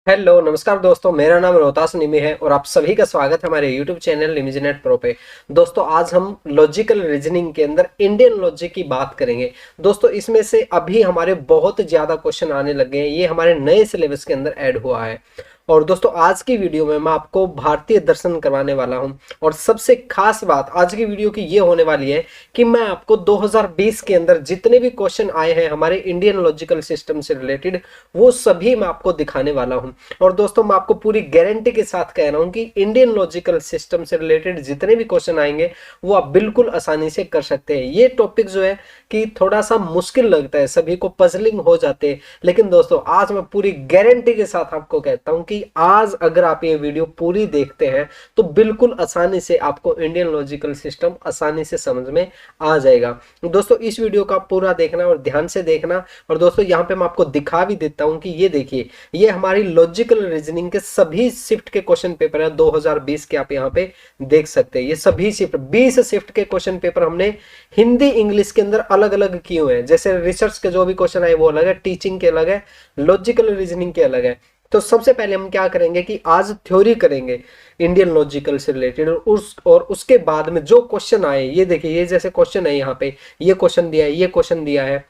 Hello नमस्कार दोस्तों, मेरा नाम रोहतास निमी है और आप सभी का स्वागत है हमारे YouTube चैनल इमेजिनेट प्रो पे। दोस्तों आज हम लॉजिकल रीजनिंग के अंदर इंडियन लॉजिक की बात करेंगे। दोस्तों इसमें से अभी हमारे बहुत ज़्यादा क्वेश्चन आने लगे हैं, ये हमारे नए सिलेबस के अंदर ऐड हुआ है। और दोस्तों आज की वीडियो में मैं आपको भारतीय दर्शन करवाने वाला हूं और सबसे खास बात आज की वीडियो की ये होने वाली है कि मैं आपको 2020 के अंदर जितने भी क्वेश्चन आए हैं हमारे इंडियन लॉजिकल सिस्टम से रिलेटेड वो सभी मैं आपको दिखाने वाला हूं। और दोस्तों मैं आपको पूरी गारंटी के साथ कह रहा हूं कि इंडियन लॉजिकल सिस्टम से रिलेटेड जितने भी क्वेश्चन आएंगे वो आप बिल्कुल आसानी से कर सकते हैं। ये टॉपिक जो है कि थोड़ा सा मुश्किल लगता है, सभी को पजलिंग हो जाते हैं, लेकिन दोस्तों आज मैं पूरी गारंटी के साथ आपको कहता हूं कि आज अगर आप ये वीडियो पूरी देखते हैं तो बिल्कुल आसानी से आपको इंडियन लॉजिकल सिस्टम आसानी से समझ में आ जाएगा। दोस्तों इस वीडियो का पूरा देखना और ध्यान से देखना। और दोस्तों यहाँ पे मैं आपको दिखा भी देता हूं कि ये देखिए, ये हमारी लॉजिकल रीजनिंग के सभी शिफ्ट के क्वेश्चन पेपर है 2020 के, आप यहाँ पे देख सकते हैं। ये सभी शिफ्ट 20 शिफ्ट के क्वेश्चन पेपर हमने हिंदी इंग्लिश के अंदर अलग अलग किए हुए हैं। जैसे रिसर्च के जो भी क्वेश्चन आए वो अलग है, टीचिंग के अलग है, लॉजिकल रीजनिंग के अलग है। तो सबसे पहले हम क्या करेंगे कि आज थ्योरी करेंगे इंडियन लॉजिकल से रिलेटेड और उसके बाद में जो क्वेश्चन आए, ये देखिए, ये जैसे क्वेश्चन है यहाँ पे, ये क्वेश्चन दिया है, ये क्वेश्चन दिया है,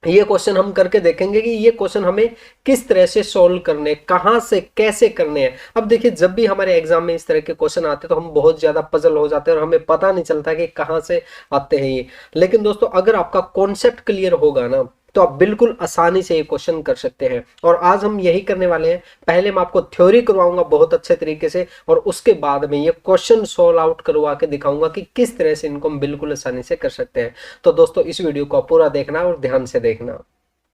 ये क्वेश्चन हम करके देखेंगे कि ये क्वेश्चन हमें किस तरह से सॉल्व करने, कहां से कैसे करने हैं। अब देखिए जब भी हमारे एग्जाम में इस तरह के क्वेश्चन आते हैं तो हम बहुत ज्यादा पजल हो जाते हैं और हमें पता नहीं चलता कि कहां से आते हैं ये। लेकिन दोस्तों अगर आपका कॉन्सेप्ट क्लियर होगा ना तो आप बिल्कुल आसानी से ये क्वेश्चन कर सकते हैं। और आज हम यही करने वाले हैं। पहले मैं आपको थ्योरी करवाऊंगा बहुत अच्छे तरीके से और उसके बाद में ये क्वेश्चन सॉल्व आउट करवा के दिखाऊंगा कि किस तरह से इनको हम बिल्कुल आसानी से कर सकते हैं। तो दोस्तों इस वीडियो को पूरा देखना और ध्यान से देखना।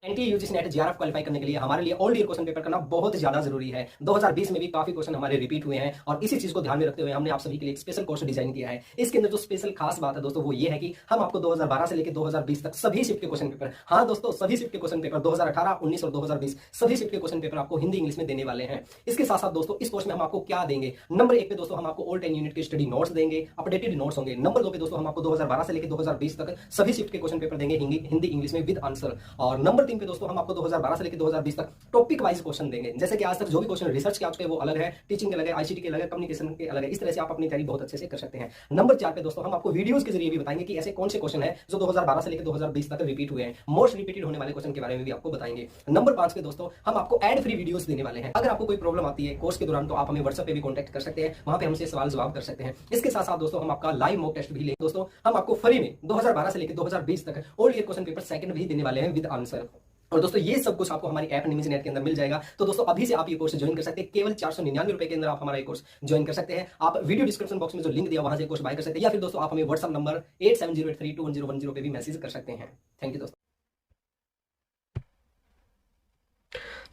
NTA UGC net JRF qualify करने के लिए हमारे लिए ऑल ईयर क्वेश्चन पेपर करना बहुत ज्यादा जरूरी है। 2020 में भी काफी क्वेश्चन हमारे रिपीट हुए हैं और इसी चीज को ध्यान में रखते हुए हमने आप सभी के लिए एक स्पेशल कोर्स डिजाइन किया है। इसके अंदर जो स्पेशल खास बात है दोस्तों वो ये है कि हम आपको 2012 से लेकर 2020 तक सभी शिफ्ट के क्वेश्चन पेपर, हाँ दोस्तों सभी शिफ्ट के क्वेश्चन पेपर 2018, 19 और 2020 सभी शिफ्ट के क्वेश्चन पेपर आपको हिंदी इंग्लिश में देने वाले हैं। इसके साथ साथ दोस्तों इस कोर्स में हम आपको क्या देंगे, नंबर 1 पे दोस्तों हम आपको ऑल 10 यूनिट के स्टडी नोट्स देंगे, अपडेटेड नोट्स होंगे। नंबर 2 पे दोस्तों हम आपको 2012 से लेकर 2020 तक सभी शिफ्ट के क्वेश्चन पेपर देंगे हिंदी इंग्लिश में विद आंसर। और नंबर 3 पे दोस्तों हम आपको 2012 से लेकर 2020 तक टॉपिक वाइज क्वेश्चन देंगे। जैसे कि आज तक जो भी क्वेश्चन रिसर्च के आ चुके हैं वो अलग है, टीचिंग के अलग है, आईसीटी के अलग है, कम्युनिकेशन के अलग है। इस तरह से आप अपनी तैयारी बहुत अच्छे से कर सकते हैं। नंबर 4 पे दोस्तों हम आपको वीडियोस के जरिए भी बताएंगे कि ऐसे कौन से क्वेश्चन है जो 2012 से लेकर 2020 तक रिपीट हुए हैं, मोस्ट रिपीटेड होने वाले क्वेश्चन के बारे में भी आपको बताएंगे। नंबर 5 पे दोस्तों हम आपको एड फ्री वीडियोस देने वाले हैं। अगर आपको कोई प्रॉब्लम आती है कोर्स के दौरान तो आप हमें व्हाट्सएप पे भी कांटेक्ट कर सकते हैं, वहां पे हमसे सवाल जवाब कर सकते हैं। इसके साथ साथ दोस्तों हम आपका लाइव मॉक टेस्ट भी लेंगे। दोस्तों हम आपको फ्री में 2012 से लेकर 2020 तक all year question paper second भी देने वाले हैं विद आंसर। और दोस्तों ये सब कुछ आपको हमारी ऐप इमेजिनेट के अंदर मिल जाएगा। तो दोस्तों अभी से आप ये कोर्स ज्वाइन कर सकते हैं। केवल 499 रुपए के अंदर आप हमारा ये कोर्स ज्वाइन कर सकते हैं। आप वीडियो डिस्क्रिप्शन बॉक्स में जो लिंक दिया वहां से कोर्स बाय कर सकते हैं, या फिर दोस्तों आप हमें व्हाट्सएप नंबर 8708321010 पे भी मैसेज कर सकते हैं। थैंक यू दोस्तों।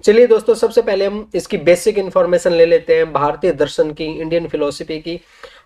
चलिए दोस्तों सबसे पहले हम इसकी बेसिक इंफॉर्मेशन ले लेते हैं भारतीय दर्शन की, इंडियन फिलोसफी की।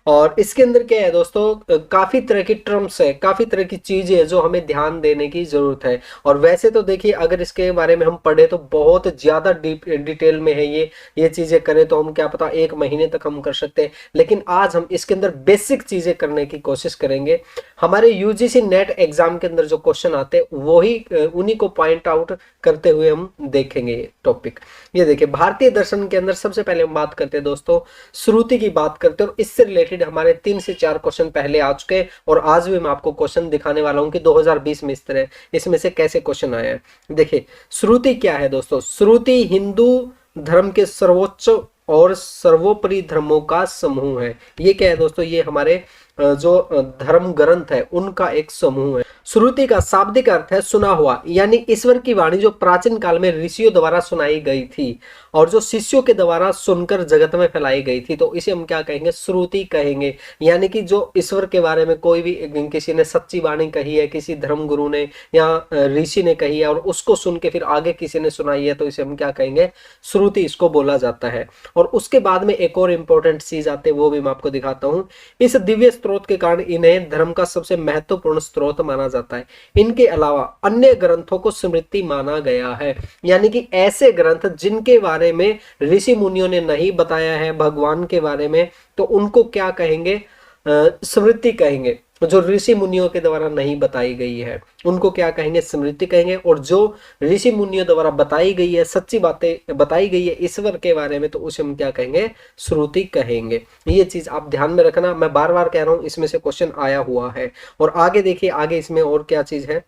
और इसके अंदर क्या है दोस्तों, काफी तरह की टर्म्स है, काफी तरह की चीजें है जो हमें ध्यान देने की जरूरत है। और वैसे तो देखिए अगर इसके बारे में हम पढ़े तो बहुत ज्यादा डिटेल में है ये चीजें करें तो हम क्या पता 1 महीने तक हम कर सकते हैं। लेकिन आज हम इसके अंदर बेसिक चीजें करने की कोशिश करेंगे। हमारे यूजीसी नेट एग्जाम के अंदर जो क्वेश्चन आते हैं वही उन्हीं को पॉइंट आउट करते हुए हम देखेंगे टॉपिक। ये देखिए भारतीय दर्शन के अंदर सबसे पहले हम बात करते हैं दोस्तों, श्रुति की बात करते हैं। और इससे रिलेटेड हमारे 3 से 4 क्वेश्चन पहले आ चुके हैं और आज भी मैं आपको क्वेश्चन दिखाने वाला हूं कि 2020 में इस तरह इसमें से कैसे क्वेश्चन आया है। देखिए श्रुति क्या है दोस्तों, श्रुति हिंदू धर्म के सर्वोच्च और सर्वोपरि धर्मों का समूह है। ये क्या है दोस्तों, ये हमारे जो धर्म ग्रंथ है उनका एक समूह है। श्रुति का शाब्दिक अर्थ है सुना हुआ, यानी ईश्वर की वाणी जो प्राचीन काल में ऋषियों द्वारा सुनाई गई थी और जो शिष्यों के द्वारा सुनकर जगत में फैलाई गई थी, तो इसे हम क्या कहेंगे, श्रुति कहेंगे। यानी कि जो ईश्वर के बारे में कोई भी किसी ने सच्ची वाणी कही है, किसी धर्म गुरु ने या ऋषि ने कही है और उसको सुन के फिर आगे किसी ने सुनाई है, तो इसे हम क्या कहेंगे, श्रुति इसको बोला जाता है। और उसके बाद में एक और इंपॉर्टेंट चीज आती है, वो भी मैं आपको दिखाता हूं। इस दिव्य स्रोत के कारण इन्हें धर्म का सबसे महत्वपूर्ण स्रोत माना जाता है। इनके अलावा अन्य ग्रंथों को स्मृति माना गया है, यानी कि ऐसे ग्रंथ जिनके बारे में ऋषि मुनियों ने नहीं बताया है भगवान के बारे में, तो उनको क्या कहेंगे, स्मृति कहेंगे। जो ऋषि मुनियों के द्वारा नहीं बताई गई है उनको क्या कहेंगे, स्मृति कहेंगे। और जो ऋषि मुनियों द्वारा बताई गई है, सच्ची बातें बताई गई है ईश्वर के बारे में, तो उसे हम क्या कहेंगे, श्रुति कहेंगे। ये चीज आप ध्यान में रखना, मैं बार बार कह रहा हूं, इसमें से क्वेश्चन आया हुआ है। और आगे देखिए, आगे इसमें और क्या चीज है,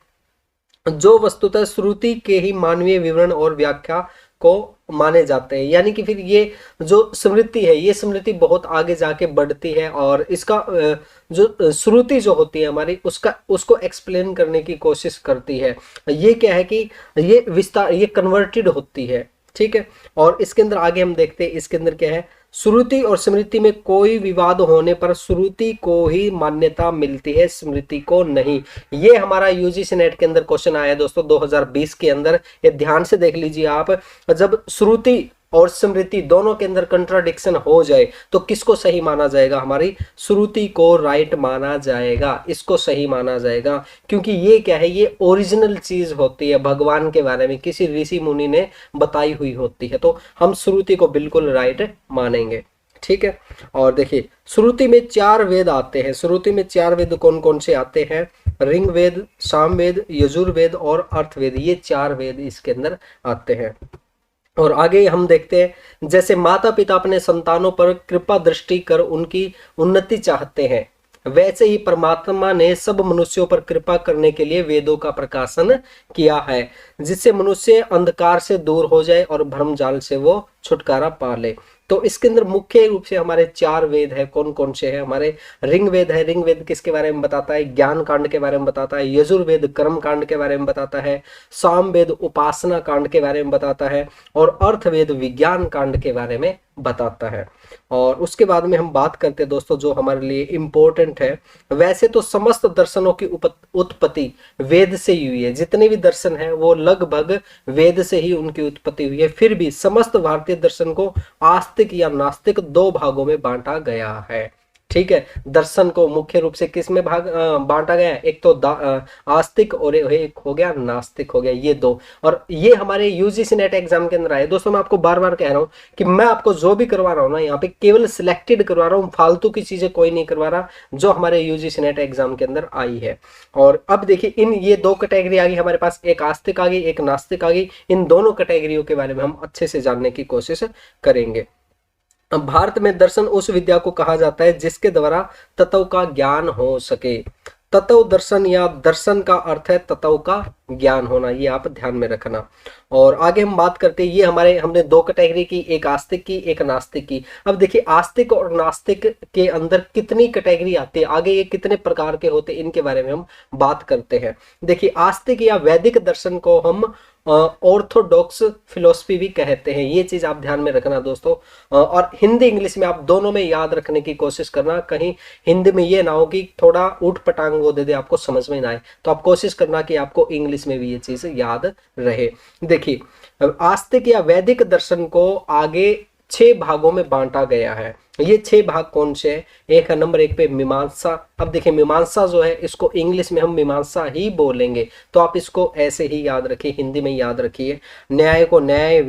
जो वस्तुतः श्रुति के ही मानवीय विवरण और व्याख्या को माने जाते हैं। यानी कि फिर ये जो स्मृति है, ये स्मृति बहुत आगे जाके बढ़ती है और इसका जो श्रुति जो होती है हमारी, उसको एक्सप्लेन करने की कोशिश करती है। ये क्या है कि ये विस्तार, ये कन्वर्टेड होती है, ठीक है। और इसके अंदर आगे हम देखते हैं, इसके अंदर क्या है, श्रुति और स्मृति में कोई विवाद होने पर श्रुति को ही मान्यता मिलती है, स्मृति को नहीं। ये हमारा यूजीसी नेट के अंदर क्वेश्चन आया है दोस्तों 2020 के अंदर, ये ध्यान से देख लीजिए आप। जब श्रुति और स्मृति दोनों के अंदर कंट्राडिक्शन हो जाए तो किसको सही माना जाएगा, हमारी श्रुति को राइट माना जाएगा, इसको सही माना जाएगा। क्योंकि ये क्या है, ये ओरिजिनल चीज होती है, भगवान के बारे में किसी ऋषि मुनि ने बताई हुई होती है, तो हम श्रुति को बिल्कुल राइट मानेंगे, ठीक है। और देखिए, श्रुति में 4 वेद आते हैं। श्रुति में 4 वेद कौन कौन से आते हैं, ऋग्वेद, सामवेद, यजुर्वेद और अर्थवेद, ये 4 वेद इसके अंदर आते हैं। और आगे हम देखते हैं, जैसे माता पिता अपने संतानों पर कृपा दृष्टि कर उनकी उन्नति चाहते हैं, वैसे ही परमात्मा ने सब मनुष्यों पर कृपा करने के लिए वेदों का प्रकाशन किया है, जिससे मनुष्य अंधकार से दूर हो जाए और भ्रमजाल से वो छुटकारा पा ले। तो इसके अंदर मुख्य रूप से हमारे 4 वेद है, कौन कौन से हैं, हमारे ऋग्वेद है। ऋग्वेद किसके बारे में बताता है, ज्ञान कांड के बारे में बताता है। यजुर्वेद कर्म कांड के बारे में बताता है। सामवेद उपासना कांड के बारे में बताता है। और अर्थवेद विज्ञान कांड के बारे में बताता है। और उसके बाद में हम बात करते हैं दोस्तों, जो हमारे लिए इम्पोर्टेंट है, वैसे तो समस्त दर्शनों की उत्पत्ति वेद से ही हुई है। जितने भी दर्शन है वो लगभग वेद से ही उनकी उत्पत्ति हुई है। फिर भी समस्त भारतीय दर्शन को आस्तिक या नास्तिक 2 भागों में बांटा गया है, ठीक है। दर्शन को मुख्य रूप से किस में बांटा गया है, एक तो आस्तिक और एक हो गया नास्तिक, हो गया ये 2। और ये हमारे यूजीसी नेट एग्जाम के अंदर आए दोस्तों। मैं आपको बार बार कह रहा हूँ कि मैं आपको जो भी करवा रहा हूँ ना, यहाँ पे केवल सिलेक्टेड करवा रहा हूँ, फालतू की चीजें कोई नहीं करवा रहा, जो हमारे यूजीसी नेट एग्जाम के अंदर आई है। और अब देखिए, इन ये 2 कैटेगरी आ गई हमारे पास, एक आस्तिक आ गई, एक नास्तिक आ गई। इन दोनों कैटेगरियों के बारे में हम अच्छे से जानने की कोशिश करेंगे। भारत में दर्शन उस विद्या को कहा जाता है जिसके द्वारा तत्व का ज्ञान हो सके। तत्व दर्शन या दर्शन का अर्थ है तत्व का ज्ञान होना, ये आप ध्यान में रखना। और आगे हम बात करते हैं, ये हमने 2 कैटेगरी की, एक आस्तिक की, एक नास्तिक की। अब देखिए, आस्तिक और नास्तिक के अंदर कितनी कैटेगरी आती है, आगे ये कितने प्रकार के होते हैं, इनके बारे में हम बात करते हैं। देखिए, आस्तिक या वैदिक दर्शन को हम ऑर्थोडॉक्स फिलोसफी भी कहते हैं, ये चीज आप ध्यान में रखना दोस्तों। और हिंदी इंग्लिश में आप दोनों में याद रखने की कोशिश करना, कहीं हिंदी में ये ना हो कि थोड़ा ऊट पटांग वो दे दे, आपको समझ में ना आए, तो आप कोशिश करना कि आपको इंग्लिश में भी ये चीज याद रहे। देखिए, आस्तिक या वैदिक दर्शन को आगे 6 भागों में बांटा गया है। ये 6 भाग कौन से हैं, एक है नंबर 1 पे मीमांसा। अब देखिए, मीमांसा जो है, इसको इंग्लिश में हम मीमांसा ही बोलेंगे, तो आप इसको ऐसे ही याद रखिए, हिंदी में याद रखिए। न्याय को न्याय,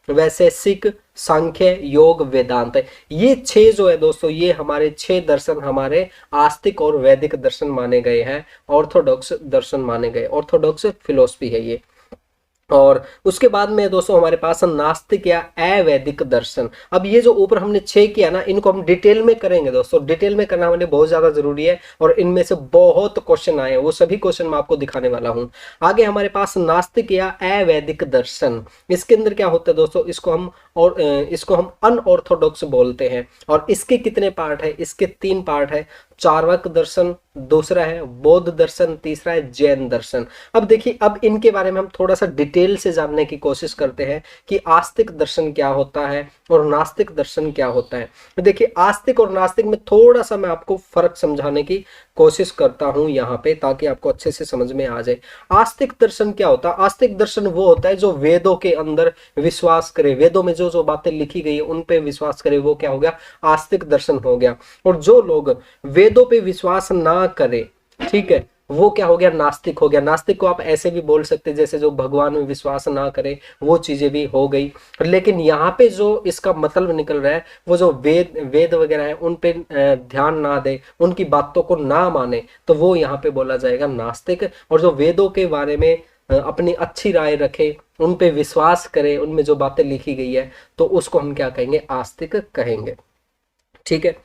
वैशेषिक, सांख्य, योग, वेदांत। ये 6 जो है दोस्तों, ये हमारे 6 दर्शन हमारे आस्तिक और वैदिक दर्शन माने गए हैं, ऑर्थोडॉक्स दर्शन माने गए, ऑर्थोडॉक्स फिलोसफी है ये। और उसके बाद में दोस्तों हमारे पास नास्तिक या अवैदिक दर्शन। अब ये जो ऊपर हमने 6 किया ना, इनको हम डिटेल में करेंगे दोस्तों, डिटेल में करना हमारे बहुत ज्यादा जरूरी है। और इनमें से बहुत क्वेश्चन आए हैं, वो सभी क्वेश्चन मैं आपको दिखाने वाला हूं। आगे हमारे पास नास्तिक या अवैदिक दर्शन, इसके अंदर क्या होता है दोस्तों, इसको हम अनऑर्थोडॉक्स बोलते हैं। और इसके कितने पार्ट है, इसके 3 पार्ट है। चार्वाक दर्शन दूसरा है, बौद्ध दर्शन तीसरा है, जैन दर्शन। अब देखिए, अब इनके बारे में हम थोड़ा सा डिटेल से जानने की कोशिश करते हैं कि आस्तिक दर्शन क्या होता है और नास्तिक दर्शन क्या होता है। देखिए, आस्तिक और नास्तिक में थोड़ा सा मैं आपको फर्क समझाने की कोशिश करता हूं यहाँ पे, ताकि आपको अच्छे से समझ में आ जाए। आस्तिक दर्शन क्या होता है, आस्तिक दर्शन वो होता है जो वेदों के अंदर विश्वास करे, वेदों में जो जो बातें लिखी गई है उन पे विश्वास करे, वो क्या हो गया, आस्तिक दर्शन हो गया। और जो लोग वेदों पे विश्वास ना करे, ठीक है, वो क्या हो गया, नास्तिक हो गया। नास्तिक को आप ऐसे भी बोल सकते हैं जैसे जो भगवान में विश्वास ना करे, वो चीजें भी हो गई। लेकिन यहाँ पे जो इसका मतलब निकल रहा है, वो जो वेद वेद वगैरह है उन पे ध्यान ना दे, उनकी बातों को ना माने, तो वो यहाँ पे बोला जाएगा नास्तिक। और जो वेदों के बारे में अपनी अच्छी राय रखे, उन पे विश्वास करे, उनमें जो बातें लिखी गई है, तो उसको हम क्या कहेंगे, आस्तिक कहेंगे। ठीक है,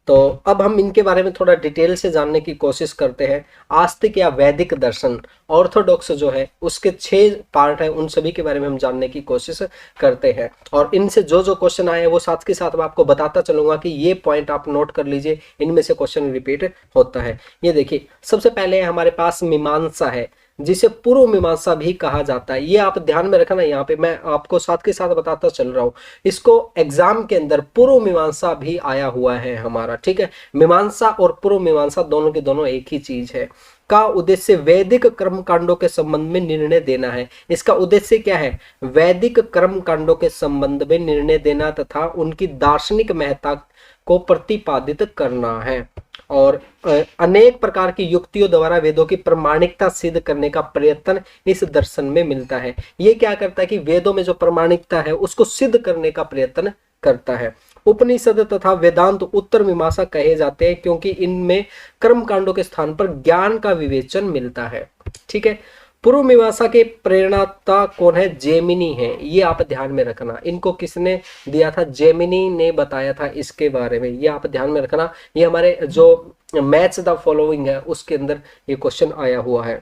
तो अब हम इनके बारे में थोड़ा डिटेल से जानने की कोशिश करते हैं। आस्तिक या वैदिक दर्शन, ऑर्थोडॉक्स जो है उसके 6 पार्ट है, उन सभी के बारे में हम जानने की कोशिश करते हैं। और इनसे जो जो क्वेश्चन आए हैं वो साथ के साथ मैं आपको बताता चलूंगा कि ये पॉइंट आप नोट कर लीजिए, इनमें से क्वेश्चन रिपीट होता है। ये देखिए, सबसे पहले हमारे पास मीमांसा है, जिसे पूर्व मीमांसा भी कहा जाता है। ये आप ध्यान में रखना, यहाँ पे मैं आपको साथ के साथ बताता चल रहा हूँ। इसको एग्जाम के अंदर पूर्व मीमांसा भी आया हुआ है हमारा। ठीक है, मीमांसा और पूर्व मीमांसा दोनों की दोनों एक ही चीज है। का उद्देश्य वैदिक कर्म कांडों के संबंध में निर्णय देना है। इसका उद्देश्य क्या है, वैदिक कर्म कांडों के संबंध में निर्णय देना तथा उनकी दार्शनिक महत्ता को प्रतिपादित करना है। और अनेक प्रकार की युक्तियों द्वारा वेदों की प्रमाणिकता सिद्ध करने का प्रयत्न इस दर्शन में मिलता है। ये क्या करता है कि वेदों में जो प्रमाणिकता है उसको सिद्ध करने का प्रयत्न करता है। उपनिषद तथा वेदांत उत्तर मीमांसा कहे जाते हैं क्योंकि इनमें कर्म कांडों के स्थान पर ज्ञान का विवेचन मिलता है। ठीक है, पूर्व मीमांसा के प्रेरणाता कौन है, जेमिनी है। ये आप ध्यान में रखना, इनको किसने दिया था, जेमिनी ने बताया था इसके बारे में, ये आप ध्यान में रखना। ये हमारे जो मैच द फॉलोइंग है उसके अंदर ये क्वेश्चन आया हुआ है।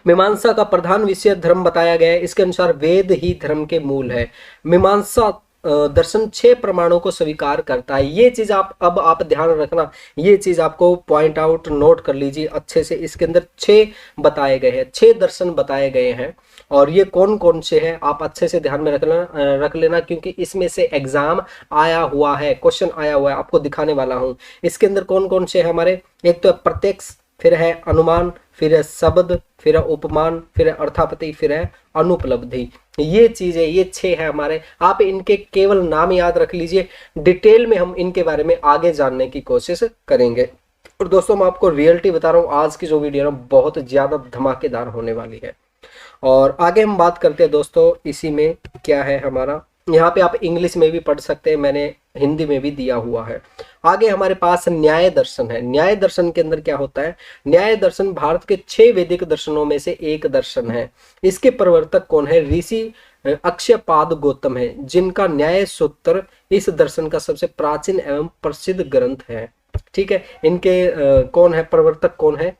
मीमांसा का प्रधान विषय धर्म बताया गया है। इसके अनुसार वेद ही धर्म के मूल है। मीमांसा दर्शन 6 प्रमाणों को स्वीकार करता है। ये चीज आप ध्यान रखना, ये चीज आपको पॉइंट आउट नोट कर लीजिए अच्छे से। इसके अंदर 6 बताए गए हैं, 6 दर्शन बताए गए हैं, और ये कौन कौन से हैं आप अच्छे से ध्यान में रख लेना, क्योंकि इसमें से एग्जाम आया हुआ है, क्वेश्चन आया हुआ है, आपको दिखाने वाला हूं। इसके अंदर कौन कौन से हमारे, एक तो प्रत्यक्ष, फिर है अनुमान, फिर है शब्द, फिर है उपमान, फिर है अर्थापत्ति, फिर है अनुपलब्धि। ये चीज है, ये 6 है हमारे। आप इनके केवल नाम याद रख लीजिए, डिटेल में हम इनके बारे में आगे जानने की कोशिश करेंगे। और दोस्तों मैं आपको रियलिटी बता रहा हूँ, आज की जो वीडियो है ना बहुत ज्यादा धमाकेदार होने वाली है। और आगे हम बात करते हैं दोस्तों, इसी में क्या है हमारा, यहाँ पे आप इंग्लिश में भी पढ़ सकते हैं, मैंने हिंदी में भी दिया हुआ है। आगे हमारे पास न्याय दर्शन है। न्याय दर्शन के अंदर क्या होता है, न्याय दर्शन भारत के 6 वैदिक दर्शनों में से एक दर्शन है। इसके प्रवर्तक कौन है, ऋषि अक्षयपाद गौतम है, जिनका न्याय सूत्र इस दर्शन का सबसे प्राचीन एवं प्रसिद्ध ग्रंथ है। ठीक है, इनके कौन है, प्रवर्तक कौन है,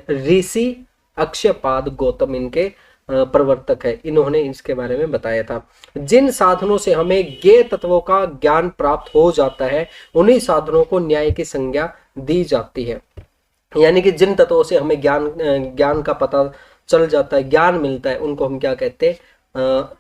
ऋषि अक्षयपाद गौतम इनके प्रवर्तक है। इन्होंने इसके बारे में बताया था। जिन साधनों से हमें ज्ञेय तत्वों का ज्ञान प्राप्त हो जाता है, उन्हीं साधनों को न्याय की संज्ञा दी जाती है। यानी कि जिन तत्वों से हमें ज्ञान का पता चल जाता है, ज्ञान मिलता है, उनको हम क्या कहते हैं,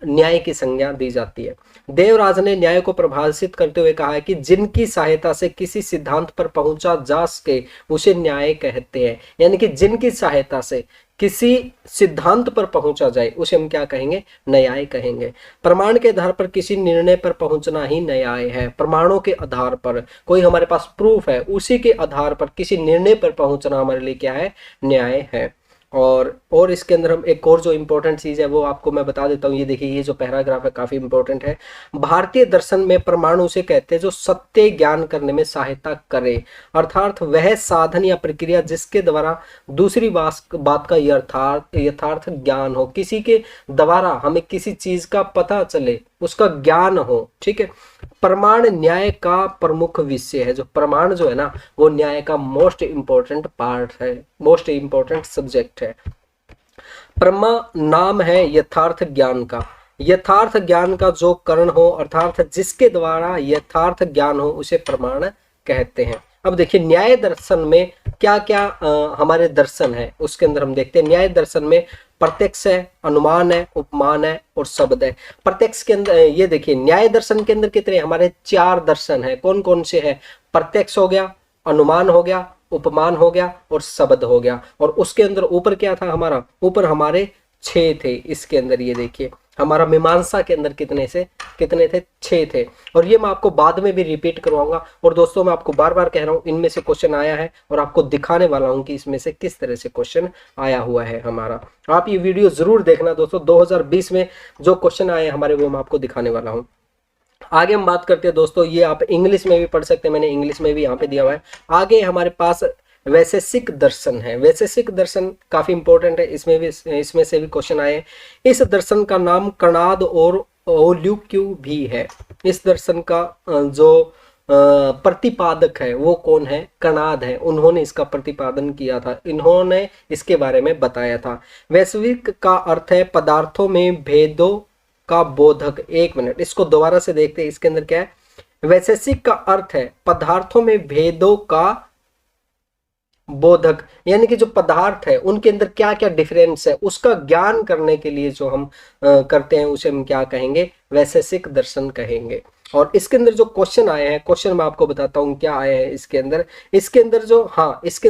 न्याय की संज्ञा दी जाती है। देवराज ने न्याय को परिभाषित करते हुए कहा है कि जिनकी सहायता से किसी सिद्धांत पर पहुंचा जा सके उसे न्याय कहते हैं। यानी कि जिनकी सहायता से किसी सिद्धांत पर पहुंचा जाए उसे हम क्या कहेंगे, न्याय कहेंगे। प्रमाण के आधार पर किसी निर्णय पर पहुंचना ही न्याय है। प्रमाणों के आधार पर, कोई हमारे पास प्रूफ है, उसी के आधार पर किसी निर्णय पर पहुंचना हमारे लिए क्या है, न्याय है। और इसके अंदर हम एक और जो इंपॉर्टेंट चीज है वो आपको मैं बता देता हूँ। ये देखिए, ये जो पैराग्राफ है काफी इंपॉर्टेंट है। भारतीय दर्शन में प्रमाण उसे कहते हैं जो सत्य ज्ञान करने में सहायता करे, अर्थात वह साधन या प्रक्रिया जिसके द्वारा दूसरी बात का यथार्थ ज्ञान हो। किसी के द्वारा हमें किसी चीज का पता चले, उसका ज्ञान हो। ठीक है, प्रमाण न्याय का प्रमुख विषय है। जो प्रमाण जो है ना, वो न्याय का मोस्ट इंपॉर्टेंट पार्ट है, मोस्ट इंपॉर्टेंट सब्जेक्ट है। प्रमा नाम है यथार्थ ज्ञान का। यथार्थ ज्ञान का जो कारण हो, अर्थात जिसके द्वारा यथार्थ ज्ञान हो, उसे प्रमाण कहते हैं। अब देखिए, न्याय दर्शन में क्या क्या हमारे दर्शन है, उसके अंदर हम देखते हैं। न्याय दर्शन में प्रत्यक्ष है, अनुमान है, उपमान है और शब्द है। प्रत्यक्ष के अंदर ये देखिए, न्याय दर्शन के अंदर कितने हमारे 4 दर्शन है। कौन कौन से है, प्रत्यक्ष हो गया, अनुमान हो गया, उपमान हो गया और शब्द हो गया। और उसके अंदर ऊपर क्या था हमारा, ऊपर हमारे 6 थे। इसके अंदर ये देखिए, हमारा मीमांसा के अंदर कितने थे? 6 थे। और ये मैं आपको बाद में भी रिपीट करवाऊंगा। और दोस्तों मैं आपको बार बार कह रहा हूँ, इनमें से क्वेश्चन आया है और आपको दिखाने वाला हूँ कि इसमें से किस तरह से क्वेश्चन आया हुआ है हमारा। आप ये वीडियो जरूर देखना दोस्तों, 2020 में जो क्वेश्चन आए हमारे वो मैं आपको दिखाने वाला हूँ। आगे हम बात करते हैं दोस्तों, ये आप इंग्लिश में भी पढ़ सकते हैं, मैंने इंग्लिश में भी यहाँ पे दिया हुआ है। आगे हमारे पास वैशेषिक दर्शन है। वैशेषिक दर्शन काफी इंपॉर्टेंट है, इसमें से भी क्वेश्चन आए हैं। इस दर्शन का नाम कणाद और ओल्यूक्यू भी है। इस दर्शन का जो प्रतिपादक है वो कौन है? कणाद है। उन्होंने इसका प्रतिपादन किया था, इन्होंने इसके बारे में बताया था। वैश्विक का अर्थ है पदार्थों में भेदों का बोधक। एक मिनट, इसको दोबारा से देखते हैं, इसके अंदर क्या है? वैशेषिक का अर्थ है पदार्थों में भेदों का बोधक, यानी कि जो पदार्थ है उनके अंदर क्या क्या डिफरेंस है उसका ज्ञान करने के लिए जो हम करते हैं उसे हम क्या कहेंगे? वैशेषिक दर्शन कहेंगे। और इसके अंदर जो क्वेश्चन आए हैं, क्वेश्चन मैं आपको बताता हूँ क्या आए हैं इसके अंदर। इसके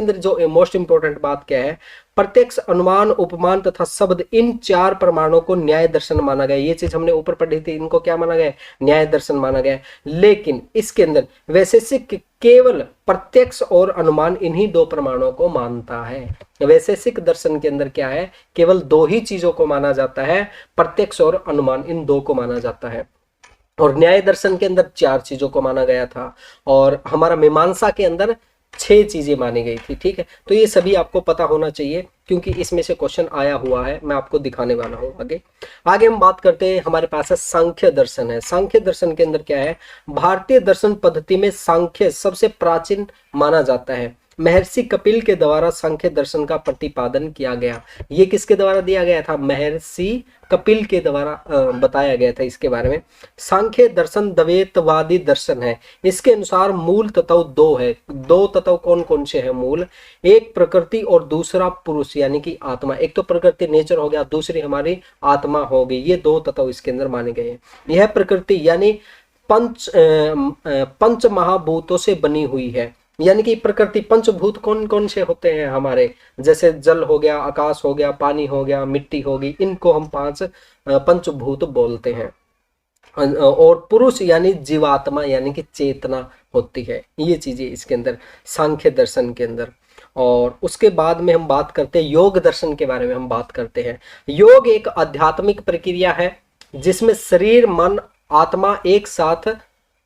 अंदर जो मोस्ट इंपॉर्टेंट बात क्या है? प्रत्यक्ष, अनुमान, उपमान तथा शब्द, इन 4 प्रमाणों को न्याय दर्शन माना गया। ये चीज हमने ऊपर पढ़ी थी, इनको क्या माना गया? न्याय दर्शन माना गया। लेकिन इसके अंदर वैशेषिक केवल प्रत्यक्ष और अनुमान, इन्हीं 2 प्रमाणों को मानता है। वैशेषिक दर्शन के अंदर क्या है? केवल 2 ही चीजों को माना जाता है, प्रत्यक्ष और अनुमान, इन 2 को माना जाता है। और न्याय दर्शन के अंदर 4 चीजों को माना गया था, और हमारा मीमांसा के अंदर 6 चीजें मानी गई थी। ठीक है, तो ये सभी आपको पता होना चाहिए क्योंकि इसमें से क्वेश्चन आया हुआ है, मैं आपको दिखाने वाला हूँ आगे हम बात करते हैं। हमारे पास है सांख्य दर्शन है। सांख्य दर्शन के अंदर क्या है? भारतीय दर्शन पद्धति में सांख्य सबसे प्राचीन माना जाता है। महर्षि कपिल के द्वारा सांख्य दर्शन का प्रतिपादन किया गया। ये किसके द्वारा दिया गया था? महर्षि कपिल के द्वारा बताया गया था इसके बारे में। सांख्य दर्शन द्वैतवादी दर्शन है। इसके अनुसार मूल तत्व 2 है। 2 तत्व कौन कौन से हैं मूल? एक प्रकृति और दूसरा पुरुष यानी कि आत्मा। एक तो प्रकृति नेचर हो गया, दूसरी हमारी आत्मा हो गई। ये 2 तत्व इसके अंदर माने गए हैं। यह प्रकृति यानी पंच महाभूतों से बनी हुई है। यानी कि प्रकृति, पंचभूत कौन कौन से होते हैं हमारे? जैसे जल हो गया, आकाश हो गया, पानी हो गया, मिट्टी होगी, इनको हम 5 पंचभूत बोलते हैं। और पुरुष यानी जीवात्मा यानी कि चेतना होती है। ये चीजें इसके अंदर सांख्य दर्शन के अंदर। और उसके बाद में हम बात करते हैं योग दर्शन के बारे में। हम बात करते हैं, योग एक आध्यात्मिक प्रक्रिया है जिसमें शरीर, मन, आत्मा एक साथ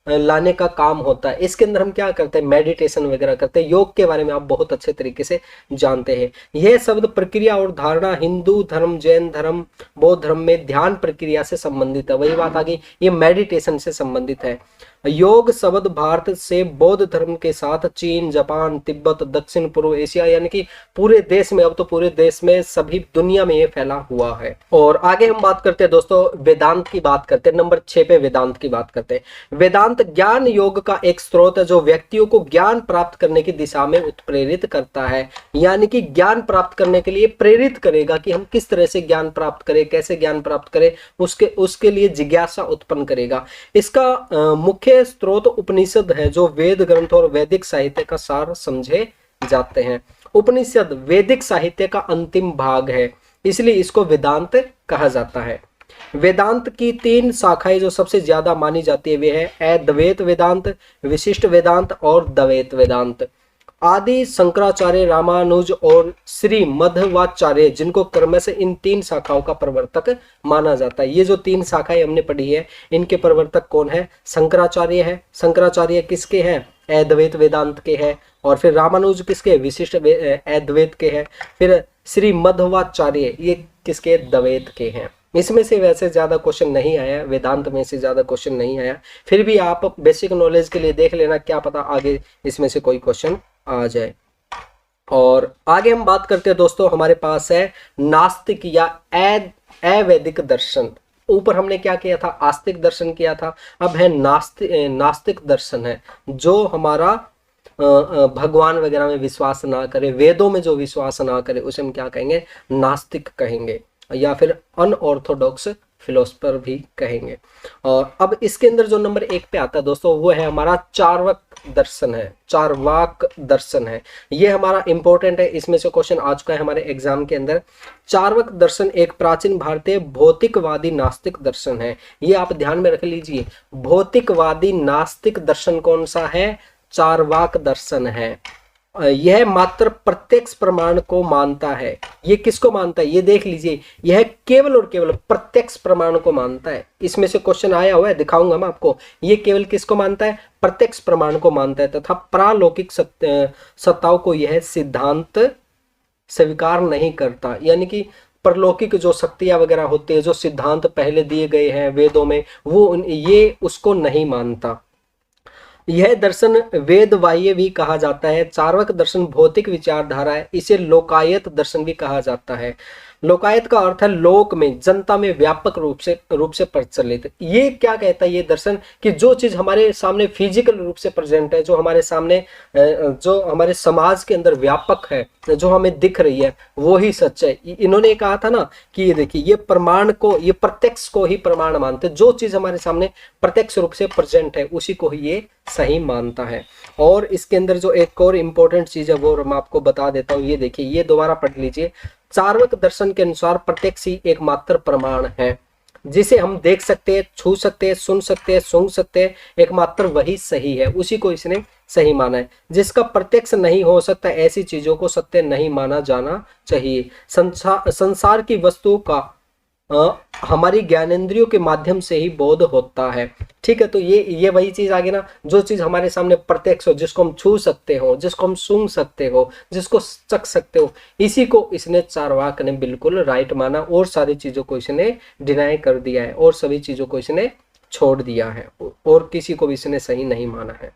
लाने का काम होता है। इसके अंदर हम क्या करते हैं? मेडिटेशन वगैरह करते हैं। योग के बारे में आप बहुत अच्छे तरीके से जानते हैं। यह शब्द प्रक्रिया और धारणा हिंदू धर्म, जैन धर्म, बौद्ध धर्म में ध्यान प्रक्रिया से संबंधित है। वही बात आ गई, ये मेडिटेशन से संबंधित है। योग शब्द भारत से बौद्ध धर्म के साथ चीन, जापान, तिब्बत, दक्षिण पूर्व एशिया यानी कि पूरे देश में, अब तो पूरे देश में, सभी दुनिया में ये फैला हुआ है। और आगे हम बात करते हैं दोस्तों, वेदांत की बात करते हैं। नंबर 6 पे वेदांत की बात करते हैं। वेदांत ज्ञान योग का एक स्रोत है जो व्यक्तियों को ज्ञान प्राप्त करने की दिशा में उत्प्रेरित करता है। यानी कि ज्ञान प्राप्त करने के लिए प्रेरित करेगा कि हम किस तरह से ज्ञान प्राप्त करें, कैसे ज्ञान प्राप्त करें, उसके लिए जिज्ञासा उत्पन्न करेगा। इसका मुख्य स्रोत उपनिषद है जो वेद ग्रंथ और वैदिक साहित्य का सार समझे जाते हैं। उपनिषद वैदिक साहित्य का अंतिम भाग है, इसलिए इसको वेदांत कहा जाता है। वेदांत की 3 शाखाएं जो सबसे ज्यादा मानी जाती है वे है अद्वैत वेदांत, विशिष्ट वेदांत और द्वैत वेदांत। आदि शंकराचार्य, रामानुज और श्री मध्वाचार्य, जिनको क्रम से इन 3 शाखाओं का प्रवर्तक माना जाता है। ये जो 3 शाखाएं हमने पढ़ी है, इनके प्रवर्तक कौन है? शंकराचार्य है। शंकराचार्य किसके हैं? अद्वैत वेदांत के हैं। और फिर रामानुज किसके? विशिष्ट अद्वैत के हैं। फिर श्री मध्वाचार्य ये किसके? द्वैत के हैं। इसमें से वैसे ज्यादा क्वेश्चन नहीं आया, वेदांत में से ज्यादा क्वेश्चन नहीं आया, फिर भी आप बेसिक नॉलेज के लिए देख लेना, क्या पता आगे इसमें से कोई क्वेश्चन आ जाए। और आगे हम बात करते हैं दोस्तों, हमारे पास है नास्तिक या अवैदिक दर्शन। ऊपर हमने क्या किया था? आस्तिक दर्शन किया था। अब है नास्तिक दर्शन है, जो हमारा भगवान वगैरह में विश्वास ना करे, वेदों में जो विश्वास ना करे, उसे हम क्या कहेंगे? नास्तिक कहेंगे, या फिर अनऑर्थोडॉक्स फिलोसफर भी कहेंगे। और अब इसके अंदर जो नंबर 1 पे आता है दोस्तों वो है हमारा चार्वाक दर्शन है, चार्वाक दर्शन है। ये हमारा इंपॉर्टेंट है, इसमें से क्वेश्चन आ चुका है हमारे एग्जाम के अंदर। चार्वाक दर्शन एक प्राचीन भारतीय भौतिकवादी नास्तिक दर्शन है। ये आप ध्यान में रख लीजिए, भौतिकवादी नास्तिक दर्शन कौन सा है? चार्वाक दर्शन है। यह मात्र प्रत्यक्ष प्रमाण को मानता है। ये किसको मानता है? ये देख लीजिए, यह केवल और केवल प्रत्यक्ष प्रमाण को मानता है। इसमें से क्वेश्चन आया हुआ है, दिखाऊंगा मैं आपको। ये केवल किसको मानता है? प्रत्यक्ष प्रमाण को मानता है तथा प्रालौकिक सत्ताओं को यह सिद्धांत स्वीकार नहीं करता। यानी कि परलौकिक जो शक्तियां वगैरह होती है, जो सिद्धांत पहले दिए गए हैं वेदों में, वो ये उसको नहीं मानता। यह दर्शन वेद बाह्य भी कहा जाता है। चार्वाक दर्शन भौतिक विचारधारा है। इसे लोकायत दर्शन भी कहा जाता है। लोकायत का अर्थ है लोक में, जनता में व्यापक रूप से प्रचलित। ये क्या कहता है ये दर्शन? कि जो चीज हमारे सामने फिजिकल रूप से प्रेजेंट है, जो हमारे सामने, जो हमारे समाज के अंदर व्यापक है, जो हमें दिख रही है, वो ही सच है। इन्होंने कहा था ना कि ये देखिए, ये प्रमाण को, ये प्रत्यक्ष को ही प्रमाण मानते। जो चीज हमारे सामने प्रत्यक्ष रूप से प्रेजेंट है उसी को ही ये सही मानता है। और इसके अंदर जो एक और इंपॉर्टेंट चीज है वो मैं आपको बता देता हूँ। ये देखिए, ये दोबारा पढ़ लीजिए। चार्वाक दर्शन के अनुसार प्रत्यक्ष ही एकमात्र प्रमाण है, जिसे हम देख सकते हैं, छू सकते हैं, सुन सकते हैं, सूंघ सकते हैं, एकमात्र वही सही है। उसी को इसने सही माना है। जिसका प्रत्यक्ष नहीं हो सकता, ऐसी चीजों को सत्य नहीं माना जाना चाहिए। संसार की वस्तुओं का हमारी ज्ञानेंद्रियों के माध्यम से ही बोध होता है। ठीक है, तो ये वही चीज आ गई ना, जो चीज हमारे सामने प्रत्यक्ष हो, जिसको हम छू सकते हो, जिसको हम सूंघ सकते हो, जिसको चख सकते हो, इसी को इसने चार्वाक ने बिल्कुल राइट माना और सारी चीजों को इसने डिनाई कर दिया है और सभी चीजों को इसने छोड़ दिया है और किसी को भी इसने सही नहीं माना है।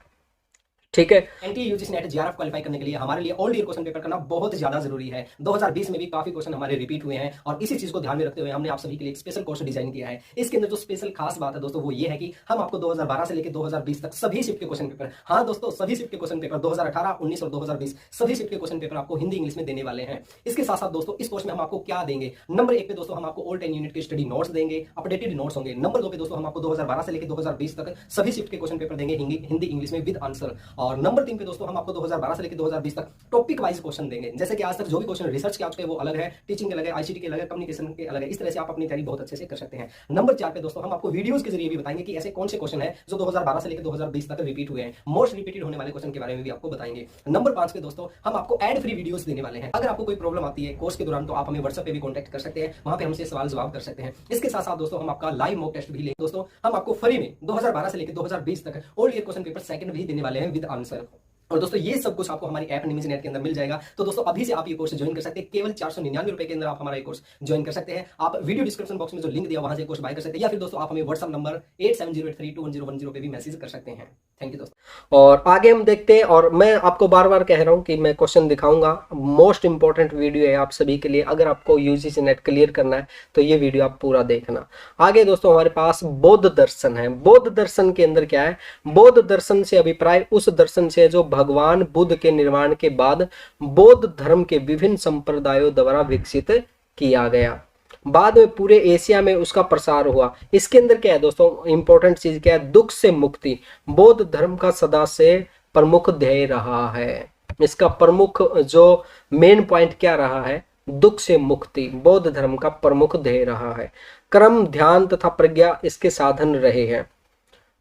ठीक है, NTA UGC net JRF qualify करने के लिए हमारे लिए ऑल ईयर क्वेश्चन पेपर करना बहुत ज्यादा जरूरी है। 2020 में भी काफी क्वेश्चन हमारे रिपीट हुए हैं और इसी चीज को ध्यान में रखते हुए हमने आप सभी के लिए एक स्पेशल कोर्स डिजाइन किया है। इसके अंदर जो स्पेशल खास बात है दोस्तों वो ये है कि हम आपको 2012 से लेकर 2020 तक सभी शिफ्ट के क्वेश्चन पेपर, हाँ दोस्तों सभी शिफ्ट के क्वेश्चन पेपर 2018, 19 और 2020 सभी शिफ्ट के क्वेश्चन पेपर आपको हिंदी इंग्लिश में देने वाले हैं। इसके साथ साथ दोस्तों इस कोर्स में हम आपको क्या देंगे? नंबर 1 पे दोस्तों हम आपको ऑल 10 यूनिट के स्टडी नोट्स देंगे, अपडेटेड नोट्स होंगे। नंबर 2 पे दोस्तों हम आपको 2012 से लेकर 2020 तक सभी शिफ्ट के क्वेश्चन पेपर देंगे हिंदी इंग्लिश में विद आंसर। और नंबर 3 पे दोस्तों हम आपको 2012 से लेकर 2020 तक टॉपिक वाइज क्वेश्चन देंगे। जैसे कि आज तक जो भी क्वेश्चन रिसर्च के आ चुके हैं वो अलग है, टीचिंग के अलग है, आईसीटी के अलग है, कम्युनिकेशन के अलग है। इस तरह से आप अपनी तैयारी बहुत अच्छे से कर सकते हैं। नंबर 4 पे दोस्तों हम आपको वीडियोस के जरिए भी बताएंगे कि ऐसे कौन से क्वेश्चन है जो 2012 से लेकर 2020 तक रिपीट हुए हैं, मोस्ट रिपीटेड होने वाले क्वेश्चन के बारे में भी आपको बताएंगे। नंबर 5 पे दोस्तों हम आपको एड फ्री वीडियोस देने वाले हैं। अगर आपको कोई प्रॉब्लम आती है कोर्स के दौरान तो आप हमें व्हाट्सएप पे भी कांटेक्ट कर सकते हैं, वहां पे हमसे सवाल जवाब कर सकते हैं। इसके साथ साथ दोस्तों हम आपका लाइव मॉक टेस्ट भी लेंगे। दोस्तों हम आपको फ्री में 2012 से लेकर 2020 तक all year question paper second भी देने वाले हैं विद आंसर। और दोस्तों ये सब कुछ आपको हमारी ऐप निमिज नेट के अंदर मिल जाएगा। तो दोस्तों अभी से आप ये कोर्स ज्वाइन कर सकते हैं। केवल 499 रुपए के अंदर आप हमारा ये कोर्स ज्वाइन कर सकते हैं। आप वीडियो डिस्क्रिप्शन बॉक्स में जो लिंक दिया वहां से कोर्स बाय कर सकते हैं, या फिर दोस्तों आप हमें व्हाट्सएप नंबर 8708321010 पे भी मैसेज कर सकते हैं। थैंक यू दोस्तों। और आगे हम देखते हैं, और मैं आपको बार बार कह रहा हूं कि मैं क्वेश्चन दिखाऊंगा। मोस्ट इंपॉर्टेंट वीडियो है आप सभी के लिए। अगर आपको यूजीसी नेट क्लियर करना है तो ये वीडियो आप पूरा देखना। आगे दोस्तों हमारे पास बौद्ध दर्शन है। बौद्ध दर्शन के अंदर क्या है? बौद्ध दर्शन से अभिप्राय उस दर्शन से जो भगवान बुद्ध के निर्माण के बाद बौद्ध धर्म के विभिन्न संप्रदायों द्वारा विकसित किया गया। बाद में पूरे एशिया में उसका प्रसार हुआ। इसके अंदर क्या है दोस्तों, इंपॉर्टेंट चीज क्या है? दुख से मुक्ति बौद्ध धर्म का सदा से प्रमुख ध्येय रहा है। इसका प्रमुख जो मेन पॉइंट क्या रहा है? दुख से मुक्ति बौद्ध धर्म का प्रमुख ध्येय रहा है। कर्म, ध्यान तथा प्रज्ञा इसके साधन रहे हैं।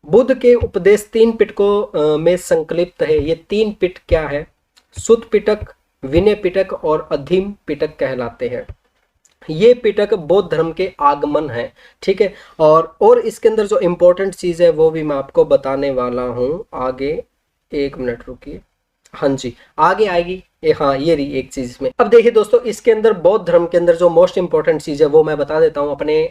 बुद्ध के उपदेश 3 पिटकों में संकलित है। ये 3 पिटक क्या है? सुत्त पिटक, विनय पिटक और अधीम पिटक कहलाते हैं। ये पिटक बौद्ध धर्म के आगमन है। ठीक है, और इसके अंदर जो इंपॉर्टेंट चीज है वो भी मैं आपको बताने वाला हूं आगे। 1 मिनट रुकिए। हाँ जी, आगे आएगी। हाँ, ये रही एक चीज में। अब देखिए दोस्तों, इसके अंदर बौद्ध धर्म के अंदर जो मोस्ट इंपॉर्टेंट चीज है वो मैं बता देता हूं अपने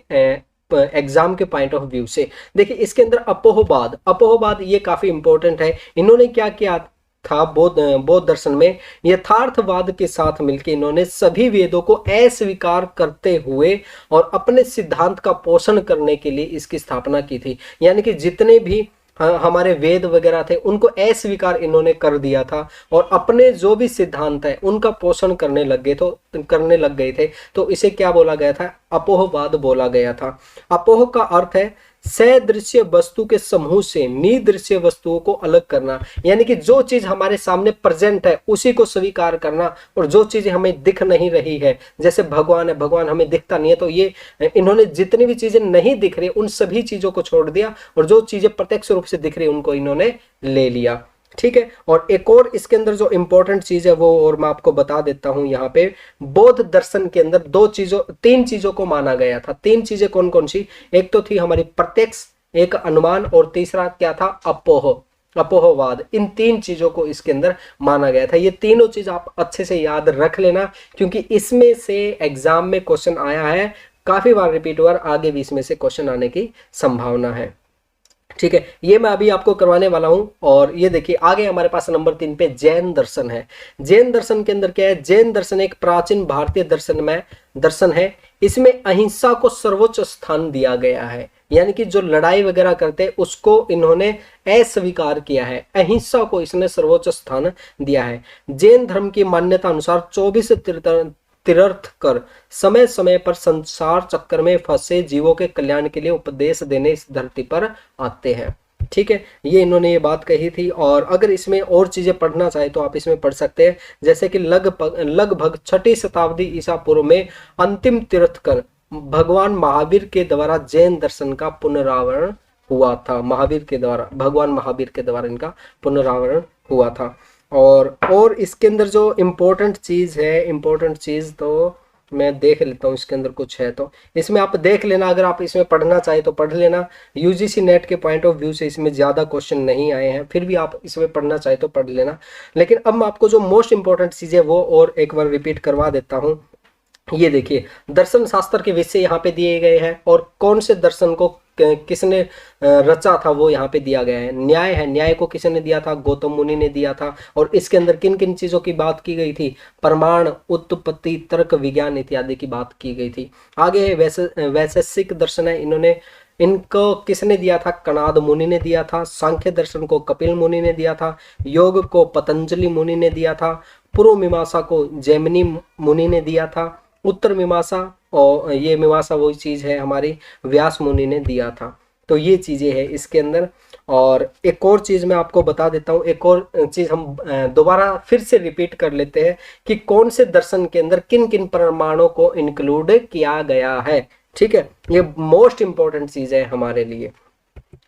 एग्जाम के पॉइंट ऑफ व्यू से। देखिए इसके अंदर अपोहबाद ये काफी इंपॉर्टेंट है। इन्होंने क्या किया था? बौद्ध दर्शन में यथार्थवाद के साथ मिलकर इन्होंने सभी वेदों को अस्वीकार करते हुए और अपने सिद्धांत का पोषण करने के लिए इसकी स्थापना की थी। यानी कि जितने भी हमारे वेद वगैरह थे उनको अस्वीकार इन्होंने कर दिया था और अपने जो भी सिद्धांत है उनका पोषण करने लग गए थे। तो इसे क्या बोला गया था? अपोहवाद बोला गया था। अपोह का अर्थ है सदृश्य वस्तु के समूह से निदृश्य वस्तुओं को अलग करना, यानी कि जो चीज हमारे सामने प्रेजेंट है उसी को स्वीकार करना, और जो चीजें हमें दिख नहीं रही है, जैसे भगवान है, भगवान हमें दिखता नहीं है, तो ये इन्होंने जितनी भी चीजें नहीं दिख रही उन सभी चीजों को छोड़ दिया, और जो चीजें प्रत्यक्ष रूप से दिख रही उनको इन्होंने ले लिया। ठीक है। और एक और इसके अंदर जो इंपॉर्टेंट चीज है वो और मैं आपको बता देता हूं यहाँ पे, बौद्ध दर्शन के अंदर तीन चीजों को माना गया था। तीन चीजें कौन कौन सी? एक तो थी हमारी प्रत्यक्ष, एक अनुमान, और तीसरा क्या था? अपोहवाद। इन तीन चीजों को इसके अंदर माना गया था। ये तीनों चीज आप अच्छे से याद रख लेना, क्योंकि इसमें से एग्जाम में क्वेश्चन आया है, काफी बार रिपीट हुआ, आगे भी इसमें से क्वेश्चन आने की संभावना है। ठीक है, ये मैं अभी आपको करवाने वाला हूं। और ये देखिए आगे हमारे पास नंबर 3 पे जैन दर्शन है। जैन दर्शन के अंदर क्या है? जैन दर्शन एक प्राचीन भारतीय दर्शन है। इसमें अहिंसा को सर्वोच्च स्थान दिया गया है, यानी कि जो लड़ाई वगैरह करते हैं उसको इन्होंने अस्वीकार किया है, अहिंसा को इसने सर्वोच्च स्थान दिया है। जैन धर्म की मान्यता अनुसार 24 तीर्थकर समय समय पर संसार चक्र में फंसे जीवों के कल्याण के लिए उपदेश देने इस धरती पर आते हैं। ठीक है, ये इन्होंने ये बात कही थी। और अगर इसमें और चीजें पढ़ना चाहे तो आप इसमें पढ़ सकते हैं, जैसे कि लगभग 6ठी शताब्दी ईसा पूर्व में अंतिम तीर्थकर भगवान महावीर के द्वारा जैन दर्शन का पुनरावरण हुआ था। भगवान महावीर के द्वारा इनका पुनरावरण हुआ था। और इसके अंदर जो इम्पोर्टेंट चीज तो मैं देख लेता हूँ, इसके अंदर कुछ है तो इसमें आप देख लेना। अगर आप इसमें पढ़ना चाहे तो पढ़ लेना। यूजीसी नेट के पॉइंट ऑफ व्यू से इसमें ज्यादा क्वेश्चन नहीं आए हैं, फिर भी आप इसमें पढ़ना चाहे तो पढ़ लेना। लेकिन अब मैं आपको जो मोस्ट इंपॉर्टेंट चीज है वो और एक बार रिपीट करवा देता हूँ। ये देखिए दर्शन शास्त्र के विषय यहाँ पे दिए गए हैं, और कौन से दर्शन को किसने रचा था वो यहाँ पे दिया गया है। न्याय है, न्याय को किसने दिया था? गौतम मुनि ने दिया था। और इसके अंदर किन किन चीजों की बात की गई थी? प्रमाण, उत्पत्ति, तर्क, विज्ञान इत्यादि की बात की गई थी। आगे है वैशेषिक दर्शन है, इनको किसने दिया था? कणाद मुनि ने दिया था। सांख्य दर्शन को कपिल मुनि ने दिया था। योग को पतंजलि मुनि ने दिया था। पूर्व मीमांसा को जैमिनी मुनि ने दिया था। उत्तर मीमांसा, और ये मीमांसा वही चीज है हमारी, व्यास मुनि ने दिया था। तो ये चीजें हैं इसके अंदर। और एक और चीज मैं आपको बता देता हूँ, एक और चीज हम दोबारा फिर से रिपीट कर लेते हैं कि कौन से दर्शन के अंदर किन किन प्रमाणों को इंक्लूड किया गया है। ठीक है, ये मोस्ट इंपॉर्टेंट चीज है हमारे लिए।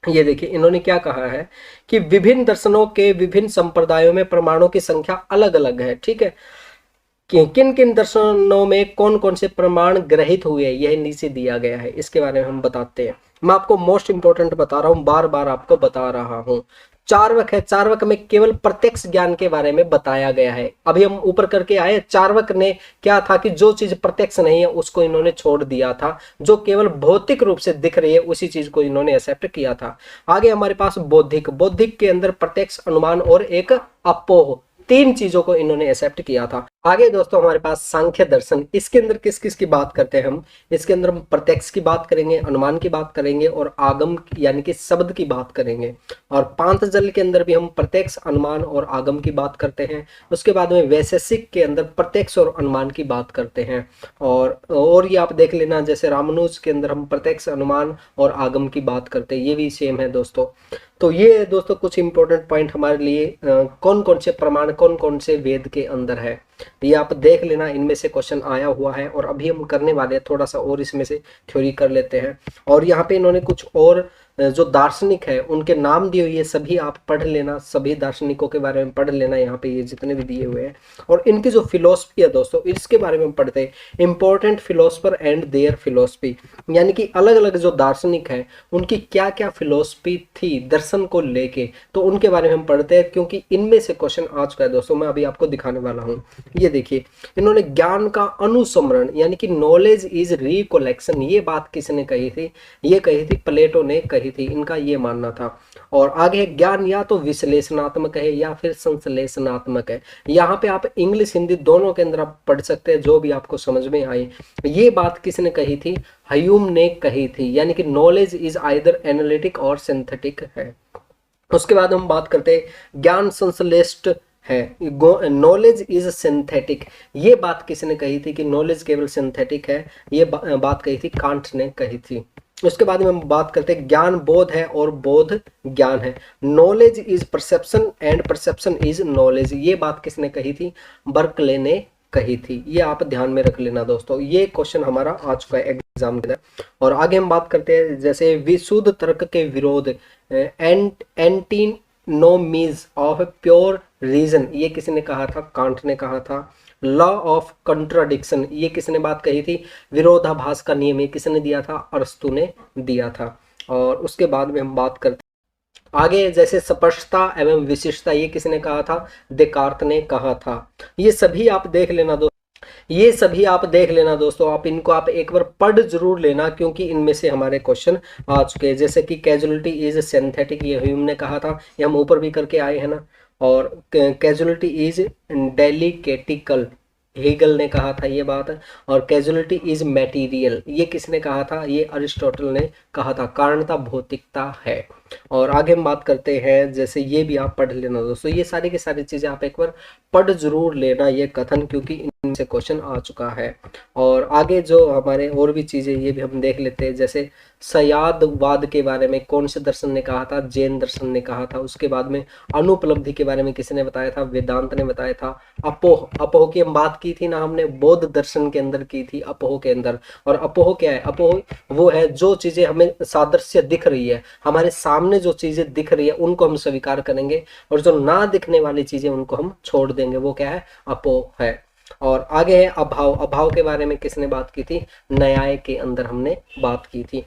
ये देखिए इन्होंने क्या कहा है कि विभिन्न दर्शनों के विभिन्न संप्रदायों में प्रमाणों की संख्या अलग अलग है। ठीक है, किन किन दर्शनों में कौन कौन से प्रमाण ग्रहित हुए, यह नीचे दिया गया है, इसके बारे में हम बताते हैं। मैं आपको मोस्ट इंपोर्टेंट बता रहा हूं, बार बार आपको बता रहा हूं। चार्वक है, चार्वक में केवल प्रत्यक्ष ज्ञान के बारे में बताया गया है। अभी हम ऊपर करके आए, चार्वक ने क्या था कि जो चीज प्रत्यक्ष नहीं है उसको इन्होंने छोड़ दिया था, जो केवल भौतिक रूप से दिख रही है उसी चीज को इन्होंने एक्सेप्ट किया था। आगे हमारे पास बौद्धिक के अंदर प्रत्यक्ष, अनुमान और एक अपोह, तीन चीजों को इन्होंने एक्सेप्ट किया था। आगे दोस्तों हमारे पास सांख्य दर्शन, इसके अंदर किस किस की बात करते हैं हम? इसके अंदर हम प्रत्यक्ष की बात करेंगे, अनुमान की बात करेंगे और आगम यानी कि शब्द की बात करेंगे। और पांचजन्य के अंदर भी हम प्रत्यक्ष, अनुमान और आगम की बात करते हैं। उसके बाद में वैशेषिक के अंदर प्रत्यक्ष और अनुमान की बात करते हैं। और ये आप देख लेना, जैसे रामानुज के अंदर हम प्रत्यक्ष, अनुमान और आगम की बात करते हैं, ये भी सेम है दोस्तों। तो ये दोस्तों कुछ इंपॉर्टेंट पॉइंट हमारे लिए, कौन कौन से प्रमाण कौन कौन से वेद के अंदर है, ये आप देख लेना। इनमें से क्वेश्चन आया हुआ है और अभी हम करने वाले हैं थोड़ा सा और इसमें से थ्योरी कर लेते हैं। और यहाँ पे इन्होंने कुछ और जो दार्शनिक है उनके नाम दिए हुए, सभी आप पढ़ लेना, सभी दार्शनिकों के बारे में पढ़ लेना, यहाँ पे ये जितने भी दिए हुए हैं। और इनकी जो फिलोसफी है दोस्तों, इसके बारे में पढ़ते हैं, important philosopher and their philosophy, यानी कि अलग अलग जो दार्शनिक है उनकी क्या क्या फिलोसफी थी दर्शन को लेके, तो उनके बारे में हम पढ़ते हैं, क्योंकि इनमें से क्वेश्चन आ चुका है दोस्तों। मैं अभी आपको दिखाने वाला हूँ। ये देखिए इन्होंने ज्ञान का अनुस्मरण यानी कि नॉलेज इज रिकलेक्शन, ये बात किसने कही थी? ये कही थी प्लेटो ने कही थी, इनका ये मानना था। और आगे ज्ञान या तो विश्लेषणात्मक है या फिर संश्लेषणात्मक है। यहाँ पे आप इंग्लिश हिंदी दोनों के अंदर आप पढ़ सकते हैं, जो भी आपको समझ में आए। ये बात किसने कही थी? ह्यूम ने कही थी, यानी कि नॉलेज इज आइदर एनालिटिक और सिंथेटिक है। उसके बाद हम बात करते हैं ज्ञान संश्लेषित है। नॉलेज इज सिंथेटिक, ये बात किसने कही थी कि नॉलेज केवल सिंथेटिक है? ये बात कही थी कांट ने कही थी। उसके बाद में हम बात करते हैं ज्ञान बोध है और बोध ज्ञान है। Knowledge is perception and perception is knowledge, ये बात किसने कही थी? बर्कले ने कही थी। ये आप ध्यान में रख लेना दोस्तों, ये क्वेश्चन हमारा आ चुका है एग्जाम के अंदर। और आगे हम बात करते हैं जैसे विशुद्ध तर्क के विरोध, एंटीनोमीज ऑफ प्योर रीजन, ये किसने कहा था? कांट ने कहा था। लॉ ऑफ कंट्राडिक्शन, ये किसने बात कही थी? विरोधाभास का नियम, ये किसने दिया था? अरस्तु ने दिया था। और उसके बाद में हम बात करते आगे जैसे स्पष्टता एवं विशिष्टता, ये किसने कहा था? देकार्त ने कहा था। ये सभी आप देख लेना दोस्तों, ये सभी आप देख लेना दोस्तों, आप इनको आप एक बार पढ़ जरूर लेना, क्योंकि इनमें से हमारे क्वेश्चन आ चुके हैं। जैसे कि कैजुअलिटी इज सिंथेटिक, ये ह्यूम ने कहा था, ये हम ऊपर भी करके आए हैं ना। और कैजुअलिटी इज डेलिकेटिकल, हेगल ने कहा था ये बात। और कैजुअलिटी इज मैटीरियल, ये किसने कहा था? ये अरिस्टोटल ने कहा था। कारणता भौतिकता है। और आगे हम बात करते हैं, जैसे ये भी आप पढ़ लेना दोस्तों, ये सारी की सारी चीजें आप एक बार पढ़ जरूर लेना ये कथन, क्योंकि इनसे क्वेश्चन आ चुका है। और आगे जो हमारे और भी चीजें ये भी हम देख लेते हैं, जैसे सयादवाद के बारे में कौन से दर्शन ने कहा था? जैन दर्शन ने कहा था। उसके बाद में अनुपलब्धि के बारे में किसने बताया था? वेदांत ने बताया था। अपोह, अपोह की हम बात की थी ना हमने, बौद्ध दर्शन के अंदर की थी, अपोह के अंदर। और अपोह क्या है? अपोह वो है जो चीजें हमें सादृश्य दिख रही है, हमारे सामने जो चीजें दिख रही है उनको हम स्वीकार करेंगे, और जो ना दिखने वाली चीजें उनको हम छोड़ देंगे, वो क्या है? अपोह है। और आगे है अभाव, अभाव के बारे में किसने बात की थी? न्याय के अंदर हमने बात की थी।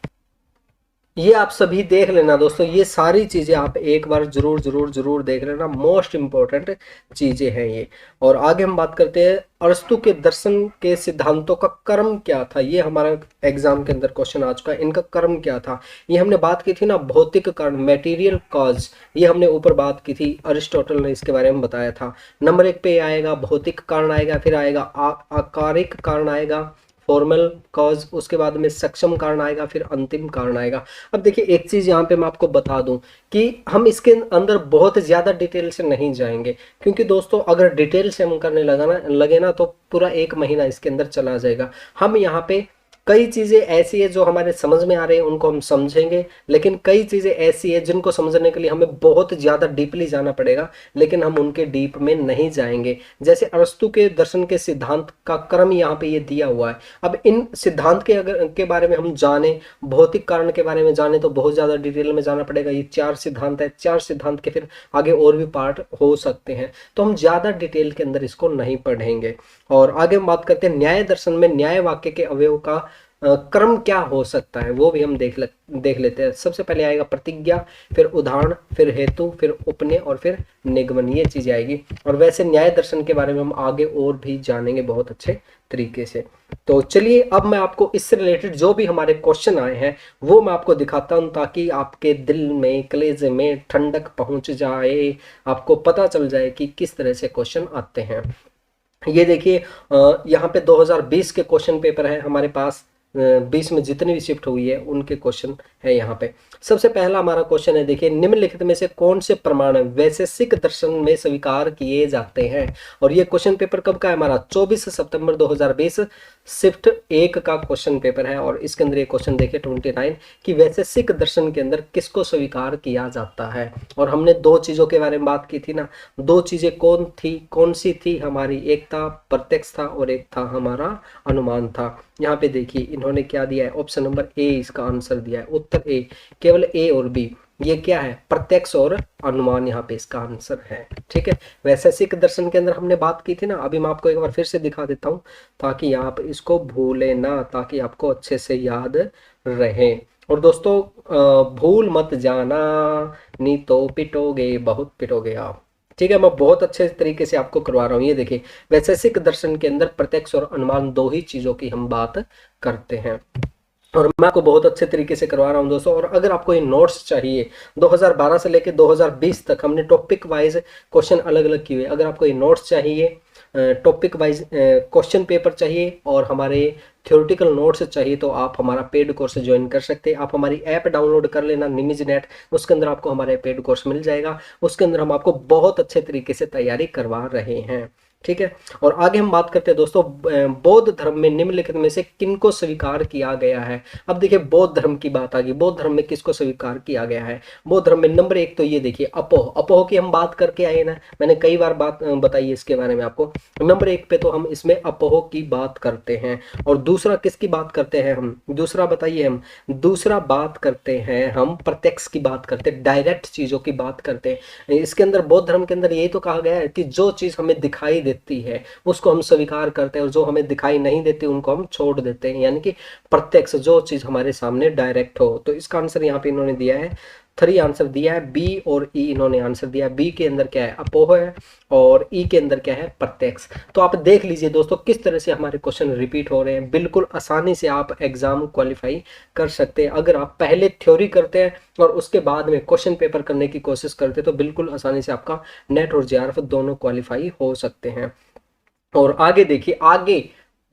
ये आप सभी देख लेना दोस्तों, ये सारी चीजें आप एक बार जरूर जरूर जरूर देख लेना, मोस्ट इंपॉर्टेंट चीजें हैं ये। और आगे हम बात करते हैं अरस्तु के दर्शन के सिद्धांतों का कर्म क्या था। ये हमारा एग्जाम के अंदर क्वेश्चन आ चुका है, इनका कर्म क्या था? ये हमने बात की थी ना, भौतिक कारण, मेटीरियल कॉज, ये हमने ऊपर बात की थी, अरिस्टोटल ने इसके बारे में बताया था। नंबर 1 पे आएगा भौतिक कारण आएगा, फिर आएगा आकारिक कारण आएगा, फॉर्मल कॉज, उसके बाद में सक्षम कारण आएगा, फिर अंतिम कारण आएगा। अब देखिए एक चीज यहाँ पे मैं आपको बता दूं कि हम इसके अंदर बहुत ज्यादा डिटेल से नहीं जाएंगे, क्योंकि दोस्तों अगर डिटेल से हम करने लगे ना तो पूरा 1 महीना इसके अंदर चला जाएगा। हम यहाँ पे कई चीजें ऐसी है जो हमारे समझ में आ रही है उनको हम समझेंगे, लेकिन कई चीजें ऐसी है जिनको समझने के लिए हमें बहुत ज्यादा डीपली जाना पड़ेगा, लेकिन हम उनके डीप में नहीं जाएंगे। जैसे अरस्तु के दर्शन के सिद्धांत का क्रम यहाँ पे ये दिया हुआ है। अब इन सिद्धांत के बारे में हम जाने, भौतिक कारण के बारे में जाने तो बहुत ज्यादा डिटेल में जाना पड़ेगा। ये 4 सिद्धांत है, 4 सिद्धांत के फिर आगे और भी पार्ट हो सकते हैं, तो हम ज्यादा डिटेल के अंदर इसको नहीं पढ़ेंगे। और आगे हम बात करते हैं न्याय दर्शन में न्याय वाक्य के अवयव का क्रम क्या हो सकता है, वो भी हम देख लेते हैं। सबसे पहले आएगा प्रतिज्ञा, फिर उदाहरण, फिर हेतु, फिर उपनय और फिर निगमन, ये चीज आएगी। और वैसे न्याय दर्शन के बारे में हम आगे और भी जानेंगे बहुत अच्छे तरीके से। तो चलिए अब मैं आपको इससे रिलेटेड जो भी हमारे क्वेश्चन आए हैं वो मैं आपको दिखाता हूं, ताकि आपके दिल में, कलेजे में ठंडक पहुंच जाए, आपको पता चल जाए कि किस तरह से क्वेश्चन आते हैं। ये देखिए यहाँ पे 2020 के क्वेश्चन पेपर है हमारे पास, 20 में जितनी भी शिफ्ट हुई है उनके क्वेश्चन है यहाँ पे। सबसे पहला हमारा क्वेश्चन है, देखिए निम्नलिखित में से कौन से प्रमाण वैशेषिक दर्शन में स्वीकार किए जाते हैं। और ये क्वेश्चन पेपर कब का है हमारा? 24 सितंबर 2020 शिफ्ट 1 का क्वेश्चन पेपर है। और इसके अंदर ये क्वेश्चन देखिए 29 कि वैशेषिक दर्शन के अंदर किसको स्वीकार किया जाता है। और हमने 2 चीजों के बारे में बात की थी ना, 2 चीजें कौन सी थी हमारी? एक था प्रत्यक्ष था और एक था हमारा अनुमान था। यहाँ पे देखिए इन्होंने क्या दिया है, ऑप्शन नंबर ए इसका आंसर दिया है, उत्तर ए, केवल ए और बी। ये क्या है? प्रत्यक्ष और अनुमान, यहाँ पे इसका आंसर है। ठीक है, वैशेषिक दर्शन के अंदर हमने बात की थी ना, अभी मैं आपको एक बार फिर से दिखा देता हूँ ताकि आप इसको भूले ना, ताकि आपको अच्छे से याद रहे। और दोस्तों भूल मत जाना, नहीं तो पिटोगे, बहुत पिटोगे आप। ठीक है, मैं बहुत अच्छे तरीके से आपको करवा रहा हूँ। ये देखिए वैशेषिक दर्शन के अंदर प्रत्यक्ष और अनुमान 2 ही चीजों की हम बात करते हैं, और मैं आपको बहुत अच्छे तरीके से करवा रहा हूँ दोस्तों। और अगर आपको ये नोट्स चाहिए 2012 से लेकर 2020 तक हमने टॉपिक वाइज क्वेश्चन अलग अलग किए, अगर आपको ये नोट्स चाहिए टॉपिक वाइज क्वेश्चन पेपर चाहिए और हमारे थ्योरेटिकल नोट्स चाहिए तो आप हमारा पेड कोर्स ज्वाइन कर सकते हैं। आप हमारी ऐप डाउनलोड कर लेना निमिज नेट, उसके अंदर आपको हमारे पेड कोर्स मिल जाएगा। उसके अंदर हम आपको बहुत अच्छे तरीके से तैयारी करवा रहे हैं, ठीक है। और आगे हम बात करते हैं दोस्तों, बौद्ध धर्म में निम्नलिखित में से किनको स्वीकार किया गया है। अब देखिए बौद्ध धर्म की बात आ गई, बौद्ध धर्म में किसको स्वीकार किया गया है। बौद्ध धर्म में नंबर 1 तो ये देखिए अपोह, अपोह की हम बात करके आए ना, मैंने कई बार बात बताई है इसके बारे में आपको। नंबर 1 पे तो हम इसमें अपोह की बात करते हैं। और दूसरा किसकी बात करते हैं हम, दूसरा बताइए हम, दूसरा बात करते हैं हम प्रत्यक्ष की बात करते हैं, डायरेक्ट चीजों की बात करते हैं। इसके अंदर बौद्ध धर्म के अंदर यही तो कहा गया है कि जो चीज हमें दिखाई देती है उसको हम स्वीकार करते हैं और जो हमें दिखाई नहीं देती उनको हम छोड़ देते हैं, यानी कि प्रत्यक्ष जो चीज हमारे सामने डायरेक्ट हो। तो इसका आंसर यहाँ पे इन्होंने दिया है 3 आंसर दिया है, बी और ई इन्होंने आंसर दिया। बी के अंदर क्या है, अपोह है, और ई के अंदर क्या है, प्रत्यक्ष। तो आप देख लीजिए दोस्तों किस तरह से हमारे क्वेश्चन रिपीट हो रहे हैं। बिल्कुल आसानी से आप एग्जाम क्वालिफाई कर सकते हैं अगर आप पहले थ्योरी करते हैं और उसके बाद में क्वेश्चन पेपर करने की कोशिश करते हैं, तो बिल्कुल आसानी से आपका नेट और जेआरएफ दोनों क्वालिफाई हो सकते हैं। और आगे देखिए, आगे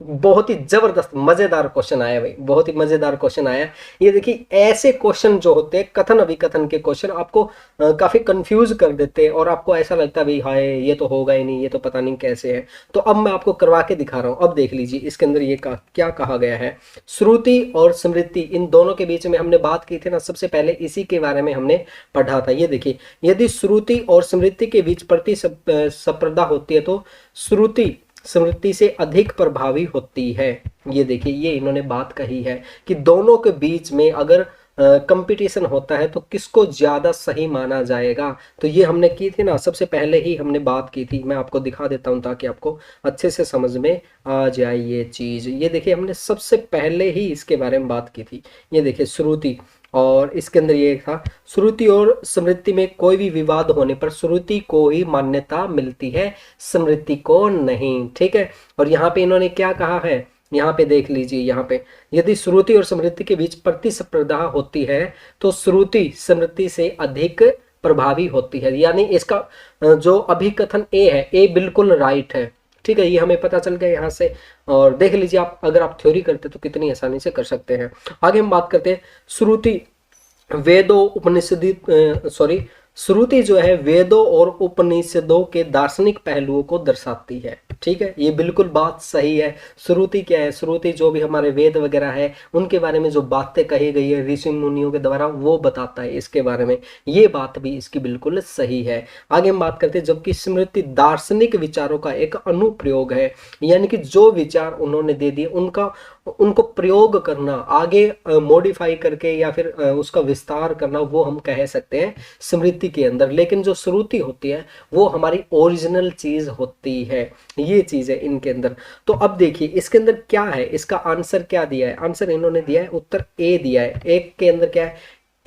बहुत ही जबरदस्त मजेदार क्वेश्चन आया भाई, बहुत ही मजेदार क्वेश्चन आया। ये देखिए ऐसे क्वेश्चन जो होते हैं कथन अभिकथन के क्वेश्चन आपको काफी कंफ्यूज कर देते हैं और आपको ऐसा लगता है भाई हाय ये तो होगा ही नहीं, ये तो पता नहीं कैसे है। तो अब मैं आपको करवा के दिखा रहा हूं। अब देख लीजिए इसके अंदर ये क्या कहा गया है। श्रुति और स्मृति इन दोनों के बीच में हमने बात की थी ना, सबसे पहले इसी के बारे में हमने पढ़ा था। ये देखिए यदि श्रुति और स्मृति के बीच प्रतिस्पर्धा होती है तो श्रुति स्मृति से अधिक प्रभावी होती है। ये देखिए ये इन्होंने बात कही है कि दोनों के बीच में अगर कंपटीशन होता है तो किसको ज्यादा सही माना जाएगा। तो ये हमने की थी ना, सबसे पहले ही हमने बात की थी। मैं आपको दिखा देता हूं ताकि आपको अच्छे से समझ में आ जाए ये चीज। ये देखिए हमने सबसे पहले ही इसके बारे में बात की थी। ये देखिए श्रुति, और इसके अंदर ये था श्रुति और स्मृति में कोई भी विवाद होने पर श्रुति को ही मान्यता मिलती है, स्मृति को नहीं, ठीक है। और यहाँ पे इन्होंने क्या कहा है, यहाँ पे देख लीजिए, यहाँ पे यदि श्रुति और स्मृति के बीच प्रतिस्पर्धा होती है तो श्रुति स्मृति से अधिक प्रभावी होती है। यानी इसका जो अभिकथन ए है, ए बिल्कुल राइट है, ठीक है। ये हमें पता चल गया यहाँ से। और देख लीजिए आप अगर आप थ्योरी करते तो कितनी आसानी से कर सकते हैं। आगे हम बात करते हैं श्रुति वेदों उपनिषदी श्रुति जो है वेदों और उपनिषदों के दार्शनिक पहलुओं को दर्शाती है, ठीक है। ये बिल्कुल बात सही है। श्रुति क्या है, श्रुति जो भी हमारे वेद वगैरह है उनके बारे में जो बातें कही गई है ऋषि मुनियों के द्वारा वो बताता है इसके बारे में। ये बात भी इसकी बिल्कुल सही है। आगे हम बात करते हैं, जबकि स्मृति दार्शनिक विचारों का एक अनुप्रयोग है, यानी कि जो विचार उन्होंने दे दिए उनको प्रयोग करना, आगे मॉडिफाई करके या फिर उसका विस्तार करना, वो हम कह सकते हैं स्मृति के अंदर। लेकिन जो श्रुति होती है वो हमारी ओरिजिनल चीज होती है, ये चीज है इनके अंदर। तो अब देखिए इसके अंदर क्या है, इसका आंसर क्या दिया है, आंसर इन्होंने दिया है उत्तर ए दिया है। एक के अंदर क्या है,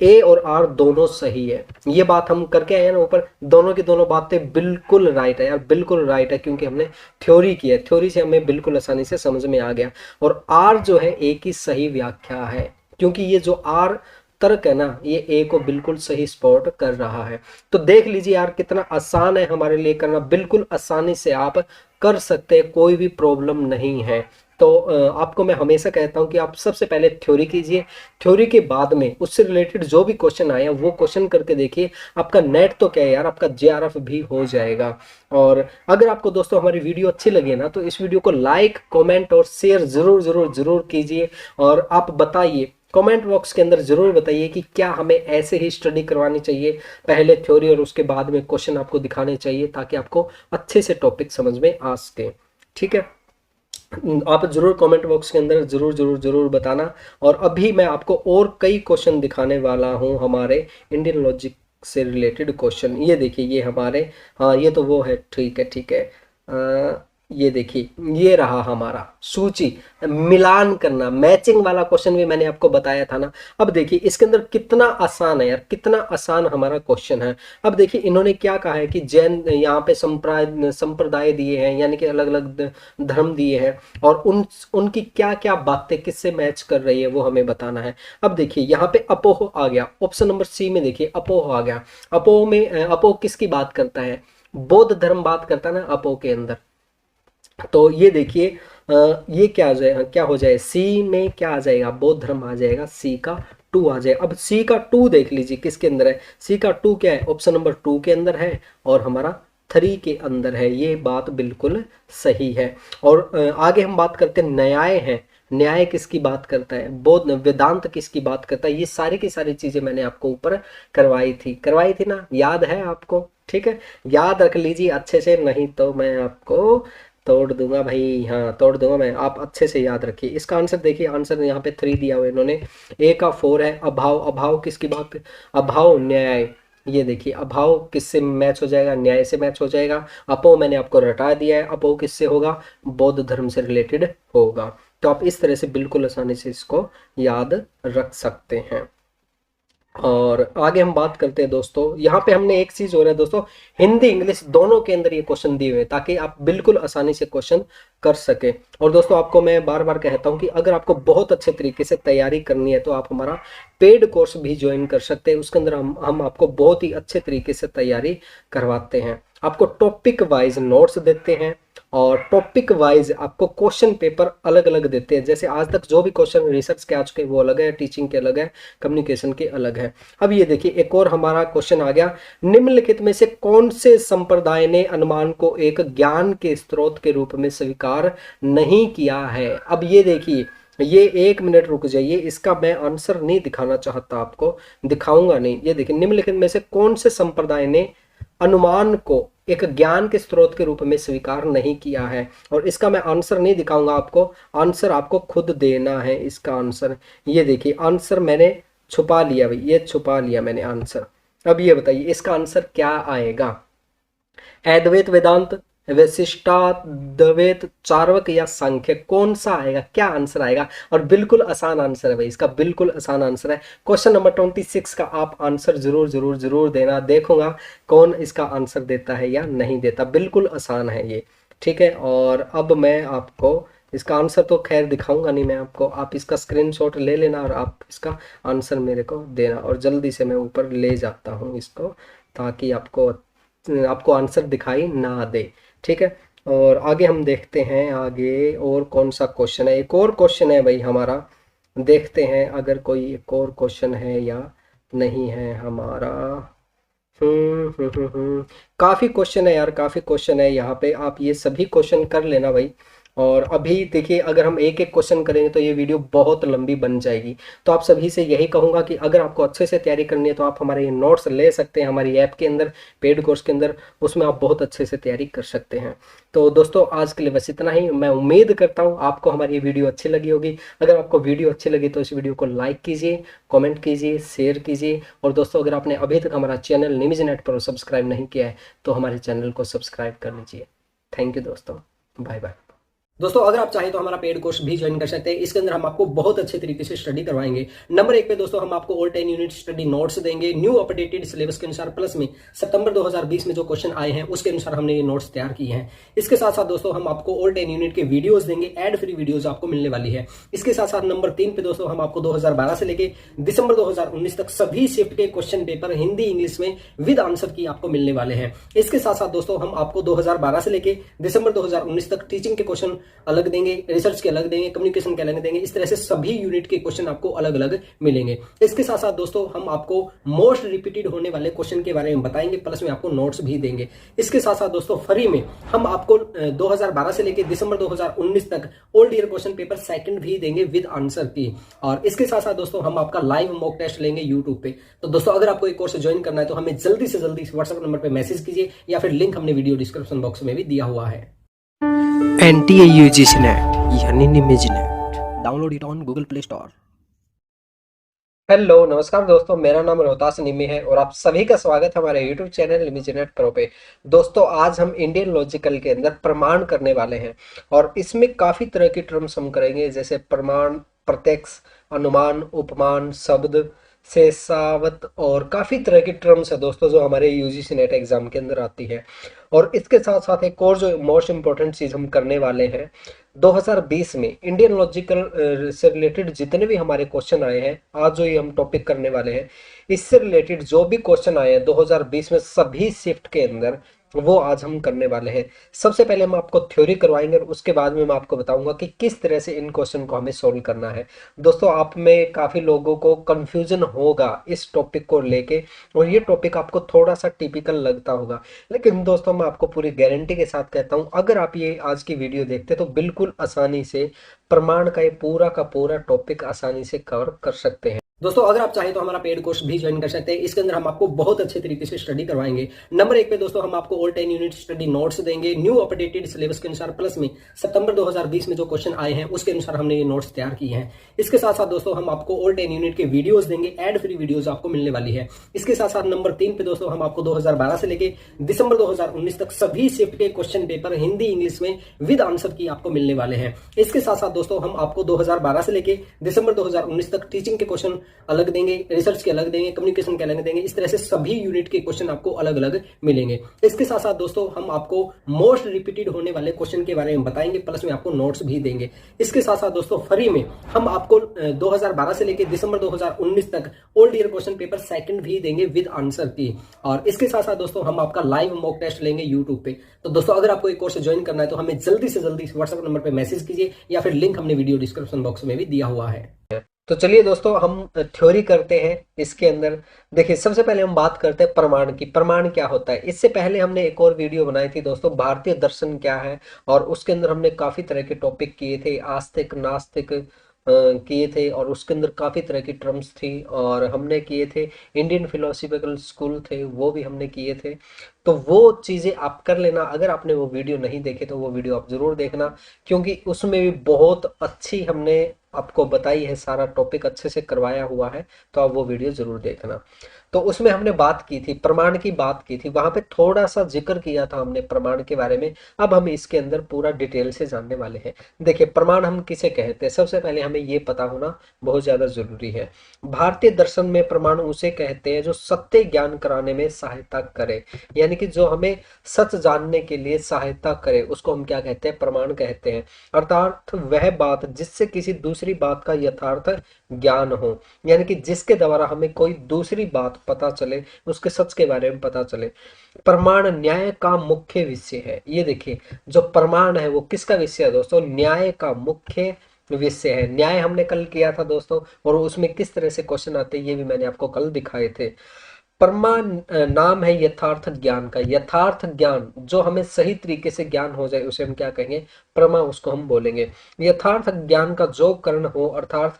ए और आर दोनों सही है। ये बात हम करके आए ना ऊपर, दोनों की दोनों बातें बिल्कुल राइट है यार, बिल्कुल राइट है, क्योंकि हमने थ्योरी की है, थ्योरी से हमें बिल्कुल आसानी से समझ में आ गया। और आर जो है ए की सही व्याख्या है, क्योंकि ये जो आर तर्क है ना ये ए को बिल्कुल सही स्पॉट कर रहा है। तो देख लीजिए यार कितना आसान है हमारे लिए करना, बिल्कुल आसानी से आप कर सकते हैं, कोई भी प्रॉब्लम नहीं है। तो आपको मैं हमेशा कहता हूं कि आप सबसे पहले थ्योरी कीजिए, थ्योरी के बाद में उससे रिलेटेड जो भी क्वेश्चन आया वो क्वेश्चन करके देखिए। आपका नेट तो क्या है यार, आपका जेआरएफ भी हो जाएगा। और अगर आपको दोस्तों हमारी वीडियो अच्छी लगे ना तो इस वीडियो को लाइक कमेंट और शेयर जरूर जरूर जरूर कीजिए। और आप बताइए कमेंट बॉक्स के अंदर जरूर बताइए कि क्या हमें ऐसे ही स्टडी करवानी चाहिए, पहले थ्योरी और उसके बाद में क्वेश्चन आपको दिखाने चाहिए, ताकि आपको अच्छे से टॉपिक समझ में आ सके, ठीक है। आप जरूर कमेंट बॉक्स के अंदर जरूर जरूर जरूर बताना। और अभी मैं आपको और कई क्वेश्चन दिखाने वाला हूं हमारे इंडियन लॉजिक से रिलेटेड क्वेश्चन। ये देखिए ये हमारे, हाँ ये तो वो है, ठीक है ठीक है। ये देखिए ये रहा हमारा सूची, मिलान करना, मैचिंग वाला क्वेश्चन भी मैंने आपको बताया था ना। अब देखिए इसके अंदर कितना आसान है यार, कितना आसान हमारा क्वेश्चन है। अब देखिए इन्होंने क्या कहा है कि जैन यहाँ पे संप्रदाय दिए हैं, यानी कि अलग अलग धर्म दिए हैं, और उनकी क्या क्या बातें किससे मैच कर रही है वो हमें बताना है। अब देखिए यहाँ पे अपोह आ गया, ऑप्शन नंबर सी में देखिए अपोह आ गया। अपोह में अपोह किसकी बात करता है, बौद्ध धर्म बात करता है ना अपोह के अंदर, तो ये देखिए ये क्या हो जाएगा, क्या हो जाए, सी में क्या आ जाएगा, बौद्ध धर्म आ जाएगा, सी का टू आ जाएगा। अब सी का टू देख लीजिए किसके अंदर है, सी का टू क्या है, ऑप्शन नंबर टू के अंदर है और हमारा थ्री के अंदर है। ये बात बिल्कुल सही है। और आगे हम बात करते हैं न्याय है, न्याय किसकी बात करता है, बौद्ध वेदांत किसकी बात करता है। ये सारी की सारी चीजें मैंने आपको ऊपर करवाई थी ना, याद है आपको? ठीक है, याद रख लीजिए अच्छे से, नहीं तो मैं आपको तोड़ दूंगा भाई, हाँ तोड़ दूंगा मैं, आप अच्छे से याद रखिए। इसका आंसर देखिए, आंसर यहाँ पे थ्री दिया हुआ है इन्होंने, ए का फोर है। अभाव, अभाव किसकी बात, अभाव न्याय, ये देखिए अभाव किससे मैच हो जाएगा, न्याय से मैच हो जाएगा। अपो मैंने आपको रटा दिया है, अपो किससे होगा, बौद्ध धर्म से रिलेटेड होगा। तो आप इस तरह से बिल्कुल आसानी से इसको याद रख सकते हैं। और आगे हम बात करते हैं दोस्तों, यहाँ पे हमने एक चीज हो रहा है दोस्तों, हिंदी इंग्लिश दोनों के अंदर ये क्वेश्चन दिए हुए हैं ताकि आप बिल्कुल आसानी से क्वेश्चन कर सके। और दोस्तों आपको मैं बार बार कहता हूँ कि अगर आपको बहुत अच्छे तरीके से तैयारी करनी है तो आप हमारा पेड कोर्स भी ज्वाइन कर सकते हैं। उसके अंदर हम आपको बहुत ही अच्छे तरीके से तैयारी करवाते हैं, आपको टॉपिक वाइज नोट्स देते हैं और टॉपिक वाइज आपको क्वेश्चन पेपर अलग अलग देते हैं। जैसे आज तक जो भी क्वेश्चन रिसर्च के आ चुके हैं वो अलग है, टीचिंग के अलग है, कम्युनिकेशन के अलग है। अब ये देखिए एक और हमारा क्वेश्चन आ गया, निम्नलिखित में से कौन से संप्रदाय ने अनुमान को एक ज्ञान के स्रोत के रूप में स्वीकार नहीं किया है। अब ये देखिए, ये एक मिनट रुक जाइए, इसका मैं आंसर नहीं दिखाना चाहता, आपको दिखाऊंगा नहीं। ये देखिए, निम्नलिखित में से कौन से संप्रदाय ने अनुमान को एक ज्ञान के स्रोत के रूप में स्वीकार नहीं किया है, और इसका मैं आंसर नहीं दिखाऊंगा आपको, आंसर आपको खुद देना है इसका आंसर। ये देखिए आंसर मैंने छुपा लिया भाई, ये छुपा लिया मैंने आंसर। अब ये बताइए इसका आंसर क्या आएगा, अद्वैत वेदांत, वशिष्ठाद्वैत, चार्वक या सांख्य, कौन सा आएगा, क्या आंसर आएगा। और बिल्कुल आसान आंसर है भाई इसका, बिल्कुल आसान आंसर है। क्वेश्चन नंबर 26 का आप आंसर जरूर जरूर जरूर देना, देखूंगा कौन इसका आंसर देता है या नहीं देता, बिल्कुल आसान है ये। ठीक है, और अब मैं आपको इसका आंसर तो खैर दिखाऊंगा नहीं मैं आपको, आप इसका स्क्रीनशॉट ले लेना और आप इसका आंसर मेरे को देना, और जल्दी से मैं ऊपर ले जाता हूँ इसको ताकि आपको आपको आंसर दिखाई ना दे। ठीक है, और आगे हम देखते हैं, आगे और कौन सा क्वेश्चन है, एक और क्वेश्चन है भाई हमारा, देखते हैं अगर कोई एक और क्वेश्चन है या नहीं है हमारा। काफी क्वेश्चन है यार, काफी क्वेश्चन है यहाँ पे, आप ये सभी क्वेश्चन कर लेना भाई। और अभी देखिए अगर हम एक एक क्वेश्चन करेंगे तो ये वीडियो बहुत लंबी बन जाएगी। तो आप सभी से यही कहूंगा कि अगर आपको अच्छे से तैयारी करनी है तो आप हमारे ये नोट्स ले सकते हैं हमारी ऐप के अंदर, पेड कोर्स के अंदर, उसमें आप बहुत अच्छे से तैयारी कर सकते हैं। तो दोस्तों आज के लिए बस इतना ही, मैं उम्मीद करता हूँ आपको हमारी ये वीडियो अच्छी लगी होगी। अगर आपको वीडियो अच्छी लगी तो इस वीडियो को लाइक कीजिए, कमेंट कीजिए, शेयर कीजिए। और दोस्तों अगर आपने अभी तक हमारा चैनल निमिज नेट प्रो सब्सक्राइब नहीं किया है तो हमारे चैनल को सब्सक्राइब कर लीजिए। थैंक यू दोस्तों, बाय बाय। दोस्तों अगर आप चाहें तो हमारा पेड कोर्स भी ज्वाइन कर सकते हैं। इसके अंदर हम आपको बहुत अच्छे तरीके से स्टडी करवाएंगे। नंबर एक पे दोस्तों हम आपको ऑल 10 यूनिट स्टडी नोट्स देंगे न्यू अपडेटेड सिलेबस के अनुसार, प्लस में सितंबर 2020 में जो क्वेश्चन आए हैं उसके अनुसार हमने ये नोट्स तैयार किए हैं। इसके साथ साथ दोस्तों हम आपको ऑल 10 यूनिट के वीडियोस देंगे, एड फ्री वीडियोस आपको मिलने वाली है। इसके साथ साथ नंबर 3 पे दोस्तों हम आपको 2012 से लेके दिसंबर 2019 तक सभी शिफ्ट के क्वेश्चन पेपर हिंदी इंग्लिश में विद आंसर की आपको मिलने वाले हैं। इसके साथ साथ दोस्तों हम आपको 2012 से लेके दिसंबर 2019 तक टीचिंग के क्वेश्चन अलग देंगे, रिसर्च के अलग देंगे, कम्युनिकेशन के अलग देंगे। इस तरह से सभी यूनिट के क्वेश्चन आपको अलग अलग मिलेंगे। इसके साथ साथ दोस्तों हम आपको मोस्ट रिपीटेड होने वाले क्वेश्चन के बारे में बताएंगे, प्लस में आपको नोट्स भी देंगे। इसके साथ साथ दोस्तों फ्री में हम आपको 2012 से लेकर दिसंबर 2019 तक old year question paper second भी देंगे विद आंसर की। और इसके साथ साथ दोस्तों हम आपका लाइव मॉक टेस्ट लेंगे यूट्यूब पे। तो दोस्तों अगर आपको एक कोर्स ज्वाइन करना है तो हमें जल्दी से जल्दी व्हाट्सएप नंबर पे मैसेज कीजिए या फिर लिंक हमने वीडियो डिस्क्रिप्शन बॉक्स में भी दिया हुआ है। NTA UGC नेट यानी निमिज NET, download it on Google Play Store. Hello नमस्कार दोस्तों, मेरा नाम रोहतास निमी है और आप सभी का स्वागत है हमारे YouTube चैनल निमिज नेट प्रो पे। दोस्तों आज हम इंडियन लॉजिकल के अंदर प्रमाण करने वाले हैं और इसमें काफी तरह की टर्म्स हम करेंगे, जैसे प्रमाण, प्रत्यक्ष, अनुमान, उपमान, शब्द, शेषावत, और काफी तरह की टर्म्स है दोस्तों जो हमारे यूजीसी नेट एग्जाम के अंदर आती है। और इसके साथ साथ एक और जो मोस्ट इम्पोर्टेंट चीज हम करने वाले हैं, 2020 में इंडियन लॉजिकल से रिलेटेड जितने भी हमारे क्वेश्चन आए हैं, आज जो ये हम टॉपिक करने वाले हैं, इससे रिलेटेड जो भी क्वेश्चन आए हैं 2020 में सभी शिफ्ट के अंदर, वो आज हम करने वाले हैं। सबसे पहले हम आपको थ्योरी करवाएंगे और उसके बाद में मैं आपको बताऊंगा कि किस तरह से इन क्वेश्चन को हमें सोल्व करना है। दोस्तों, आप में काफ़ी लोगों को कंफ्यूजन होगा इस टॉपिक को लेके, और ये टॉपिक आपको थोड़ा सा टिपिकल लगता होगा, लेकिन दोस्तों मैं आपको पूरी गारंटी के साथ कहता हूँ, अगर आप ये आज की वीडियो देखते तो बिल्कुल आसानी से प्रमाण का ये पूरा का पूरा टॉपिक आसानी से कवर कर सकते हैं। दोस्तों अगर आप चाहें तो हमारा पेड कोर्स भी ज्वाइन कर सकते हैं। इसके अंदर हम आपको बहुत अच्छे तरीके से स्टडी करवाएंगे। नंबर 1 पे दोस्तों हम आपको ऑल 10 यूनिट स्टडी नोट्स देंगे न्यू अपडेटेड सिलेबस के अनुसार, प्लस में सितंबर 2020 में जो क्वेश्चन आए हैं उसके अनुसार हमने ये नोट्स तैयार किए हैं। इसके साथ साथ दोस्तों हम आपको ऑल 10 यूनिट के वीडियोस देंगे, एड फ्री वीडियोस आपको मिलने वाली है। इसके साथ साथ नंबर 3 पे दोस्तों हम आपको 2012 से लेके दिसंबर 2019 तक सभी शिफ्ट के क्वेश्चन पेपर हिंदी इंग्लिश में विद आंसर की आपको मिलने वाले हैं। इसके साथ साथ दोस्तों हम आपको 2012 से लेके दिसंबर 2019 तक टीचिंग के क्वेश्चन अलग देंगे, रिसर्च के अलग देंगे, कम्युनिकेशन के अलग देंगे। इस तरह से सभी यूनिट के क्वेश्चन आपको अलग अलग मिलेंगे। इसके साथ साथ दोस्तों हम आपको मोस्ट रिपीटेड होने वाले क्वेश्चन के बारे में बताएंगे, प्लस में आपको नोट्स भी देंगे। इसके साथ साथ दोस्तों फ्री में हम आपको 2012 से लेकर दिसंबर 2019 तक old year question paper second भी देंगे विद आंसर की। और इसके साथ साथ दोस्तों हम आपका लाइव मॉक टेस्ट लेंगे यूट्यूब पे। तो दोस्तों अगर आपको एक कोर्स ज्वाइन करना है तो हमें जल्दी से जल्दी व्हाट्सएप नंबर पे मैसेज कीजिए, या फिर लिंक हमने वीडियो डिस्क्रिप्शन बॉक्स में भी दिया हुआ है। तो चलिए दोस्तों, हम थ्योरी करते हैं इसके अंदर। देखिए, सबसे पहले हम बात करते हैं प्रमाण की। प्रमाण क्या होता है? इससे पहले हमने एक और वीडियो बनाई थी दोस्तों, भारतीय दर्शन क्या है, और उसके अंदर हमने काफी तरह के टॉपिक किए थे, आस्तिक नास्तिक किए थे, और उसके अंदर काफी तरह की टर्म्स थी, और हमने किए थे इंडियन फिलोसफिकल स्कूल थे, वो भी हमने किए थे। तो वो चीजें आप कर लेना। अगर आपने वो वीडियो नहीं देखे तो वो वीडियो आप जरूर देखना, क्योंकि उसमें भी बहुत अच्छी हमने आपको बताई है, सारा टॉपिक अच्छे से करवाया हुआ है, तो आप वो वीडियो जरूर देखना। तो उसमें हमने बात की थी, प्रमाण की बात की थी, वहां पे थोड़ा सा जिक्र किया था हमने प्रमाण के बारे में। अब हम इसके अंदर पूरा डिटेल से जानने वाले हैं। देखिए, प्रमाण हम किसे कहते हैं, सबसे पहले हमें ये पता होना बहुत ज्यादा जरूरी है। भारतीय दर्शन में प्रमाण उसे कहते हैं जो सत्य ज्ञान कराने में सहायता करे, यानी कि जो हमें सच जानने के लिए सहायता करे, उसको हम क्या कहते हैं? प्रमाण कहते हैं। अर्थात वह बात जिससे किसी दूसरी बात का यथार्थ ज्ञान हो, यानी कि जिसके द्वारा हमें कोई दूसरी बात पता चले, उसके सच के बारे में पता चले। प्रमाण न्याय का मुख्य विषय है। ये देखिए, जो प्रमाण है वो किसका विषय है दोस्तों? न्याय का मुख्य विषय है। न्याय हमने कल किया था दोस्तों, और उसमें किस तरह से क्वेश्चन आते हैं ये भी मैंने आपको कल दिखाए थे। परमा नाम है यथार्थ ज्ञान का। यथार्थ ज्ञान जो हमें सही तरीके से ज्ञान हो जाए उसे हम क्या कहेंगे? प्रमा, उसको हम बोलेंगे। यथार्थ ज्ञान का जो करण हो, अर्थात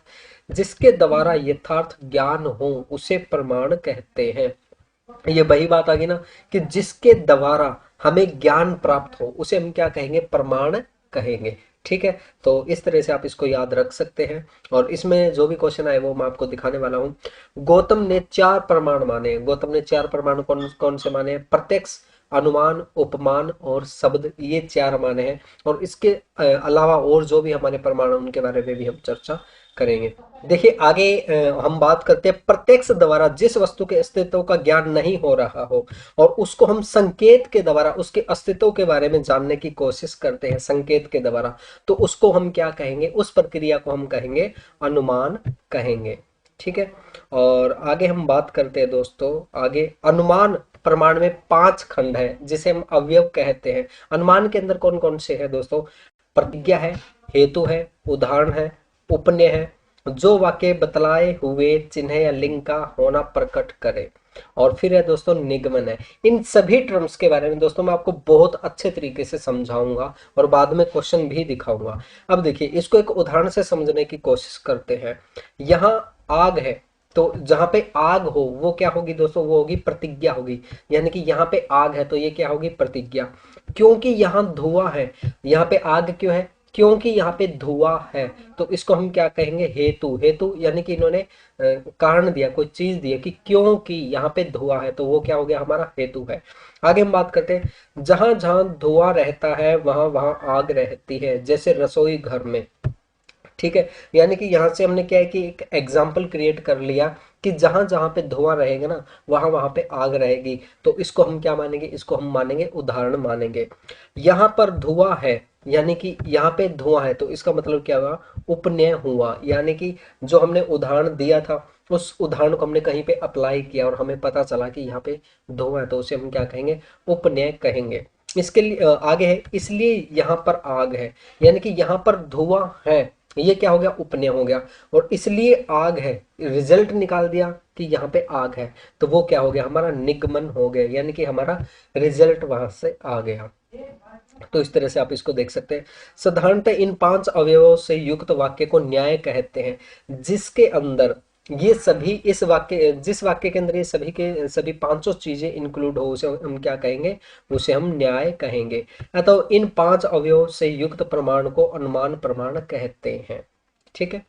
जिसके द्वारा यथार्थ ज्ञान हो, उसे प्रमाण कहते हैं। ये वही बात आ गई ना, कि जिसके द्वारा हमें ज्ञान प्राप्त हो उसे हम क्या कहेंगे? प्रमाण कहेंगे। ठीक है, तो इस तरह से आप इसको याद रख सकते हैं। और इसमें जो भी क्वेश्चन आए वो मैं आपको दिखाने वाला हूँ। गौतम ने 4 प्रमाण माने। गौतम ने 4 प्रमाण कौन कौन से माने? प्रत्यक्ष, अनुमान, उपमान और शब्द, ये 4 माने हैं। और इसके अलावा और जो भी हमारे प्रमाण उनके बारे में भी हम चर्चा करेंगे। देखिए आगे हम बात करते हैं प्रत्यक्ष द्वारा जिस वस्तु के अस्तित्व का ज्ञान नहीं हो रहा हो, और उसको हम संकेत के द्वारा उसके अस्तित्व के बारे में जानने की कोशिश करते हैं, संकेत के द्वारा, तो उसको हम क्या कहेंगे? उस प्रक्रिया को हम कहेंगे अनुमान कहेंगे। ठीक है, और आगे हम बात करते हैं दोस्तों। आगे अनुमान प्रमाण में 5 खंड है जिसे हम अवयव कहते हैं। अनुमान के अंदर कौन कौन से है दोस्तों? प्रतिज्ञा है, हेतु है, उदाहरण है, उपन्य है, जो वाक्य बतलाए हुए चिन्ह या लिंग का होना प्रकट करे, और फिर है दोस्तों निगमन है। इन सभी टर्म्स के बारे में दोस्तों मैं आपको बहुत अच्छे तरीके से समझाऊंगा और बाद में क्वेश्चन भी दिखाऊंगा। अब देखिए, इसको एक उदाहरण से समझने की कोशिश करते हैं। यहाँ आग है, तो जहां पे आग हो वो क्या होगी दोस्तों? वो होगी प्रतिज्ञा होगी। यानी कि यहाँ पे आग है तो ये क्या होगी? प्रतिज्ञा। क्योंकि यहाँ धुआं है, यहाँ पे आग क्यों है? क्योंकि यहाँ पे धुआं है, तो इसको हम क्या कहेंगे? हेतु। हेतु यानी कि इन्होंने कारण दिया, कोई चीज दिया कि क्योंकि यहाँ पे धुआं है, तो वो क्या हो गया? हमारा हेतु है। आगे हम बात करते हैं, जहां जहां धुआं रहता है वहां वहां आग रहती है, जैसे रसोई घर में। ठीक है, यानी कि यहाँ से हमने क्या है कि एक एग्जाम्पल क्रिएट कर लिया कि जहां जहां पे धुआं रहेगा ना वहां वहां पे आग रहेगी, तो इसको हम क्या मानेंगे? इसको हम मानेंगे उदाहरण मानेंगे। यहाँ पर धुआं है, यानी कि यहाँ पे धुआं है, तो इसका मतलब क्या हुआ? उपनय हुआ। यानी कि जो हमने उदाहरण दिया था उस उदाहरण को हमने कहीं पे अप्लाई किया और हमें पता चला कि यहाँ पे धुआं है, तो उसे हम क्या कहेंगे, उपनय कहेंगे। इसके लिए आगे है, इसलिए यहाँ पर आग है, यानी कि यहाँ पर धुआं है, ये क्या हो गया, उपनय हो गया। और इसलिए आग है, रिजल्ट निकाल दिया कि यहाँ पे आग है, तो वो क्या हो गया, हमारा निगमन हो गया, यानी कि हमारा रिजल्ट वहां से आ गया। तो इस तरह से आप इसको देख सकते हैं। साधारणतः इन 5 अवयवों से युक्त वाक्य को न्याय कहते हैं, जिसके अंदर ये सभी, इस वाक्य, जिस वाक्य के अंदर ये सभी के सभी पांचों चीजें इंक्लूड हो, उसे हम क्या कहेंगे, उसे हम न्याय कहेंगे। अतः इन 5 अवयवों से युक्त प्रमाण को अनुमान प्रमाण कहते हैं। ठीक है।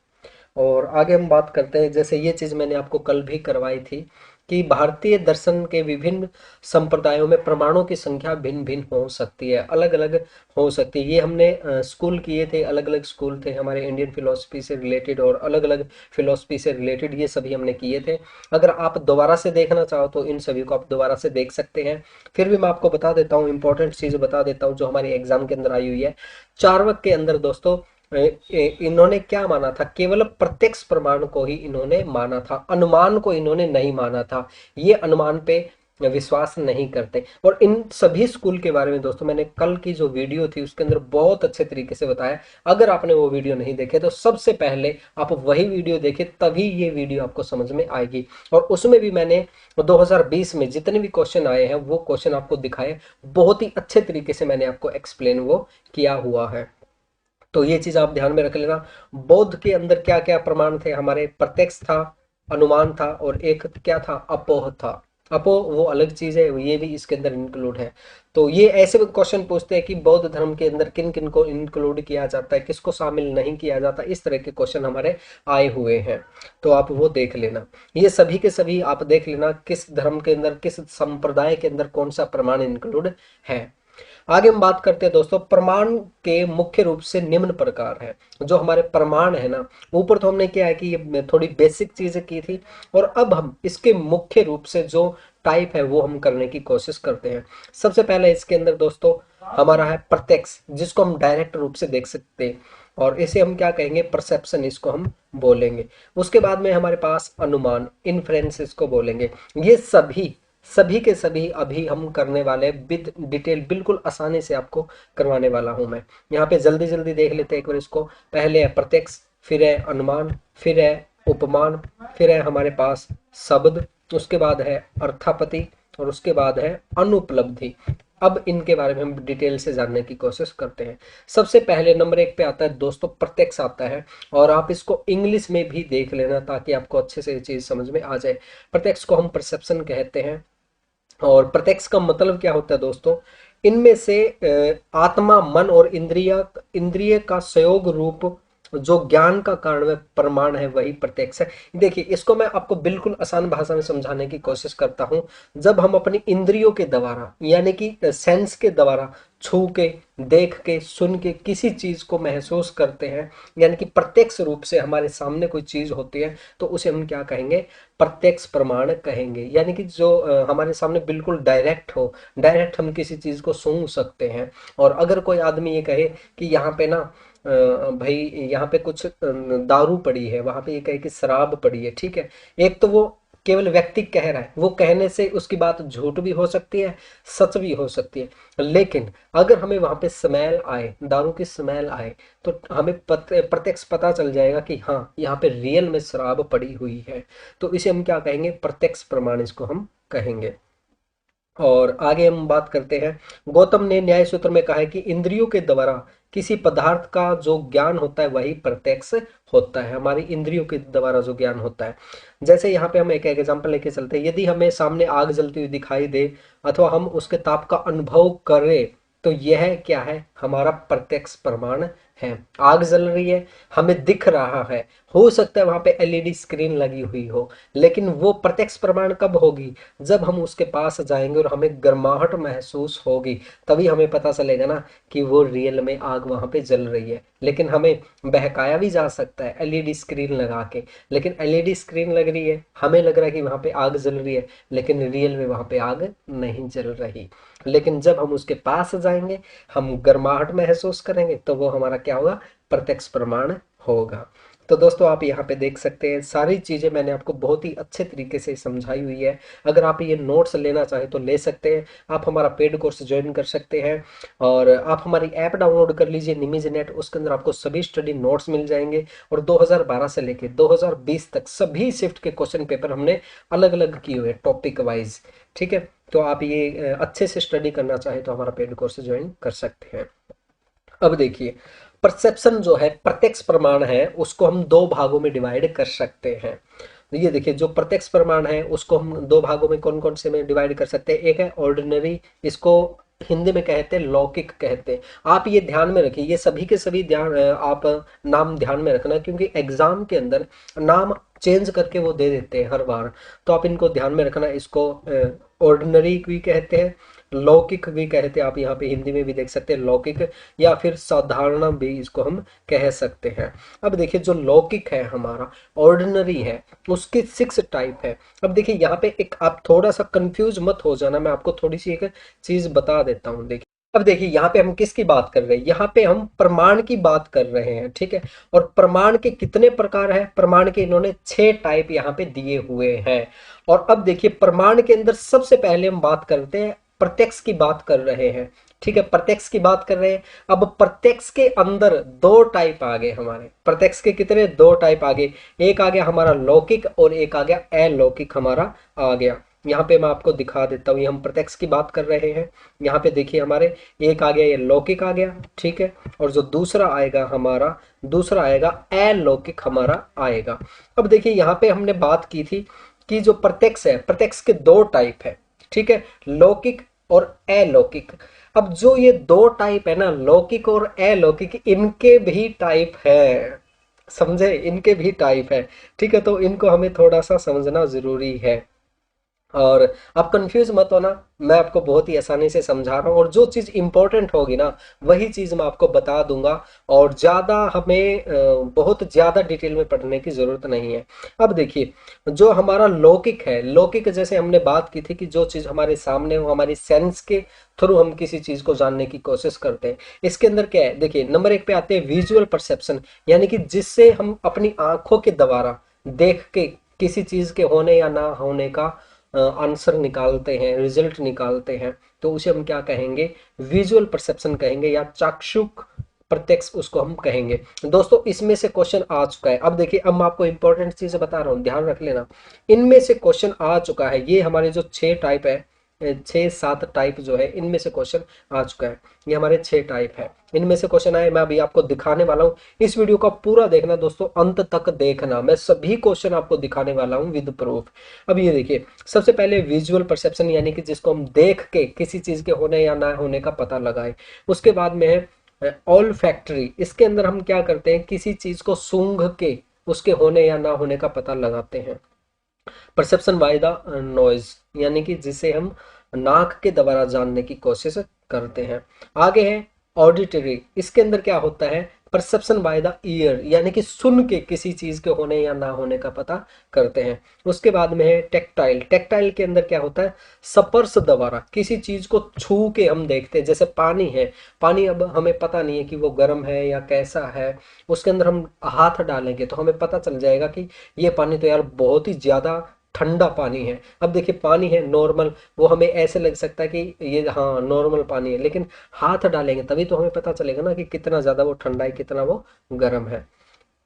और आगे हम बात करते हैं, जैसे ये चीज मैंने आपको कल भी करवाई थी कि भारतीय दर्शन के विभिन्न संप्रदायों में प्रमाणों की संख्या भिन्न भिन्न हो सकती है, अलग अलग हो सकती है। ये हमने स्कूल किए थे, अलग अलग स्कूल थे हमारे इंडियन फिलोसफी से रिलेटेड और अलग अलग फिलोसफी से रिलेटेड, ये सभी हमने किए थे। अगर आप दोबारा से देखना चाहो तो इन सभी को आप दोबारा से देख सकते हैं। फिर भी मैं आपको बता देता हूँ, इंपॉर्टेंट चीज बता देता हूँ जो हमारे एग्जाम के अंदर आई हुई है। चार्वाक के अंदर दोस्तों इन्होंने क्या माना था, केवल प्रत्यक्ष प्रमाण को ही इन्होंने माना था, अनुमान को इन्होंने नहीं माना था। ये अनुमान पे विश्वास नहीं करते। और इन सभी स्कूल के बारे में दोस्तों मैंने कल की जो वीडियो थी उसके अंदर बहुत अच्छे तरीके से बताया। अगर आपने वो वीडियो नहीं देखे तो सबसे पहले आप वही वीडियो देखें, तभी ये वीडियो आपको समझ में आएगी। और उसमें भी मैंने 2020 में जितने भी क्वेश्चन आए हैं वो क्वेश्चन आपको दिखाए, बहुत ही अच्छे तरीके से मैंने आपको एक्सप्लेन वो किया हुआ है। तो ये चीज आप ध्यान में रख लेना। बौद्ध के अंदर क्या क्या प्रमाण थे हमारे, प्रत्यक्ष था, अनुमान था, और एक क्या था, अपोह था। अपोह वो अलग चीज है, ये भी इसके अंदर इंक्लूड है। तो ये ऐसे क्वेश्चन पूछते हैं कि बौद्ध धर्म के अंदर किन किन को इंक्लूड किया जाता है, किसको शामिल नहीं किया जाता, इस तरह के क्वेश्चन हमारे आए हुए हैं। तो आप वो देख लेना, ये सभी के सभी आप देख लेना किस धर्म के अंदर, किस संप्रदाय के अंदर कौन सा प्रमाण इंक्लूड है। आगे हम बात करते हैं दोस्तों, प्रमाण के मुख्य रूप से निम्न प्रकार है। जो हमारे प्रमाण है ना, ऊपर तो हमने क्या है कि ये थोड़ी बेसिक चीजें की थी, और अब हम इसके मुख्य रूप से जो टाइप है वो हम करने की कोशिश करते हैं। सबसे पहले इसके अंदर दोस्तों हमारा है प्रत्यक्ष, जिसको हम डायरेक्ट रूप से देख सकते हैं, और इसे हम क्या कहेंगे, परसेप्शन इसको हम बोलेंगे। उसके बाद में हमारे पास अनुमान, इन्फ्रेंस इसको बोलेंगे। ये सभी सभी के सभी अभी हम करने वाले विद डिटेल, बिल्कुल आसानी से आपको करवाने वाला हूं मैं। यहाँ पे जल्दी जल्दी देख लेते हैं एक बार इसको। पहले है प्रत्यक्ष, फिर है अनुमान, फिर है उपमान, फिर है हमारे पास शब्द, उसके बाद है अर्थापत्ति, और उसके बाद है अनुपलब्धि। अब इनके बारे में हम डिटेल से जानने की कोशिश करते हैं। सबसे पहले नंबर 1 पे आता है दोस्तों प्रत्यक्ष आता है, और आप इसको इंग्लिश में भी देख लेना ताकि आपको अच्छे से ये चीज समझ में आ जाए। प्रत्यक्ष को हम परसेप्शन कहते हैं। और प्रत्यक्ष का मतलब क्या होता है दोस्तों, इनमें से आत्मा, मन और इंद्रिय का संयोग रूप जो ज्ञान का कारण में प्रमाण है वही प्रत्यक्ष है। देखिए इसको मैं आपको बिल्कुल आसान भाषा में समझाने की कोशिश करता हूं। जब हम अपनी इंद्रियों के द्वारा, यानी कि सेंस के द्वारा, छू के, देख के, सुन के किसी चीज को महसूस करते हैं, यानी कि प्रत्यक्ष रूप से हमारे सामने कोई चीज होती है, तो उसे हम क्या कहेंगे, प्रत्यक्ष प्रमाण कहेंगे। यानी कि जो हमारे सामने बिल्कुल डायरेक्ट हो, डायरेक्ट हम किसी चीज को सूंघ सकते हैं। और अगर कोई आदमी ये कहे कि यहाँ पे ना भाई यहाँ पे कुछ दारू पड़ी है, वहां पे ये कहे कि शराब पड़ी है, ठीक है, एक तो वो केवल व्यक्ति कह रहा है, वो कहने से उसकी बात झूठ भी हो सकती है, सच भी हो सकती है। लेकिन अगर हमें वहां पे स्मेल आए, दारू की स्मेल आए, तो हमें प्रत्यक्ष पता चल जाएगा कि हाँ यहाँ पे रियल में शराब पड़ी हुई है। तो इसे हम क्या कहेंगे, प्रत्यक्ष प्रमाण इसको हम कहेंगे। और आगे हम बात करते हैं, गौतम ने न्याय सूत्र में कहा है कि इंद्रियों के द्वारा किसी पदार्थ का जो ज्ञान होता है वही प्रत्यक्ष होता है। हमारी इंद्रियों के द्वारा जो ज्ञान होता है, जैसे यहाँ पे हम एक एग्जांपल लेके चलते हैं। यदि हमें सामने आग जलती हुई दिखाई दे अथवा हम उसके ताप का अनुभव करें, तो यह क्या है, हमारा प्रत्यक्ष प्रमाण है। आग जल रही है, हमें दिख रहा है, हो सकता है वहां पे एलईडी स्क्रीन लगी हुई हो, लेकिन वो प्रत्यक्ष प्रमाण कब होगी, जब हम उसके पास जाएंगे और हमें गर्माहट महसूस होगी, तभी हमें पता चलेगा ना कि वो रियल में आग वहां पे जल रही है। लेकिन हमें बहकाया भी जा सकता है एलईडी स्क्रीन लगा के, लेकिन एलईडी स्क्रीन लग रही है, हमें लग रहा है कि वहां पे आग जल रही है, लेकिन रियल में वहां पे आग नहीं जल रही। लेकिन जब हम उसके पास जाएंगे, हम गर्माहट महसूस करेंगे, तो वो हमारा क्या होगा, प्रत्यक्ष प्रमाण होगा। तो दोस्तों आप यहाँ पे देख सकते हैं सारी चीज़ें मैंने आपको बहुत ही अच्छे तरीके से समझाई हुई है। अगर आप ये नोट्स लेना चाहें तो ले सकते हैं, आप हमारा पेड कोर्स ज्वाइन कर सकते हैं और आप हमारी ऐप डाउनलोड कर लीजिए निमिज नेट, उसके अंदर आपको सभी स्टडी नोट्स मिल जाएंगे और 2012 से लेके 2020 तक सभी शिफ्ट के क्वेश्चन पेपर हमने अलग अलग किए हुए टॉपिक वाइज। ठीक है, तो आप ये अच्छे से स्टडी करना चाहे तो हमारा पेड कोर्स ज्वाइन कर सकते हैं। अब देखिए, परसेप्शन जो है, प्रत्यक्ष प्रमाण है, उसको हम दो भागों में डिवाइड कर सकते हैं। तो ये देखिए, जो प्रत्यक्ष प्रमाण है उसको हम दो भागों में कौन कौन से में डिवाइड कर सकते हैं। एक है ऑर्डिनरी, इसको हिंदी में कहते हैं लौकिक कहते हैं। आप ये ध्यान में रखिए, ये सभी के सभी ध्यान आप नाम ध्यान में रखना, क्योंकि एग्जाम के अंदर नाम चेंज करके वो दे देते हैं हर बार, तो आप इनको ध्यान में रखना। इसको ऑर्डिनरी भी कहते हैं, लौकिक भी कहते हैं, आप यहाँ पे हिंदी में भी देख सकते हैं लौकिक, या फिर साधारण भी इसको हम कह सकते हैं। अब देखिए, जो लौकिक है हमारा, ऑर्डिनरी है, उसके 6 टाइप है। अब देखिए यहाँ पे एक, आप थोड़ा सा कंफ्यूज मत हो जाना, मैं आपको थोड़ी सी एक चीज बता देता हूँ। देखिए, अब देखिए यहाँ पे हम किसकी बात कर रहे हैं, यहाँ पे हम प्रमाण की बात कर रहे हैं। ठीक है, और प्रमाण के कितने प्रकार है, प्रमाण के इन्होंने 6 टाइप यहाँ पे दिए हुए हैं। और अब देखिए, प्रमाण के अंदर सबसे पहले हम बात करते हैं, प्रत्यक्ष की बात कर रहे हैं। ठीक है, प्रत्यक्ष की बात कर रहे हैं। अब प्रत्यक्ष के अंदर 2 टाइप आ गए हमारे, प्रत्यक्ष के कितने, 2 टाइप आ गए। एक आ गया हमारा लौकिक और एक आ गया अलौकिक हमारा आ गया। यहाँ पे मैं आपको दिखा देता हूँ, ये हम प्रत्यक्ष की बात कर रहे हैं। यहाँ पे देखिए हमारे एक आ गया, ये लौकिक आ गया। ठीक है, और जो दूसरा आएगा हमारा, दूसरा आएगा अलौकिक हमारा आएगा। अब देखिए यहाँ पे हमने बात की थी कि जो प्रत्यक्ष है, प्रत्यक्ष के 2 टाइप है। ठीक है, लौकिक और अलौकिक। अब जो ये 2 टाइप है ना, लौकिक और अलौकिक, इनके भी टाइप है, समझे, इनके भी टाइप है। ठीक है, तो इनको हमें थोड़ा सा समझना जरूरी है। और आप कंफ्यूज मत होना, मैं आपको बहुत ही आसानी से समझा रहा हूँ, और जो चीज़ इंपॉर्टेंट होगी ना वही चीज़ मैं आपको बता दूंगा, और ज़्यादा हमें बहुत ज़्यादा डिटेल में पढ़ने की ज़रूरत नहीं है। अब देखिए, जो हमारा लौकिक है, लौकिक जैसे हमने बात की थी कि जो चीज़ हमारे सामने हो, हमारी सेंस के थ्रू हम किसी चीज़ को जानने की कोशिश करते हैं। इसके अंदर क्या है, देखिए नंबर 1 पे आते हैं विजुअल परसेप्शन, यानी कि जिससे हम अपनी आंखों के द्वारा देख के किसी चीज़ के होने या ना होने का आंसर निकालते हैं, रिजल्ट निकालते हैं, तो उसे हम क्या कहेंगे, विजुअल परसेप्शन कहेंगे, या चाक्षुक प्रत्यक्ष उसको हम कहेंगे। दोस्तों इसमें से क्वेश्चन आ चुका है। अब देखिए, अब मैं आपको इंपॉर्टेंट चीज बता रहा हूँ, ध्यान रख लेना। इनमें से क्वेश्चन आ चुका है, ये हमारे जो 6 टाइप है, 6-7 टाइप जो है, इनमें से क्वेश्चन आ चुका है। ये हमारे 6 टाइप है, इनमें से क्वेश्चन आए, मैं अभी आपको दिखाने वाला हूँ। इस वीडियो का पूरा देखना दोस्तों, अंत तक देखना, मैं सभी क्वेश्चन आपको दिखाने वाला हूँ विद प्रूफ। अब ये देखिए, सबसे पहले विजुअल परसेप्शन, यानी कि जिसको हम देख के किसी चीज के होने या ना होने का पता लगाए। उसके बाद में है ऑल फैक्ट्री, इसके अंदर हम क्या करते हैं, किसी चीज को सूंघ के उसके होने या ना होने का पता लगाते हैं। परसेप्शन बाय द नॉइज, यानी कि जिसे हम नाक के द्वारा जानने की कोशिश करते हैं। आगे है ऑडिटरी, इसके अंदर क्या होता है, परसेप्शन बाय द ईयर, यानी कि सुन के किसी चीज के होने या ना होने का पता करते हैं। उसके बाद में है टेक्टाइल, टेक्टाइल के अंदर क्या होता है, स्पर्श द्वारा किसी चीज को छू के हम देखते हैं। जैसे पानी है, पानी अब हमें पता नहीं है कि वो गर्म है या कैसा है, उसके अंदर हम हाथ डालेंगे तो हमें पता चल जाएगा कि ये पानी तो यार बहुत ही ज्यादा ठंडा पानी है। अब देखिए, पानी है नॉर्मल, वो हमें ऐसे लग सकता है कि ये हाँ नॉर्मल पानी है, लेकिन हाथ डालेंगे तभी तो हमें पता चलेगा ना कि कितना ज़्यादा वो ठंडा है, कितना वो गर्म है।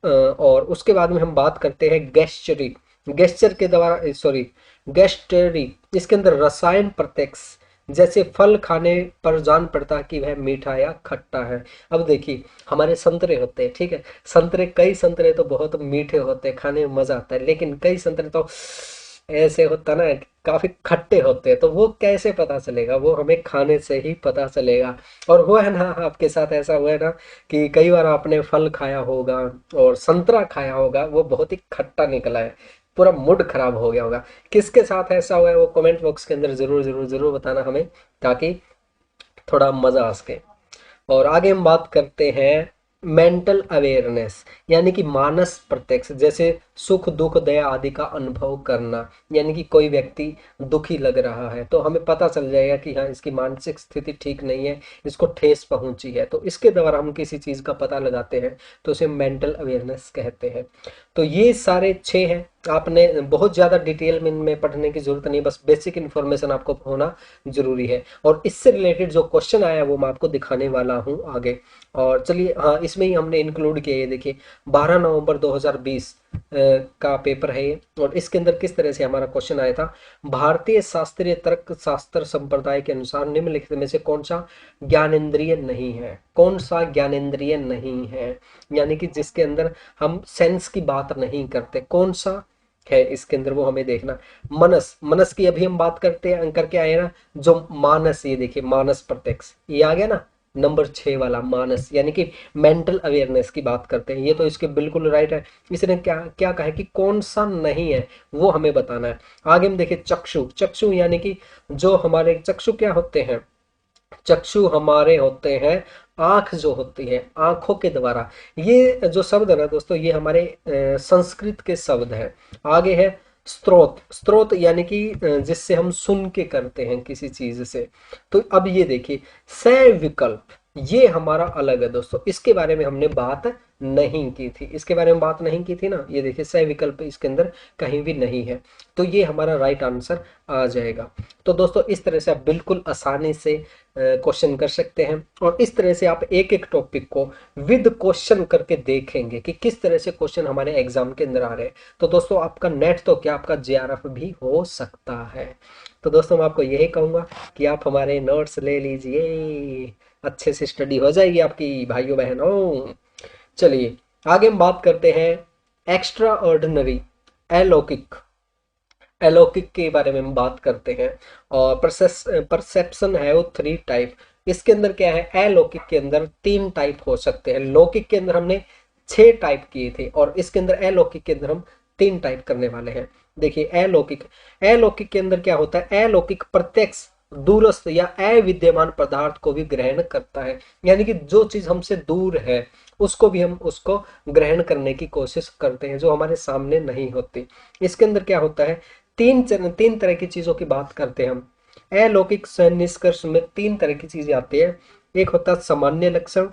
और उसके बाद में हम बात करते हैं गेस्चरी, गेस्चर के द्वारा, सॉरी गेस्टरी, इसके अंदर रसायन प्रत्यक्ष, जैसे फल खाने पर जान पड़ता है कि वह मीठा या खट्टा है। अब देखिए, हमारे संतरे होते हैं, ठीक है, संतरे, कई संतरे तो बहुत मीठे होते हैं, खाने में मजा आता है, लेकिन कई संतरे तो ऐसे होता ना, काफी खट्टे होते हैं। तो वो कैसे पता चलेगा, वो हमें खाने से ही पता चलेगा। और हुआ है ना आपके साथ, ऐसा हुआ है ना कि कई बार आपने फल खाया होगा और संतरा खाया होगा, वो बहुत ही खट्टा निकला है, पूरा मूड खराब हो गया होगा। किसके साथ ऐसा हुआ है वो कमेंट बॉक्स के अंदर जरूर जरूर जरूर बताना हमें, ताकि थोड़ा मजा आ सके। और आगे हम बात करते हैं मेंटल अवेयरनेस यानी कि मानस प्रत्यक्ष, जैसे सुख दुख दया आदि का अनुभव करना, यानी कि कोई व्यक्ति दुखी लग रहा है तो हमें पता चल जाएगा कि हाँ इसकी मानसिक स्थिति ठीक नहीं है, इसको ठेस पहुंची है, तो इसके द्वारा हम किसी चीज का पता लगाते हैं तो उसे मेंटल अवेयरनेस कहते हैं। तो ये सारे 6 हैं। आपने बहुत ज़्यादा डिटेल में इनमें पढ़ने की जरूरत नहीं, बस बेसिक इन्फॉर्मेशन आपको होना जरूरी है। और इससे रिलेटेड जो क्वेश्चन आया वो मैं आपको दिखाने वाला हूँ आगे। और चलिए, हाँ इसमें ही हमने इंक्लूड किया, ये देखिए 12 नवंबर 2020 का पेपर है ये। और इसके अंदर किस तरह से हमारा क्वेश्चन आया था, भारतीय शास्त्रीय तर्क शास्त्र संप्रदाय के अनुसार निम्नलिखित में से कौन सा ज्ञानेंद्रिय नहीं है, कौन सा ज्ञानेंद्रिय नहीं है, यानी कि जिसके अंदर हम सेंस की बात नहीं करते, कौन सा है इसके अंदर वो हमें देखना। मनस, मनस की अभी हम बात करते हैं करके आए ना, जो मानस, ये देखिए मानस प्रत्यक्ष, ये आ गया ना नंबर 6 वाला मानस, यानी कि मेंटल अवेयरनेस की बात करते हैं, ये तो इसके बिल्कुल राइट है। इसने क्या क्या कहा है कि कौन सा नहीं है वो हमें बताना है। आगे हम देखिए चक्षु, चक्षु यानी कि जो हमारे चक्षु क्या होते हैं, चक्षु हमारे होते हैं आंख, जो होती है आंखों के द्वारा। ये जो शब्द है ना दोस्तों, ये हमारे संस्कृत के शब्द है। आगे है स्त्रोत, स्त्रोत यानी कि जिससे हम सुन के करते हैं किसी चीज से। तो अब ये देखिए सविकल्प, ये हमारा अलग है दोस्तों, इसके बारे में हमने बात नहीं की थी, इसके बारे में बात नहीं की थी ना, ये देखिए सविकल्प इसके अंदर कहीं भी नहीं है, तो ये हमारा राइट आंसर आ जाएगा। तो दोस्तों इस तरह से आप बिल्कुल आसानी से क्वेश्चन कर सकते हैं, और इस तरह से आप एक एक टॉपिक को विद क्वेश्चन करके देखेंगे कि किस तरह से क्वेश्चन हमारे एग्जाम के अंदर आ रहे हैं। तो दोस्तों आपका नेट तो क्या, आपका जेआरएफ भी हो सकता है। तो दोस्तों मैं आपको यही कहूंगा कि आप हमारे नोट्स ले लीजिए, अच्छे से स्टडी हो जाएगी आपकी भाइयों बहनों। चलिए आगे हम बात करते हैं एक्स्ट्रा ऑर्डिनरी, अलौकिक, अलौकिक के बारे में हम बात करते हैं। और परसेप्शन है वो 3 टाइप। इसके अंदर क्या है, अलौकिक के अंदर 3 टाइप हो सकते हैं। लौकिक के अंदर हमने 6 टाइप किए थे, और इसके अंदर अलौकिक के अंदर हम 3 टाइप करने वाले हैं। देखिए अलौकिक, अलौकिक के अंदर क्या होता है, अलौकिक प्रत्यक्ष दूरस्थ या अविद्यमान पदार्थ को भी ग्रहण करता है, यानी कि जो चीज हमसे दूर है उसको भी हम उसको ग्रहण करने की कोशिश करते हैं, जो हमारे सामने नहीं होती। इसके अंदर क्या होता है, 3 तरह की चीजों की बात करते हैं हम। अलौकिक निष्कर्ष में 3 तरह की चीजें आती है। एक होता है सामान्य लक्षण,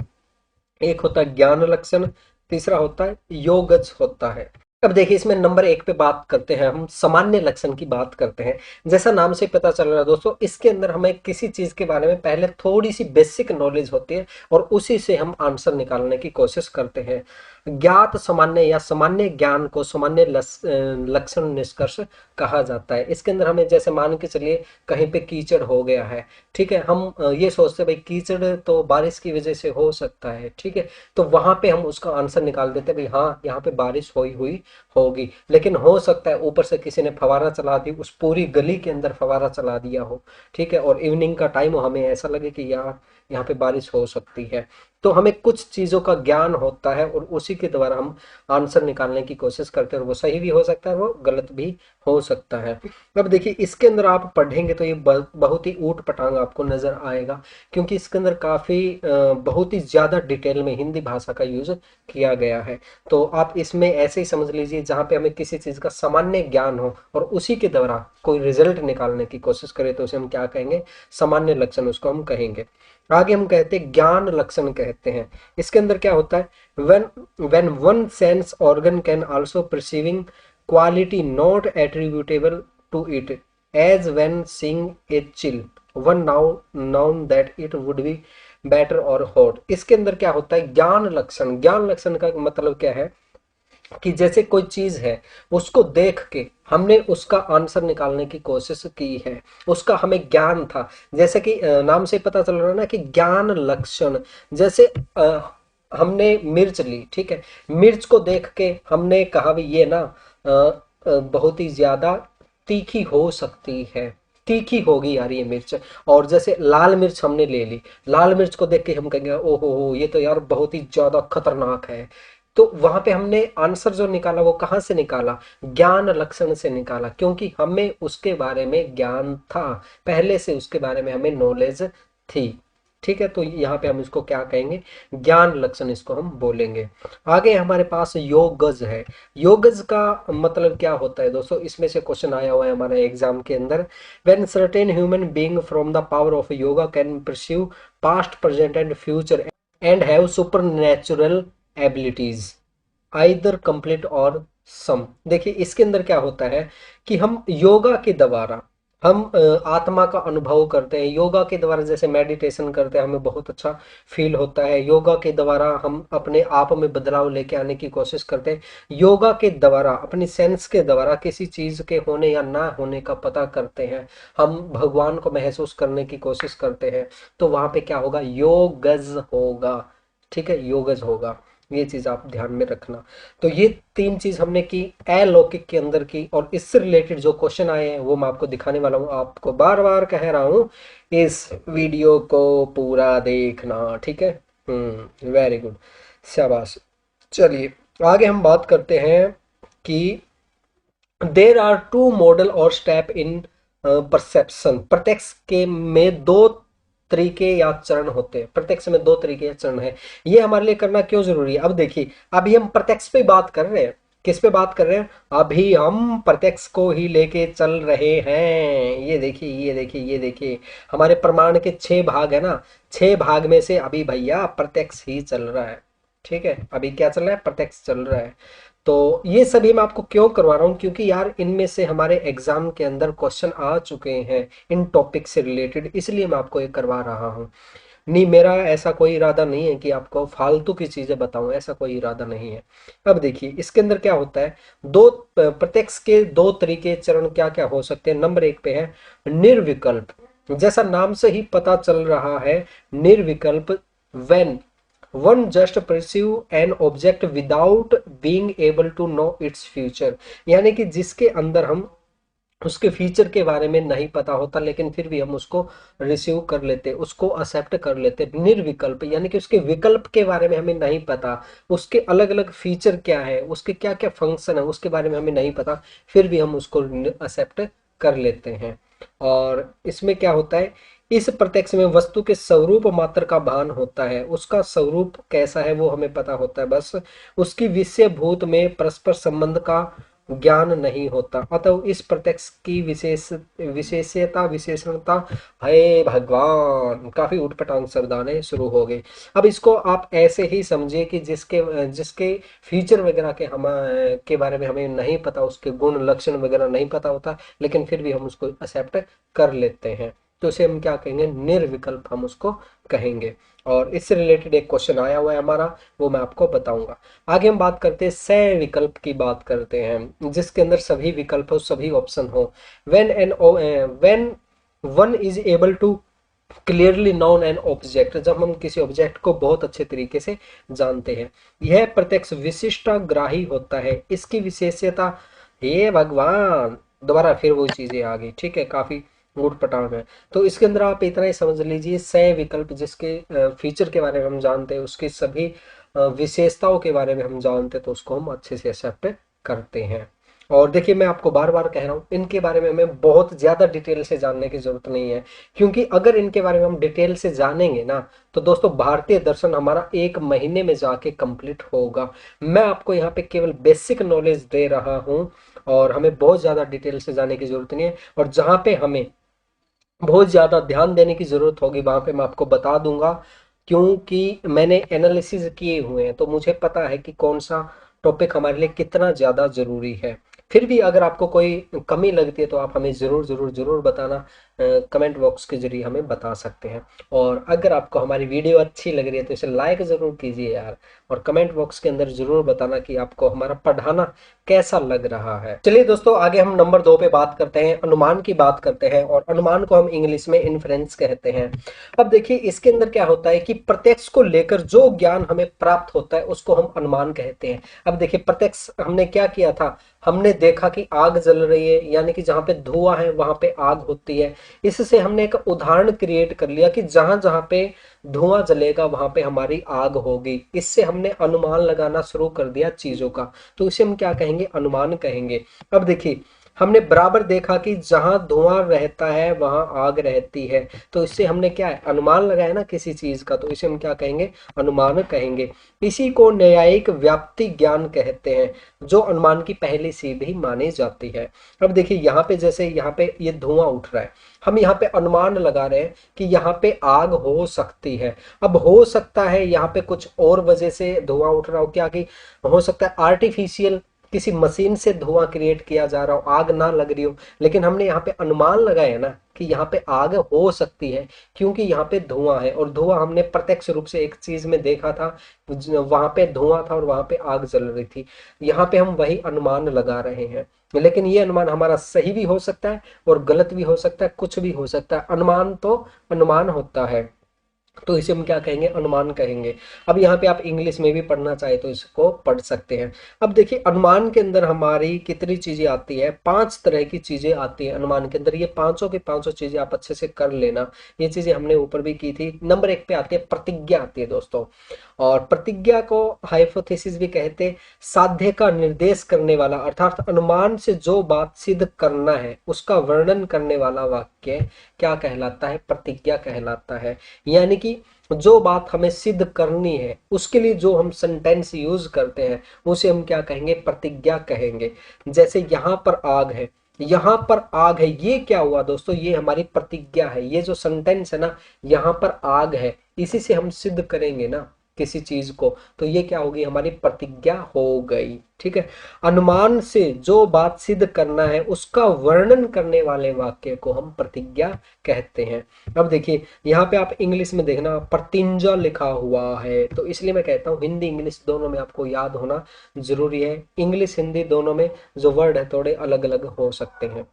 एक होता है ज्ञान लक्षण, तीसरा होता है योगज होता है। अब देखिए इसमें नंबर 1 पे बात करते हैं, हम सामान्य लक्षण की बात करते हैं। जैसा नाम से पता चल रहा है दोस्तों, इसके अंदर हमें किसी चीज के बारे में पहले थोड़ी सी बेसिक नॉलेज होती है, और उसी से हम आंसर निकालने की कोशिश करते हैं। ज्ञात सामान्य या सामान्य ज्ञान को सामान्य लक्षण निष्कर्ष कहा जाता है। इसके अंदर हमें जैसे मान के चलिए कहीं पे कीचड़ हो गया है, ठीक है, हम ये सोचते हैं भाई कीचड़ तो बारिश की वजह से हो सकता है, ठीक है, तो वहां पे हम उसका आंसर निकाल देते हैं भाई हाँ यहाँ पे बारिश हुई होगी। लेकिन हो सकता है ऊपर से किसी ने फवारा चला दी, उस पूरी गली के अंदर फवारा चला दिया हो, ठीक है, और इवनिंग का टाइम हो, हमें ऐसा लगे कि यार यहाँ पे बारिश हो सकती है। तो हमें कुछ चीजों का ज्ञान होता है, और उसी के द्वारा हम आंसर निकालने की कोशिश करते हैं, और वो सही भी हो सकता है, वो गलत भी हो सकता है। अब देखिए इसके अंदर आप पढ़ेंगे तो ये बहुत ही ऊट पटांग आपको नजर आएगा, क्योंकि इसके अंदर काफी बहुत ही ज्यादा डिटेल में हिंदी भाषा का यूज किया गया है। तो आप इसमें ऐसे ही समझ लीजिए, जहाँ पे हमें किसी चीज का सामान्य ज्ञान हो और उसी के द्वारा कोई रिजल्ट निकालने की कोशिश करें तो उसे हम क्या कहेंगे, सामान्य लक्षण उसको हम कहेंगे। आगे हम कहते हैं ज्ञान लक्षण कहते हैं। इसके अंदर क्या होता है, when one sense organ can also perceiving quality not attributable to it, as when seeing a chill one noun that it would be better or hot। इसके अंदर क्या होता है, ज्ञान लक्षण, ज्ञान लक्षण का मतलब क्या है कि जैसे कोई चीज है, उसको देख के हमने उसका आंसर निकालने की कोशिश की है, उसका हमें ज्ञान था। जैसे कि नाम से पता चल रहा है ना कि ज्ञान लक्षण, जैसे हमने मिर्च ली, ठीक है, मिर्च को देख के हमने कहा भी ये ना बहुत ही ज्यादा तीखी हो सकती है, तीखी होगी यार ये मिर्च। और जैसे लाल मिर्च हमने ले ली, लाल मिर्च को देख के हम कहेंगे ओहो हो ये तो यार बहुत ही ज्यादा खतरनाक है। तो वहां पे हमने आंसर जो निकाला वो कहाँ से निकाला, ज्ञान लक्षण से निकाला, क्योंकि हमें उसके बारे में ज्ञान था, पहले से उसके बारे में हमें नॉलेज थी। ठीक है, तो यहाँ पे हम इसको क्या कहेंगे, ज्ञान लक्षण इसको हम बोलेंगे। आगे हमारे पास योगज है। योगज का मतलब क्या होता है दोस्तों, इसमें से क्वेश्चन आया हुआ है हमारे एग्जाम के अंदर। When certain human being from the power of yoga can pursue past present and future and have super natural abilities either complete और सम। देखिए इसके अंदर क्या होता है कि हम योगा के द्वारा हम आत्मा का अनुभव करते हैं। योगा के द्वारा जैसे मेडिटेशन करते हैं, हमें बहुत अच्छा फील होता है। योगा के द्वारा हम अपने आप में बदलाव लेके आने की कोशिश करते हैं। योगा के द्वारा अपनी सेंस के द्वारा किसी चीज के होने या ना होने का पता करते हैं। हम भगवान को महसूस करने की कोशिश करते हैं, तो वहां पे क्या होगा, योगज होगा। ठीक है, योगज होगा। ये चीज आप ध्यान में रखना। तो ये तीन चीज हमने की अलौकिक के अंदर की, और इससे रिलेटेड जो क्वेश्चन आए हैं वो मैं आपको दिखाने वाला हूँ। आपको बार बार कह रहा हूँ इस वीडियो को पूरा देखना, ठीक है। वेरी गुड, शाबाश। चलिए आगे हम बात करते हैं कि देर आर टू मॉडल और स्टेप इन परसेप्शन। प्रत्यक्ष के में दो तरीके या चरण होते हैं। प्रत्यक्ष में दो तरीके या चरण है। ये हमारे लिए करना क्यों जरूरी है, अब देखिए अभी हम प्रत्यक्ष पे बात कर रहे हैं। किस पे बात कर रहे हैं, अभी हम प्रत्यक्ष को ही लेके चल रहे हैं। ये देखिए ये देखिए ये देखिए, हमारे प्रमाण के 6 भाग है ना, 6 भाग में से अभी भैया प्रत्यक्ष ही चल रहा है। ठीक है, अभी क्या चल रहा है, प्रत्यक्ष चल रहा है। तो ये सभी मैं आपको क्यों करवा रहा हूँ, क्योंकि यार इनमें से हमारे एग्जाम के अंदर क्वेश्चन आ चुके हैं इन टॉपिक से रिलेटेड, इसलिए मैं आपको ये करवा रहा हूँ। नहीं, मेरा ऐसा कोई इरादा नहीं है कि आपको फालतू की चीजें बताऊं, ऐसा कोई इरादा नहीं है। अब देखिए इसके अंदर क्या होता है, दो प्रत्यक्ष के दो तरीके चरण क्या क्या हो सकते हैं। नंबर 1 पे है निर्विकल्प। जैसा नाम से ही पता चल रहा है, निर्विकल्प। When one just pursue an object without being able to know its future. यानी कि जिसके अंदर हम उसके फीचर के बारे में नहीं पता होता, लेकिन फिर भी हम उसको रिसीव कर लेते, उसको एक्सेप्ट कर लेते। निर्विकल्प यानी कि उसके विकल्प के बारे में हमें नहीं पता, उसके अलग अलग फीचर क्या है, उसके क्या क्या फंक्शन है, उसके बारे में हमें नहीं पता, फिर भी हम उसको एक्सेप्ट कर लेते हैं। और इसमें क्या होता है, इस प्रत्यक्ष में वस्तु के स्वरूप मात्र का भान होता है। उसका स्वरूप कैसा है वो हमें पता होता है, बस उसकी विषय भूत में परस्पर संबंध का ज्ञान नहीं होता। अतः इस प्रत्यक्ष की विशेषता विशेषणता है भगवान। काफी उठपटांग शब्द आने शुरू हो गए। अब इसको आप ऐसे ही समझिए कि जिसके जिसके फीचर वगैरह के हम के बारे में हमें नहीं पता, उसके गुण लक्षण वगैरह नहीं पता होता, लेकिन फिर भी हम उसको एक्सेप्ट कर लेते हैं, तो उसे हम क्या कहेंगे, निर्विकल्प हम उसको कहेंगे। और इससे रिलेटेड एक क्वेश्चन आया हुआ है हमारा, वो मैं आपको बताऊंगा। आगे हम बात करते हैं सह विकल्प की बात करते हैं, जिसके अंदर सभी विकल्प हो, सभी ऑप्शन हो। When one is able to clearly known an object. जब हम किसी ऑब्जेक्ट को बहुत अच्छे तरीके से जानते हैं, यह प्रत्यक्ष विशिष्टाग्राही होता है। इसकी विशेषता, हे भगवान, दोबारा फिर वो चीजें आ गई। ठीक है, काफी ऊट पटांग है। तो इसके अंदर आप इतना ही समझ लीजिए, सह विकल्प जिसके फीचर के बारे में हम जानते हैं, उसकी सभी विशेषताओं के बारे में हम जानते हैं, तो उसको हम अच्छे से एक्सेप्ट करते हैं। और देखिए मैं आपको बार बार कह रहा हूँ, इनके बारे में हमें बहुत ज्यादा डिटेल से जानने की जरूरत नहीं है, क्योंकि अगर इनके बारे में हम डिटेल से जानेंगे ना, तो दोस्तों भारतीय दर्शन हमारा 1 महीने में जाके कंप्लीट होगा। मैं आपको यहाँ पे केवल बेसिक नॉलेज दे रहा हूँ, और हमें बहुत ज्यादा डिटेल से जाने की जरूरत नहीं है। और जहाँ पे हमें बहुत ज्यादा ध्यान देने की जरूरत होगी, वहां पे मैं आपको बता दूंगा, क्योंकि मैंने एनालिसिस किए हुए हैं, तो मुझे पता है कि कौन सा टॉपिक हमारे लिए कितना ज्यादा जरूरी है। फिर भी अगर आपको कोई कमी लगती है तो आप हमें जरूर जरूर जरूर बताना, कमेंट बॉक्स के जरिए हमें बता सकते हैं। और अगर आपको हमारी वीडियो अच्छी लग रही है तो इसे लाइक जरूर कीजिए यार, और कमेंट बॉक्स के अंदर जरूर बताना कि आपको हमारा पढ़ाना कैसा लग रहा है। चलिए दोस्तों आगे हम नंबर 2 पे बात करते हैं, अनुमान की बात करते हैं, और अनुमान को हम इंग्लिश में इन्फरेंस कहते हैं। अब देखिए इसके अंदर क्या होता है कि प्रत्यक्ष को लेकर जो ज्ञान हमें प्राप्त होता है उसको हम अनुमान कहते हैं। अब देखिए प्रत्यक्ष हमने क्या किया था, हमने देखा कि आग जल रही है, यानी कि जहां पे धुआं है वहां पे आग होती है। इससे हमने एक उदाहरण क्रिएट कर लिया कि जहां जहां पे धुआं जलेगा वहां पे हमारी आग होगी। इससे हमने अनुमान लगाना शुरू कर दिया चीजों का, तो इसे हम क्या कहेंगे, अनुमान कहेंगे। अब देखिए हमने बराबर देखा कि जहां धुआं रहता है वहां आग रहती है, तो इससे हमने क्या है, अनुमान लगाया ना किसी चीज का, तो इसे हम क्या कहेंगे, अनुमान कहेंगे। इसी को न्यायिक व्याप्ति ज्ञान कहते हैं, जो अनुमान की पहली सीढ़ी मानी जाती है। अब देखिए यहाँ पे, जैसे यहाँ पे ये धुआं उठ रहा है, हम यहाँ पे अनुमान लगा रहे हैं कि यहाँ पे आग हो सकती है। अब हो सकता है यहाँ पे कुछ और वजह से धुआं उठ रहा हो, क्या कि हो सकता है आर्टिफिशियल किसी मशीन से धुआं क्रिएट किया जा रहा हो, आग ना लग रही हो, लेकिन हमने यहाँ पे अनुमान लगाया ना कि यहाँ पे आग हो सकती है, क्योंकि यहाँ पे धुआं है, और धुआं हमने प्रत्यक्ष रूप से एक चीज में देखा था, वहां पे धुआं था और वहां पे आग जल रही थी। यहाँ पे हम वही अनुमान लगा रहे हैं, लेकिन ये अनुमान हमारा सही भी हो सकता है और गलत भी हो सकता है, कुछ भी हो सकता है। अनुमान तो अनुमान होता है, तो इसे हम क्या कहेंगे, अनुमान कहेंगे। अब यहाँ पे आप इंग्लिश में भी पढ़ना चाहे तो इसको पढ़ सकते हैं। अब देखिए अनुमान के अंदर हमारी कितनी चीजें आती है, 5 तरह की चीजें आती है अनुमान के अंदर। ये पांचों की पांचों चीजें आप अच्छे से कर लेना, ये चीजें हमने ऊपर भी की थी। नंबर 1 पे आती है प्रतिज्ञा, आती है दोस्तों। और प्रतिज्ञा को हाइपोथेसिस भी कहते हैं, साध्य का निर्देश करने वाला, अर्थात अनुमान से जो बात सिद्ध करना है उसका वर्णन करने वाला वाक्य क्या कहलाता है, प्रतिज्ञा कहलाता है। यानी कि जो बात हमें सिद्ध करनी है उसके लिए जो हम सेंटेंस यूज करते हैं उसे हम क्या कहेंगे, प्रतिज्ञा कहेंगे। जैसे यहाँ पर आग है, यहाँ पर आग है, ये क्या हुआ दोस्तों, ये हमारी प्रतिज्ञा है। ये जो सेंटेंस है ना, यहाँ पर आग है, इसी से हम सिद्ध करेंगे ना किसी चीज को, तो ये क्या होगी, हमारी प्रतिज्ञा हो गई। ठीक है, अनुमान से जो बात सिद्ध करना है उसका वर्णन करने वाले वाक्य को हम प्रतिज्ञा कहते हैं। अब देखिए यहाँ पे आप इंग्लिश में देखना प्रतिज्ञा लिखा हुआ है, तो इसलिए मैं कहता हूँ हिंदी इंग्लिश दोनों में आपको याद होना जरूरी है। इंग्लिश हिंदी दोनों में जो वर्ड है थोड़े अलग अलग हो सकते हैं।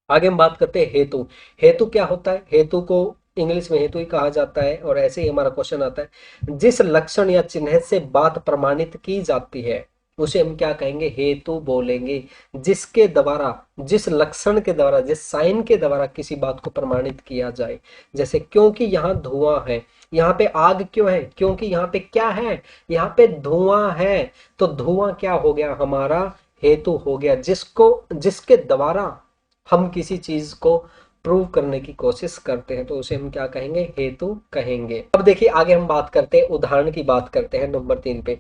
आगे हम बात करते हैं हेतु। हेतु क्या होता है, हेतु को इंग्लिश में हेतु ही कहा जाता है, और ऐसे ही हमारा क्वेश्चन आता है, जिस लक्षण या चिन्ह से बात प्रमाणित की जाती है उसे हम क्या कहेंगे, हेतु बोलेंगे। जिसके द्वारा, जिस लक्षण के द्वारा, जिस साइन के द्वारा किसी बात को प्रमाणित किया जाए। जैसे क्योंकि यहाँ धुआं है, यहाँ पे आग क्यों है, क्योंकि यहाँ पे क्या है, यहाँ पे धुआं है, तो धुआं क्या हो गया, हमारा हेतु हो गया, जिसको, जिसके द्वारा हम किसी चीज को प्रूव करने की कोशिश करते हैं, तो उसे हम क्या कहेंगे, हेतु कहेंगे। अब देखिए आगे हम बात करते हैं, उदाहरण की बात करते हैं नंबर 3 पे।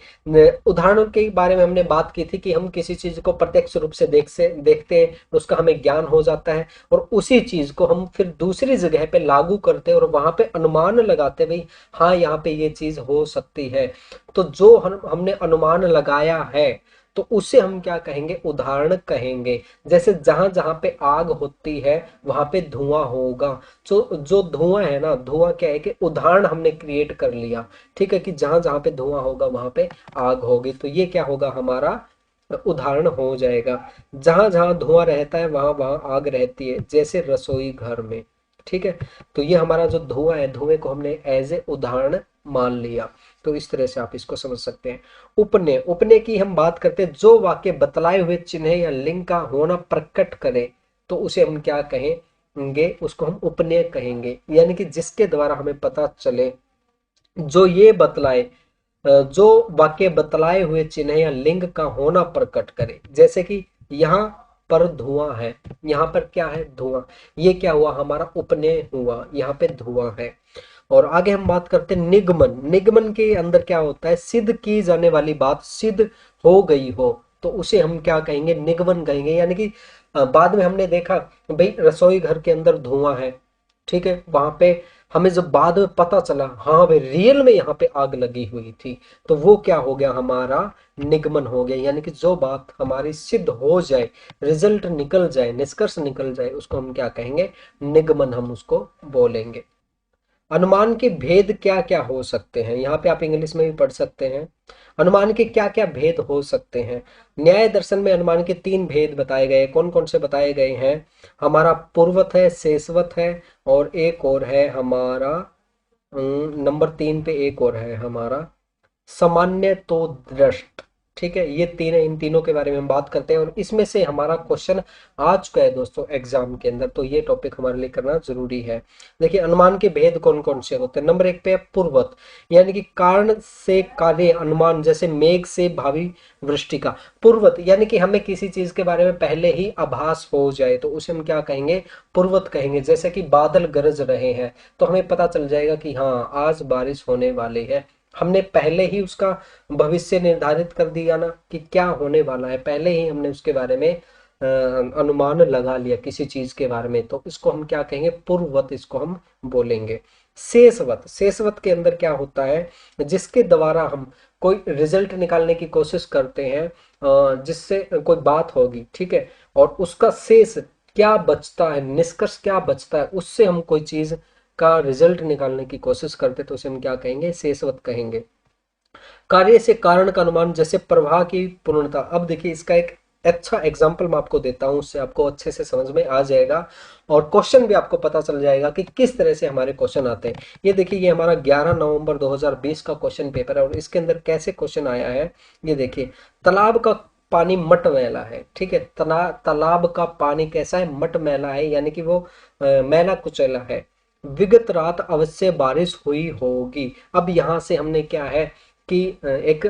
उदाहरणों के बारे में हमने बात की थी कि हम किसी चीज को प्रत्यक्ष रूप से देखते हैं, उसका हमें ज्ञान हो जाता है, और उसी चीज को हम फिर दूसरी जगह पे लागू करते हैं और वहां पे अनुमान लगाते, भाई हाँ यहाँ पे ये चीज हो सकती है। तो जो हमने अनुमान लगाया है तो उसे हम क्या कहेंगे, उदाहरण कहेंगे। जैसे जहां जहां पे आग होती है वहां पे धुआं होगा, जो जो धुआं है ना, धुआं क्या है कि उदाहरण हमने क्रिएट कर लिया। ठीक है, कि जहां जहां पे धुआं होगा वहां पे आग होगी, तो ये क्या होगा, हमारा उदाहरण हो जाएगा। जहां जहां धुआं रहता है वहां वहां आग रहती है, जैसे रसोई घर में। ठीक है, तो ये हमारा जो धुआं है, धुएं को हमने एज ए उदाहरण मान लिया। तो इस तरह से आप इसको समझ सकते हैं। उपनय, उपनय की हम बात करते हैं, जो वाक्य बतलाए हुए चिन्ह या लिंग का होना प्रकट करे तो उसे हम क्या कहेंगे, उसको हम उपनय कहेंगे। यानी कि जिसके द्वारा हमें पता चले, जो ये बतलाए, जो वाक्य बतलाए हुए चिन्ह या लिंग का होना प्रकट करे। जैसे कि यहाँ पर धुआं है, यहाँ पर क्या है, धुआं, ये क्या हुआ, हमारा उपनय हुआ, यहाँ पे धुआं है। और आगे हम बात करते हैं निगमन। निगमन के अंदर क्या होता है, सिद्ध की जाने वाली बात सिद्ध हो गई हो तो उसे हम क्या कहेंगे, निगमन कहेंगे। यानी कि बाद में हमने देखा भाई रसोई घर के अंदर धुआं है, ठीक है, वहां पे हमें जब बाद में पता चला हाँ भाई रियल में यहाँ पे आग लगी हुई थी, तो वो क्या हो गया, हमारा निगमन हो गया। यानी कि जो बात हमारी सिद्ध हो जाए, रिजल्ट निकल जाए, निष्कर्ष निकल जाए, उसको हम क्या कहेंगे, निगमन हम उसको बोलेंगे। अनुमान के भेद क्या क्या हो सकते हैं, यहाँ पे आप इंग्लिश में भी पढ़ सकते हैं। अनुमान के क्या क्या भेद हो सकते हैं। न्याय दर्शन में अनुमान के 3 भेद बताए गए। कौन कौन से बताए गए हैं, हमारा पूर्वत है, शेषवत है, और एक और है हमारा नंबर 3 पे एक और है हमारा सामान्य तो दृष्ट। ठीक है, ये तीन है, इन तीनों के बारे में हम बात करते हैं और इसमें से हमारा क्वेश्चन आ चुका है दोस्तों एग्जाम के अंदर, तो ये टॉपिक हमारे लिए करना जरूरी है। देखिए अनुमान के भेद कौन कौन से होते हैं। नंबर एक पे है पूर्वत, यानी कि कारण से कार्य अनुमान, जैसे मेघ से भावी वृष्टि का। पूर्वत यानी कि हमें किसी चीज के बारे में पहले ही आभास हो जाए तो उसे हम क्या कहेंगे, पूर्वत कहेंगे। जैसे कि बादल गरज रहे हैं तो हमें पता चल जाएगा कि हाँ आज बारिश होने वाली है, हमने पहले ही उसका भविष्य निर्धारित कर दिया ना कि क्या होने वाला है, पहले ही हमने उसके बारे में अनुमान लगा लिया किसी चीज के बारे में, तो इसको हम क्या कहेंगे, पूर्ववत इसको हम बोलेंगे। शेषवत, शेषवत के अंदर क्या होता है, जिसके द्वारा हम कोई रिजल्ट निकालने की कोशिश करते हैं, जिससे कोई बात होगी, ठीक है, और उसका शेष क्या बचता है, निष्कर्ष क्या बचता है, उससे हम कोई चीज का रिजल्ट निकालने की कोशिश करते तो उसे हम क्या कहेंगे, शेषवत कहेंगे। कार्य से कारण का अनुमान, जैसे प्रवाह की पूर्णता। अब देखिए इसका एक अच्छा एग्जाम्पल मैं आपको देता हूं, उससे आपको अच्छे से समझ में आ जाएगा और क्वेश्चन भी आपको पता चल जाएगा कि किस तरह से हमारे क्वेश्चन आते हैं। ये देखिए ये हमारा 11 नवंबर 2020 का क्वेश्चन पेपर है और इसके अंदर कैसे क्वेश्चन आया है, ये देखिए। तालाब का पानी मटमैला है, ठीक है, तालाब का पानी कैसा है, मटमैला है, यानी कि वो मैला कुचैला है। विगत रात अवश्य बारिश हुई होगी। अब यहाँ से हमने क्या है कि एक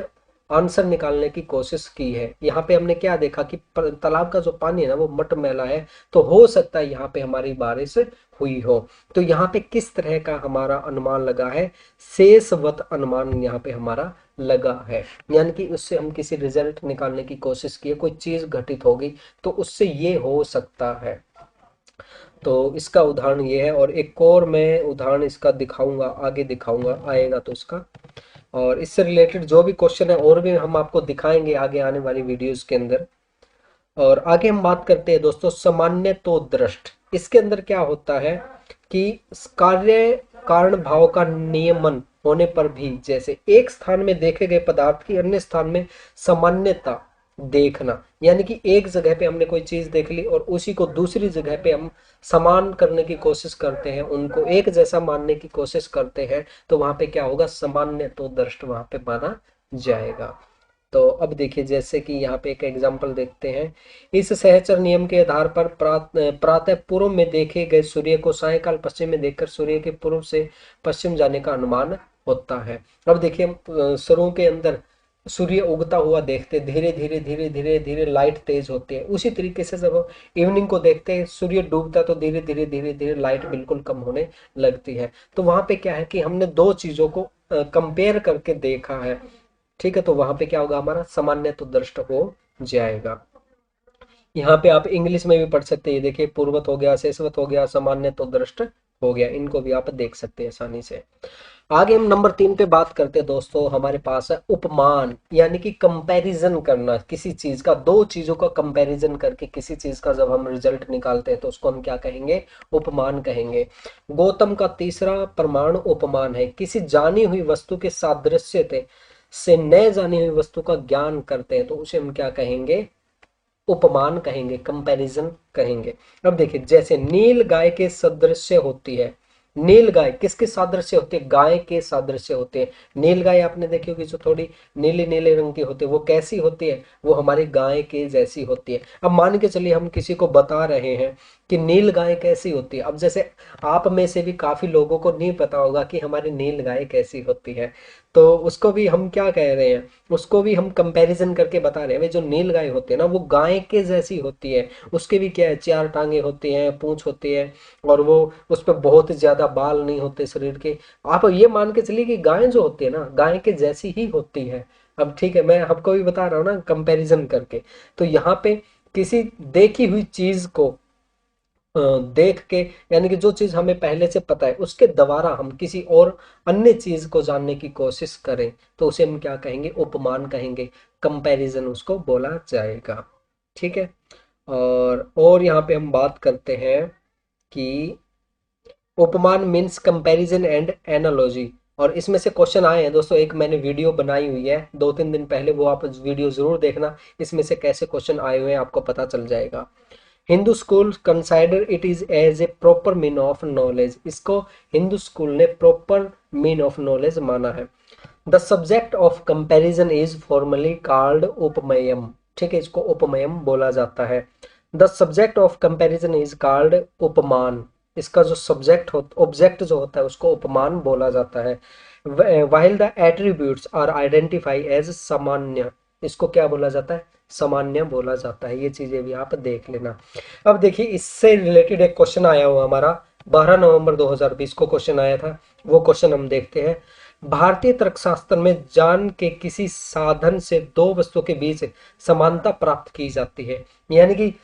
आंसर निकालने की कोशिश की है। यहाँ पे हमने क्या देखा कि तालाब का जो पानी है ना वो मटमैला है, तो हो सकता है यहाँ पे हमारी बारिश हुई हो। तो यहाँ पे किस तरह का हमारा अनुमान लगा है, शेषवत अनुमान यहाँ पे हमारा लगा है, यानी कि उससे हम किसी रिजल्ट निकालने की कोशिश की है, कोई चीज घटित होगी तो उससे ये हो सकता है। तो इसका उदाहरण ये है और एक और मैं उदाहरण इसका दिखाऊंगा, आगे दिखाऊंगा, आएगा तो इसका, और इससे रिलेटेड जो भी क्वेश्चन है और भी हम आपको दिखाएंगे आगे आने वाली वीडियोस के अंदर। और आगे हम बात करते हैं दोस्तों सामान्य तो दृष्ट। इसके अंदर क्या होता है कि कार्य कारण भाव का नियमन होने पर भी, जैसे एक स्थान में देखे गए पदार्थ की अन्य स्थान में सामान्यता देखना, यानी कि एक जगह पे हमने कोई चीज देख ली और उसी को दूसरी जगह पे हम समान करने की कोशिश करते हैं, उनको एक जैसा मानने की कोशिश करते हैं, तो वहां पे क्या होगा, सामान्य तो दृष्ट वहां पे माना जाएगा। तो अब देखिए जैसे कि यहाँ पे एक एग्जांपल देखते हैं। इस सहचर नियम के आधार पर प्रातः पूर्व में देखे गए सूर्य को सायकाल पश्चिम में देखकर सूर्य के पूर्व से पश्चिम जाने का अनुमान होता है। अब देखिए हम शुरू के अंदर सूर्य उगता हुआ देखते, धीरे धीरे धीरे धीरे धीरे लाइट तेज होती है। उसी तरीके से जब इवनिंग को देखते हैं सूर्य डूबता तो धीरे धीरे धीरे धीरे लाइट बिल्कुल कम होने लगती है। तो वहां पे क्या है कि हमने दो चीजों को कंपेयर करके देखा है, ठीक है, तो वहां पे क्या होगा, हमारा सामान्य तो दृष्ट हो जाएगा। यहाँ पे आप इंग्लिश में भी पढ़ सकते हैं, देखिए पूर्वत हो गया, शेषवत हो गया, सामान्य तो दृष्ट हो गया, इनको भी आप देख सकते हैं आसानी से। आगे हम नंबर 3 पे बात करते हैं दोस्तों, हमारे पास है उपमान, यानी कि कंपैरिजन करना किसी चीज का, दो चीजों का कंपैरिजन करके किसी चीज का जब हम रिजल्ट निकालते हैं तो उसको हम क्या कहेंगे, उपमान कहेंगे। गौतम का तीसरा प्रमाण उपमान है, किसी जानी हुई वस्तु के सादृश्य से न जानी हुई वस्तु का ज्ञान करते हैं तो उसे हम क्या कहेंगे, उपमान कहेंगे, कंपैरिजन कहेंगे। अब देखिए जैसे नील गाय के सदृश्य होती है, नील गाय किसके सादृश्य होती है, गाय के सादृश्य होते हैं। नील गाय आपने देखी होगी जो थोड़ी नीले नीले रंग की होती है, वो कैसी होती है, वो हमारी गाय के जैसी होती है। अब मान के चलिए हम किसी को बता रहे हैं कि नील गाय कैसी होती है। अब जैसे आप में से भी काफी लोगों को नहीं पता होगा कि हमारी नील गाय कैसी होती है, तो उसको भी हम क्या कह रहे हैं, उसको भी हम कंपैरिजन करके बता रहे हैं भाई जो नील गाय होती है ना वो गाय के जैसी होती है, उसके भी क्या है, चार टांगे होती हैं, पूंछ होती है, और वो उस पर बहुत ज्यादा बाल नहीं होते शरीर के। आप ये मान के चलिए कि गाय जो होती है ना गाय के जैसी ही होती है। अब ठीक है मैं आपको भी बता रहा हूँ ना कंपैरिजन करके। तो यहाँ पे किसी देखी हुई चीज को देख के, यानी कि जो चीज हमें पहले से पता है उसके द्वारा हम किसी और अन्य चीज को जानने की कोशिश करें तो उसे हम क्या कहेंगे, उपमान कहेंगे, कंपैरिजन उसको बोला जाएगा। ठीक है, और यहाँ पे हम बात करते हैं कि उपमान मीन्स कंपैरिजन एंड एनालॉजी। और इसमें से क्वेश्चन आए हैं दोस्तों, एक मैंने वीडियो बनाई हुई है 2-3 दिन पहले, वो आप वीडियो जरूर देखना, इसमें से कैसे क्वेश्चन आए हुए हैं आपको पता चल जाएगा। Hindu school consider it is as a proper mean of knowledge, इसको हिंदू स्कूल ने प्रॉपर मीन ऑफ नॉलेज माना है। The subject of comparison is formally called upameyam. ठीक है, इसको उपमेयम बोला जाता है। The subject of comparison is called upaman. इसका जो सब्जेक्ट हो ऑब्जेक्ट जो होता है उसको उपमान बोला जाता है। While the attributes are identify as सामान्य, इसको क्या बोला जाता है, सामान्य बोला जाता है। ये चीजें भी आप देख लेना। अब देखिए इससे रिलेटेड एक क्वेश्चन आया हुआ हमारा 12 नवंबर 2020 को क्वेश्चन आया था। वो क्वेश्चन हम देखते हैं। भारतीय तर्कशास्त्र में जान के किसी साधन से दो वस्तुओं के बीच समानता प्राप्त की जाती है, यानी कि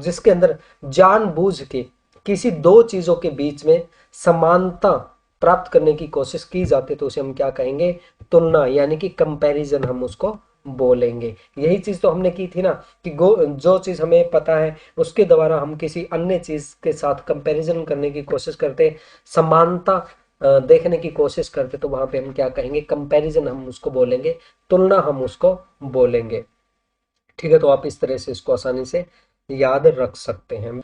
जिसके अंदर जानबूझ के किसी दो चीजों के बीच में समानता प्राप्त करने की कोशिश की जाती है तो उसे हम क्या कहेंगे, तुलना, यानी कि कंपैरिजन हम उसको बोलेंगे। यही चीज तो हमने की थी ना कि जो चीज हमें पता है उसके द्वारा हम किसी अन्य चीज के साथ कंपैरिजन करने की कोशिश करते, समानता देखने की कोशिश करते, तो वहां पे हम क्या कहेंगे, कंपैरिजन हम उसको बोलेंगे, तुलना हम उसको बोलेंगे। ठीक है, तो आप इस तरह से इसको आसानी से याद रख सकते हैं।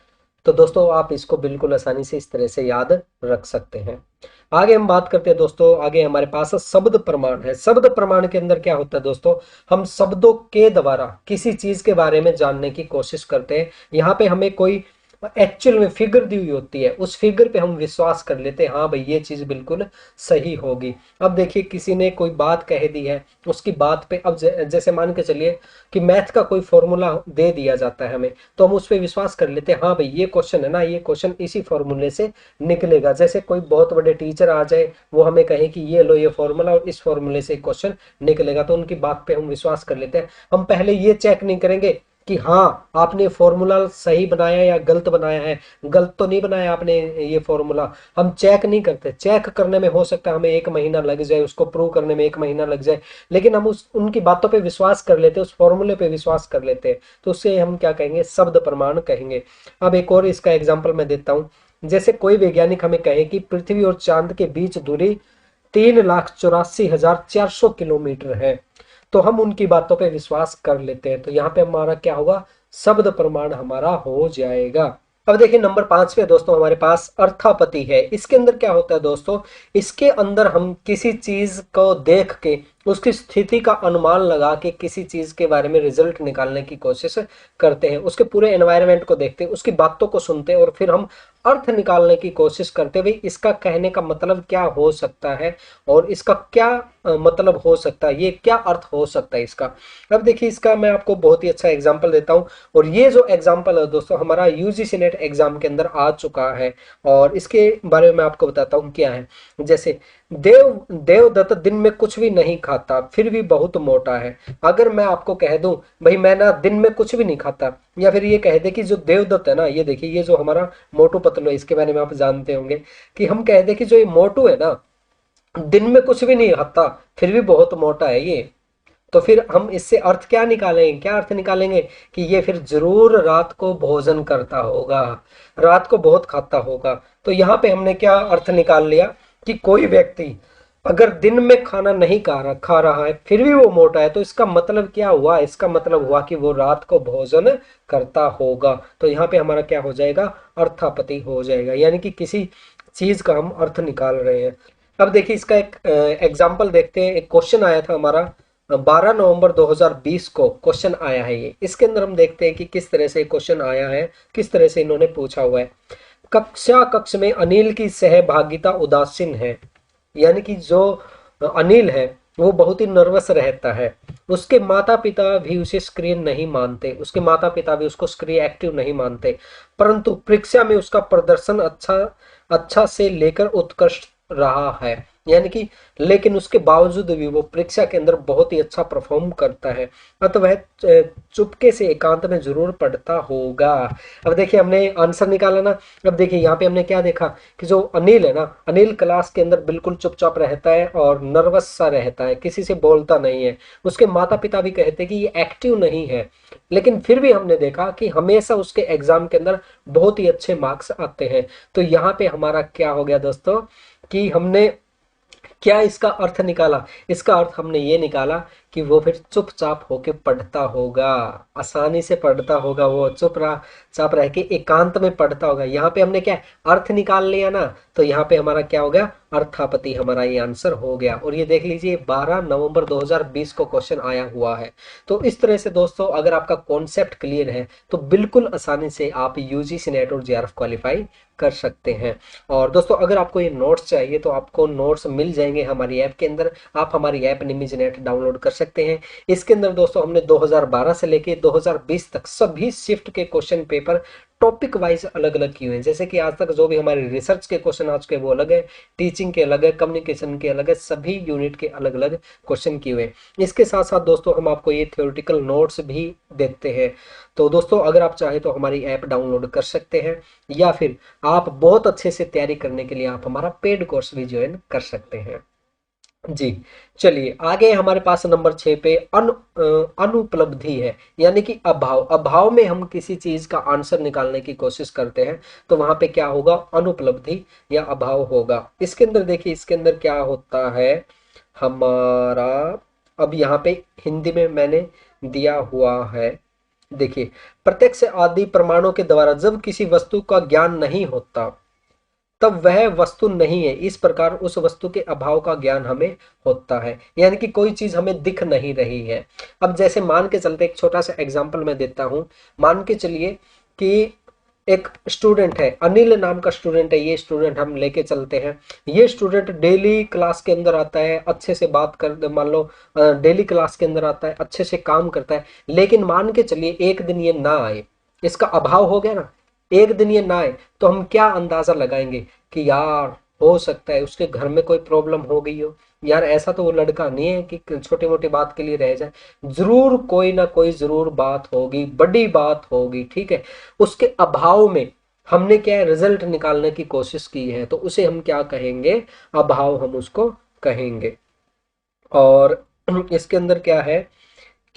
तो दोस्तों आप इसको बिल्कुल आसानी से इस तरह से याद रख सकते हैं। आगे हम बात करते हैं दोस्तों, आगे हमारे पास शब्द प्रमाण है। शब्द प्रमाण के अंदर क्या होता है दोस्तों, हम शब्दों के द्वारा किसी चीज के बारे में जानने की कोशिश करते हैं। यहाँ पे हमें कोई एक्चुअल में फिगर दी हुई होती है, उस फिगर पे हम विश्वास कर लेते हैं, हाँ भाई ये चीज बिल्कुल सही होगी। अब देखिए किसी ने कोई बात कह दी है, उसकी बात पे अब जैसे मान के चलिए कि मैथ का कोई फॉर्मूला दे दिया जाता है हमें, तो हम उस पर विश्वास कर लेते हैं, हाँ भाई ये क्वेश्चन है ना, ये क्वेश्चन इसी फॉर्मूले से निकलेगा। जैसे कोई बहुत बड़े टीचर आ जाए, वो हमें कहे कि ये लो ये फॉर्मूला और इस फॉर्मूले से क्वेश्चन निकलेगा, तो उनकी बात पे हम विश्वास कर लेते हैं। हम पहले ये चेक नहीं करेंगे कि हाँ आपने फॉर्मूला सही बनाया या गलत बनाया है, गलत तो नहीं बनाया आपने ये फॉर्मूला, हम चेक नहीं करते। चेक करने में हो सकता है हमें 1 महीना लग जाए, उसको प्रूव करने में 1 महीना लग जाए, लेकिन हम उस उनकी बातों पे विश्वास कर लेते, उस फॉर्मूले पे विश्वास कर लेते हैं, तो उससे हम क्या कहेंगे, शब्द प्रमाण कहेंगे। अब एक और इसका एग्जाम्पल मैं देता हूँ। जैसे कोई वैज्ञानिक हमें कहे कि पृथ्वी और चांद के बीच दूरी 3,84,400 किलोमीटर है, तो हम उनकी बातों पे विश्वास कर लेते हैं, तो यहाँ पे हमारा क्या होगा, शब्द प्रमाण हमारा हो जाएगा। अब देखिए नंबर 5 पे दोस्तों हमारे पास अर्थापति है। इसके अंदर क्या होता है दोस्तों, इसके अंदर हम किसी चीज को देख के उसकी स्थिति का अनुमान लगा के किसी चीज के बारे में रिजल्ट निकालने की कोशिश करते हैं, उसके पूरे एनवायरनमेंट को देखते हैं, उसकी बातों को सुनते हैं और फिर हम अर्थ निकालने की कोशिश करते हुए इसका कहने का मतलब क्या हो सकता है और इसका क्या मतलब हो सकता है, ये क्या अर्थ हो सकता है इसका। अब देखिए इसका मैं आपको बहुत ही अच्छा एग्जांपल देता हूँ, और ये जो एग्जांपल है दोस्तों हमारा यूजीसी नेट एग्जाम के अंदर आ चुका है, और इसके बारे में मैं आपको बताता हूँ क्या है। जैसे देवदत्त दिन में कुछ भी नहीं खाता फिर भी बहुत मोटा है। अगर मैं आपको कह दूं भाई मैं ना दिन में कुछ भी नहीं खाता, या फिर ये कह दे कि जो देवदत्त है ना, ये देखिए ये जो हमारा मोटू पतलू है, इसके बारे में आप जानते होंगे कि हम कह दे कि जो ये मोटू है ना दिन में कुछ भी नहीं खाता फिर भी बहुत मोटा है ये, तो फिर हम इससे अर्थ क्या निकालेंगे, क्या अर्थ निकालेंगे कि ये फिर जरूर रात को भोजन करता होगा, रात को बहुत खाता होगा। तो यहाँ पे हमने क्या अर्थ निकाल लिया कि कोई व्यक्ति अगर दिन में खाना नहीं खा रहा है फिर भी वो मोटा है, तो इसका मतलब क्या हुआ, इसका मतलब हुआ कि वो रात को भोजन करता होगा। तो यहाँ पे हमारा क्या हो जाएगा, अर्थापति हो जाएगा, यानी कि किसी चीज का हम अर्थ निकाल रहे हैं। अब देखिए इसका एक एग्जाम्पल देखते हैं। एक क्वेश्चन आया था हमारा 12 नवंबर 2020 को क्वेश्चन आया है ये। इसके अंदर हम देखते हैं कि किस तरह से क्वेश्चन आया है, किस तरह से इन्होंने पूछा हुआ है। कक्ष में अनिल की सहभागिता उदासीन है, यानी कि जो अनिल है वो बहुत ही नर्वस रहता है। उसके माता पिता भी उसे सक्रिय नहीं मानते, उसके माता पिता भी उसको सक्रिय एक्टिव नहीं मानते, परंतु परीक्षा में उसका प्रदर्शन अच्छा से लेकर उत्कृष्ट रहा है, यानी कि लेकिन उसके बावजूद भी वो परीक्षा के अंदर बहुत ही अच्छा परफॉर्म करता है, अतः वह चुपके से एकांत में जरूर पढ़ता होगा। अब देखिए हमने आंसर निकाला ना। अब देखिए यहाँ पे हमने क्या देखा कि जो अनिल है ना, अनिल क्लास के अंदर बिल्कुल चुपचाप रहता है और नर्वस सा रहता है, किसी से बोलता नहीं है। उसके माता पिता भी कहते हैं कि ये एक्टिव नहीं है, लेकिन फिर भी हमने देखा कि हमेशा उसके एग्जाम के अंदर बहुत ही अच्छे मार्क्स आते हैं। तो यहाँ पे हमारा क्या हो गया दोस्तों कि हमने क्या इसका अर्थ निकाला, इसका अर्थ हमने ये निकाला कि वो फिर चुपचाप होके पढ़ता होगा, आसानी से पढ़ता होगा, वो चुपचाप रह के एकांत में पढ़ता होगा। यहाँ पे हमने क्या अर्थ निकाल लिया ना, तो यहाँ पे हमारा क्या हो गया, अर्थापति हमारा ये आंसर हो गया। और ये देख लीजिए 12 नवंबर 2020 को क्वेश्चन आया हुआ है। तो इस तरह से दोस्तों अगर आपका कॉन्सेप्ट क्लियर है तो बिल्कुल आसानी से आप यूजीसी नेट और जेआरएफ क्वालिफाई कर सकते हैं। और दोस्तों अगर आपको ये नोट्स चाहिए तो आपको नोट्स मिल जाएंगे हमारी ऐप के अंदर। आप हमारी ऐप निमिज नेट डाउनलोड कर सकते हैं। इसके अंदर दोस्तों हमने 2012 से लेके 2020 तक सभी शिफ्ट के क्वेश्चन पेपर टॉपिक वाइज अलग अलग किए हैं। जैसे कि आज तक जो भी हमारे रिसर्च के क्वेश्चन आ चुके हैं वो अलग है, टीचिंग के अलग है, कम्युनिकेशन के अलग है, सभी यूनिट के अलग अलग क्वेश्चन किए हुए हैं। इसके साथ साथ दोस्तों हम आपको ये थ्योरेटिकल नोट्स भी देते हैं। तो दोस्तों अगर आप चाहें तो हमारी ऐप डाउनलोड कर सकते हैं, या फिर आप बहुत अच्छे से तैयारी करने के लिए आप हमारा पेड कोर्स भी ज्वाइन कर सकते हैं जी। चलिए आगे हमारे पास नंबर 6 पे अनुपलब्धि है, यानी कि अभाव। अभाव में हम किसी चीज का आंसर निकालने की कोशिश करते हैं तो वहां पे क्या होगा, अनुपलब्धि या अभाव होगा। इसके अंदर देखिए, इसके अंदर क्या होता है हमारा, अब यहाँ पे हिंदी में मैंने दिया हुआ है। देखिए, प्रत्यक्ष आदि प्रमाणों के द्वारा जब किसी वस्तु का ज्ञान नहीं होता तब वह वस्तु नहीं है, इस प्रकार उस वस्तु के अभाव का ज्ञान हमें होता है। यानी कि कोई चीज हमें दिख नहीं रही है। अब जैसे मान के चलते, एक छोटा सा एग्जांपल मैं देता हूं। मान के चलिए कि एक स्टूडेंट है, अनिल नाम का स्टूडेंट है। ये स्टूडेंट हम लेके चलते हैं। ये स्टूडेंट डेली क्लास के अंदर आता है, अच्छे से बात कर, मान लो डेली क्लास के अंदर आता है, अच्छे से काम करता है। लेकिन मान के चलिए एक दिन ये ना आए, इसका अभाव हो गया ना। एक दिन ये ना आए तो हम क्या अंदाजा लगाएंगे कि यार हो सकता है उसके घर में कोई प्रॉब्लम हो गई हो। यार ऐसा तो वो लड़का नहीं है कि छोटी मोटी बात के लिए रह जाए, जरूर कोई ना कोई जरूर बात होगी, बड़ी बात होगी, ठीक है। उसके अभाव में हमने क्या है, रिजल्ट निकालने की कोशिश की है, तो उसे हम क्या कहेंगे, अभाव हम उसको कहेंगे। और इसके अंदर क्या है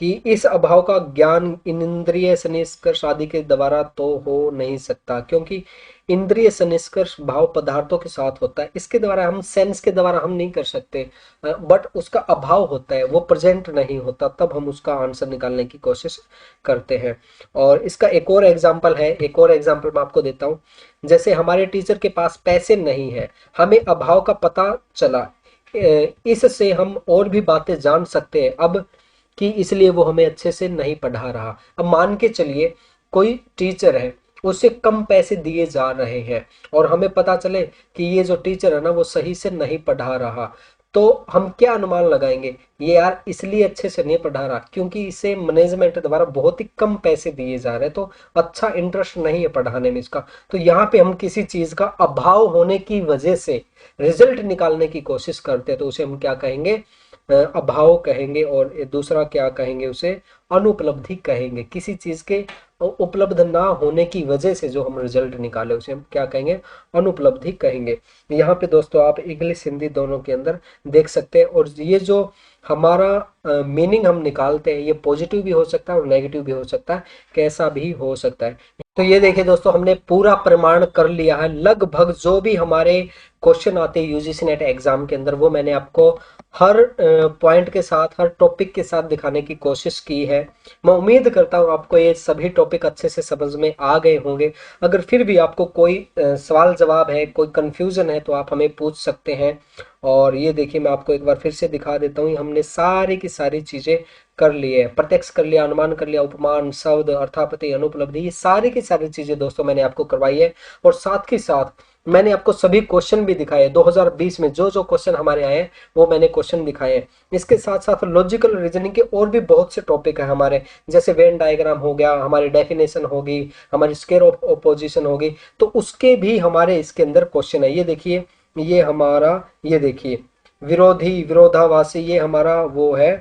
कि इस अभाव का ज्ञान इंद्रिय सनिष्कर्ष आदि के द्वारा तो हो नहीं सकता, क्योंकि इंद्रिय सनिष्कर्ष भाव पदार्थों के साथ होता है। इसके द्वारा हम सेंस के द्वारा हम नहीं कर सकते, बट उसका अभाव होता है, वो प्रेजेंट नहीं होता, तब हम उसका आंसर निकालने की कोशिश करते हैं। और इसका एक और एग्जाम्पल है, एक और एग्जाम्पल मैं आपको देता हूँ। जैसे हमारे टीचर के पास पैसे नहीं है, हमें अभाव का पता चला, इससे हम और भी बातें जान सकते हैं अब कि इसलिए वो हमें अच्छे से नहीं पढ़ा रहा। अब मान के चलिए कोई टीचर है, उसे कम पैसे दिए जा रहे हैं और हमें पता चले कि ये जो टीचर है ना वो सही से नहीं पढ़ा रहा, तो हम क्या अनुमान लगाएंगे, ये यार इसलिए अच्छे से नहीं पढ़ा रहा क्योंकि इसे मैनेजमेंट द्वारा बहुत ही कम पैसे दिए जा रहे हैं, तो अच्छा इंटरेस्ट नहीं है पढ़ाने में इसका। तो यहाँ पे हम किसी चीज का अभाव होने की वजह से रिजल्ट निकालने की कोशिश करते हैं, तो उसे हम क्या कहेंगे, अभाव कहेंगे। और दूसरा क्या कहेंगे, उसे अनुपलब्धि कहेंगे। किसी चीज के उपलब्ध ना होने की वजह से जो हम रिजल्ट निकाले उसे हम क्या कहेंगे, अनुपलब्धि कहेंगे। यहाँ पे दोस्तों आप इंग्लिश हिंदी दोनों के अंदर देख सकते हैं। और ये जो हमारा मीनिंग हम निकालते हैं ये पॉजिटिव भी हो सकता है और नेगेटिव भी हो सकता है, कैसा भी हो सकता है। तो ये देखिए दोस्तों, हमने पूरा प्रमाण कर लिया है। लगभग जो भी हमारे क्वेश्चन आते हैं यूजीसी नेट एग्जाम के अंदर वो मैंने आपको हर पॉइंट के साथ, हर टॉपिक के साथ दिखाने की कोशिश की है। मैं उम्मीद करता हूँ आपको ये सभी टॉपिक अच्छे से समझ में आ गए होंगे। अगर फिर भी आपको कोई सवाल जवाब है, कोई कंफ्यूजन है तो आप हमें पूछ सकते हैं। और ये देखिए मैं आपको एक बार फिर से दिखा देता हूँ, हमने सारी की सारी चीजें कर ली है। प्रत्यक्ष कर लिया, अनुमान कर लिया, उपमान, शब्द, अर्थापत्ति, अनुपलब्धि, ये सारी की सारी चीजें दोस्तों मैंने आपको करवाई है। और साथ ही साथ मैंने आपको सभी क्वेश्चन भी दिखाए। 2020 में जो जो क्वेश्चन हमारे आए हैं वो मैंने क्वेश्चन दिखाए हैं। इसके साथ साथ लॉजिकल रीजनिंग के और भी बहुत से टॉपिक है हमारे, जैसे वेन डायग्राम हो गया, हमारी डेफिनेशन होगी, हमारी स्क्वायर ऑफ ऑपोजिशन होगी, तो उसके भी हमारे इसके अंदर क्वेश्चन है। ये देखिए, ये हमारा, ये देखिए विरोधी, विरोधाभासी, ये हमारा वो है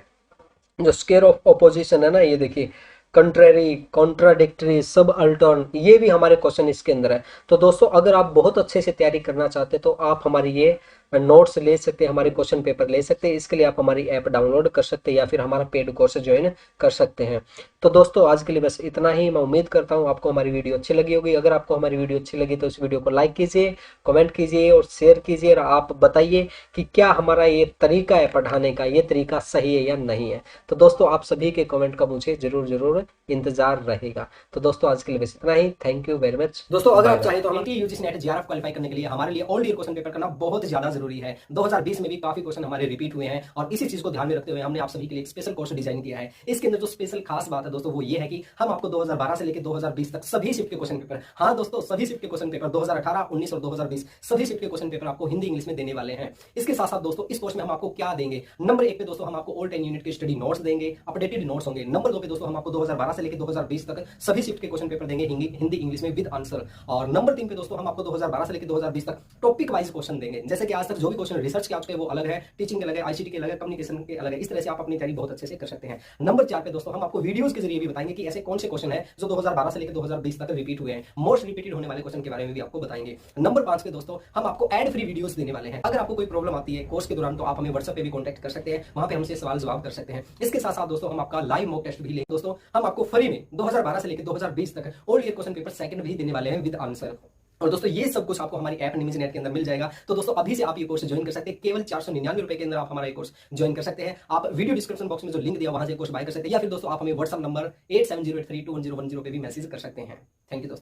जो स्क्वायर ऑफ ऑपोजिशन है ना, ये देखिए कंट्रेरी, कॉन्ट्राडिक्टरी, सब अल्टर्न, ये भी हमारे क्वेश्चन इसके अंदर है। तो दोस्तों अगर आप बहुत अच्छे से तैयारी करना चाहते हैं तो आप हमारी ये नोट्स ले सकते हैं, हमारे क्वेश्चन पेपर ले सकते हैं। इसके लिए आप हमारी ऐप डाउनलोड कर सकते हैं या फिर हमारा पेड कोर्स ज्वाइन कर सकते हैं। तो दोस्तों आज के लिए बस इतना ही। मैं उम्मीद करता हूँ आपको हमारी वीडियो अच्छी लगी होगी। अगर आपको हमारी वीडियो अच्छी लगी तो इस वीडियो को लाइक कीजिए, कमेंट कीजिए और शेयर कीजिए, और आप बताइए कि क्या हमारा ये तरीका है पढ़ाने का, ये तरीका सही है या नहीं है। तो दोस्तों आप सभी के कमेंट का मुझे जरूर जरूर इंतजार रहेगा। तो दोस्तों आज के लिए बस इतना ही। Thank you very much. दोस्तों अगर बाय आप बाय। चाहें तो हम यूजीसी नेट जेआरएफ क्वालिफाई करने के लिए हमारे लिए ऑल ईयर क्वेश्चन पेपर करना बहुत ज्यादा जरूरी है। 2020 में भी काफी क्वेश्चन हमारे रिपीट हुए हैं और इसी चीज को ध्यान में रखते हुए हमने आप सभी के लिए एक स्पेशल कोर्स डिजाइन किया है। इसके अंदर जो स्पेशल खास बात है दोस्तों वो ये है कि हम आपको 2012 से लेकर 2020 तक सभी शिफ्ट के क्वेश्चन पेपर, हाँ दोस्तों सभी शिफ्ट के क्वेश्चन पेपर 2018, 19 और 2020 सभी शिफ्ट के क्वेश्चन पेपर आपको हिंदी इंग्लिश में देने वाले हैं। इसके साथ साथ दोस्तों इस कोर्स में हम आपको क्या देंगे, नंबर 1 पे दोस्तों हम आपको ऑल 10 यूनिट के स्टडी नोट्स देंगे, अपडेटेड नोट्स होंगे। नंबर 2 पे दोस्तों हम आपको 2012 से लेकर 2020 तक सभी शिफ्ट के क्वेश्चन पेपर देंगे हिंदी इंग्लिश में विद आंसर। और नंबर 3 पे दोस्तों हम आपको 2012 से लेकर 2020 तक टॉपिक वाइज क्वेश्चन देंगे। जैसे कि आज तक जो भी क्वेश्चन रिसर्च के आ चुके हैं वो अलग है, टीचिंग के अलग है, आईसीटी के अलग है, कम्युनिकेशन के अलग है। इस तरह से आप अपनी तैयारी बहुत अच्छे से कर सकते हैं। नंबर 4 पे दोस्तों हम आपको वीडियोस के जरिए भी बताएंगे कि ऐसे कौन से क्वेश्चन है जो 2012 से लेकर 2020 तक रिपीट हुए हैं, मोस्ट रिपीटेड होने वाले क्वेश्चन के बारे में भी आपको बताएंगे। नंबर 5 पे दोस्तों हम आपको एड फ्री वीडियोस देने वाले हैं। अगर आपको कोई प्रॉब्लम आती है कोर्स के दौरान तो आप हमें व्हाट्सएप पे भी कांटेक्ट कर सकते हैं, वहां पे हमसे सवाल जवाब कर सकते हैं। इसके साथ साथ दोस्तों हम आपका लाइव मॉक टेस्ट भी लेंगे। दोस्तों हम आपको फ्री में 2012 से लेकर 2020 तक all year question paper second भी देने वाले हैं विद आंसर। और दोस्तों ये सब कुछ आपको हमारी ऐप निमिज़ नेट के अंदर मिल जाएगा। तो दोस्तों अभी से आप ये कोर्स ज्वाइन कर सकते हैं। केवल 499 रुपए के अंदर आप हमारा ये कोर्स ज्वाइन कर सकते हैं। आप वीडियो डिस्क्रिप्शन बॉक्स में जो लिंक दिया वहां से कोर्स बाय कर सकते हैं, या फिर दोस्तों आप हमें व्हाट्सएप नंबर 8708321010 पे भी मैसेज कर सकते हैं। थैंक यू दोस्तों।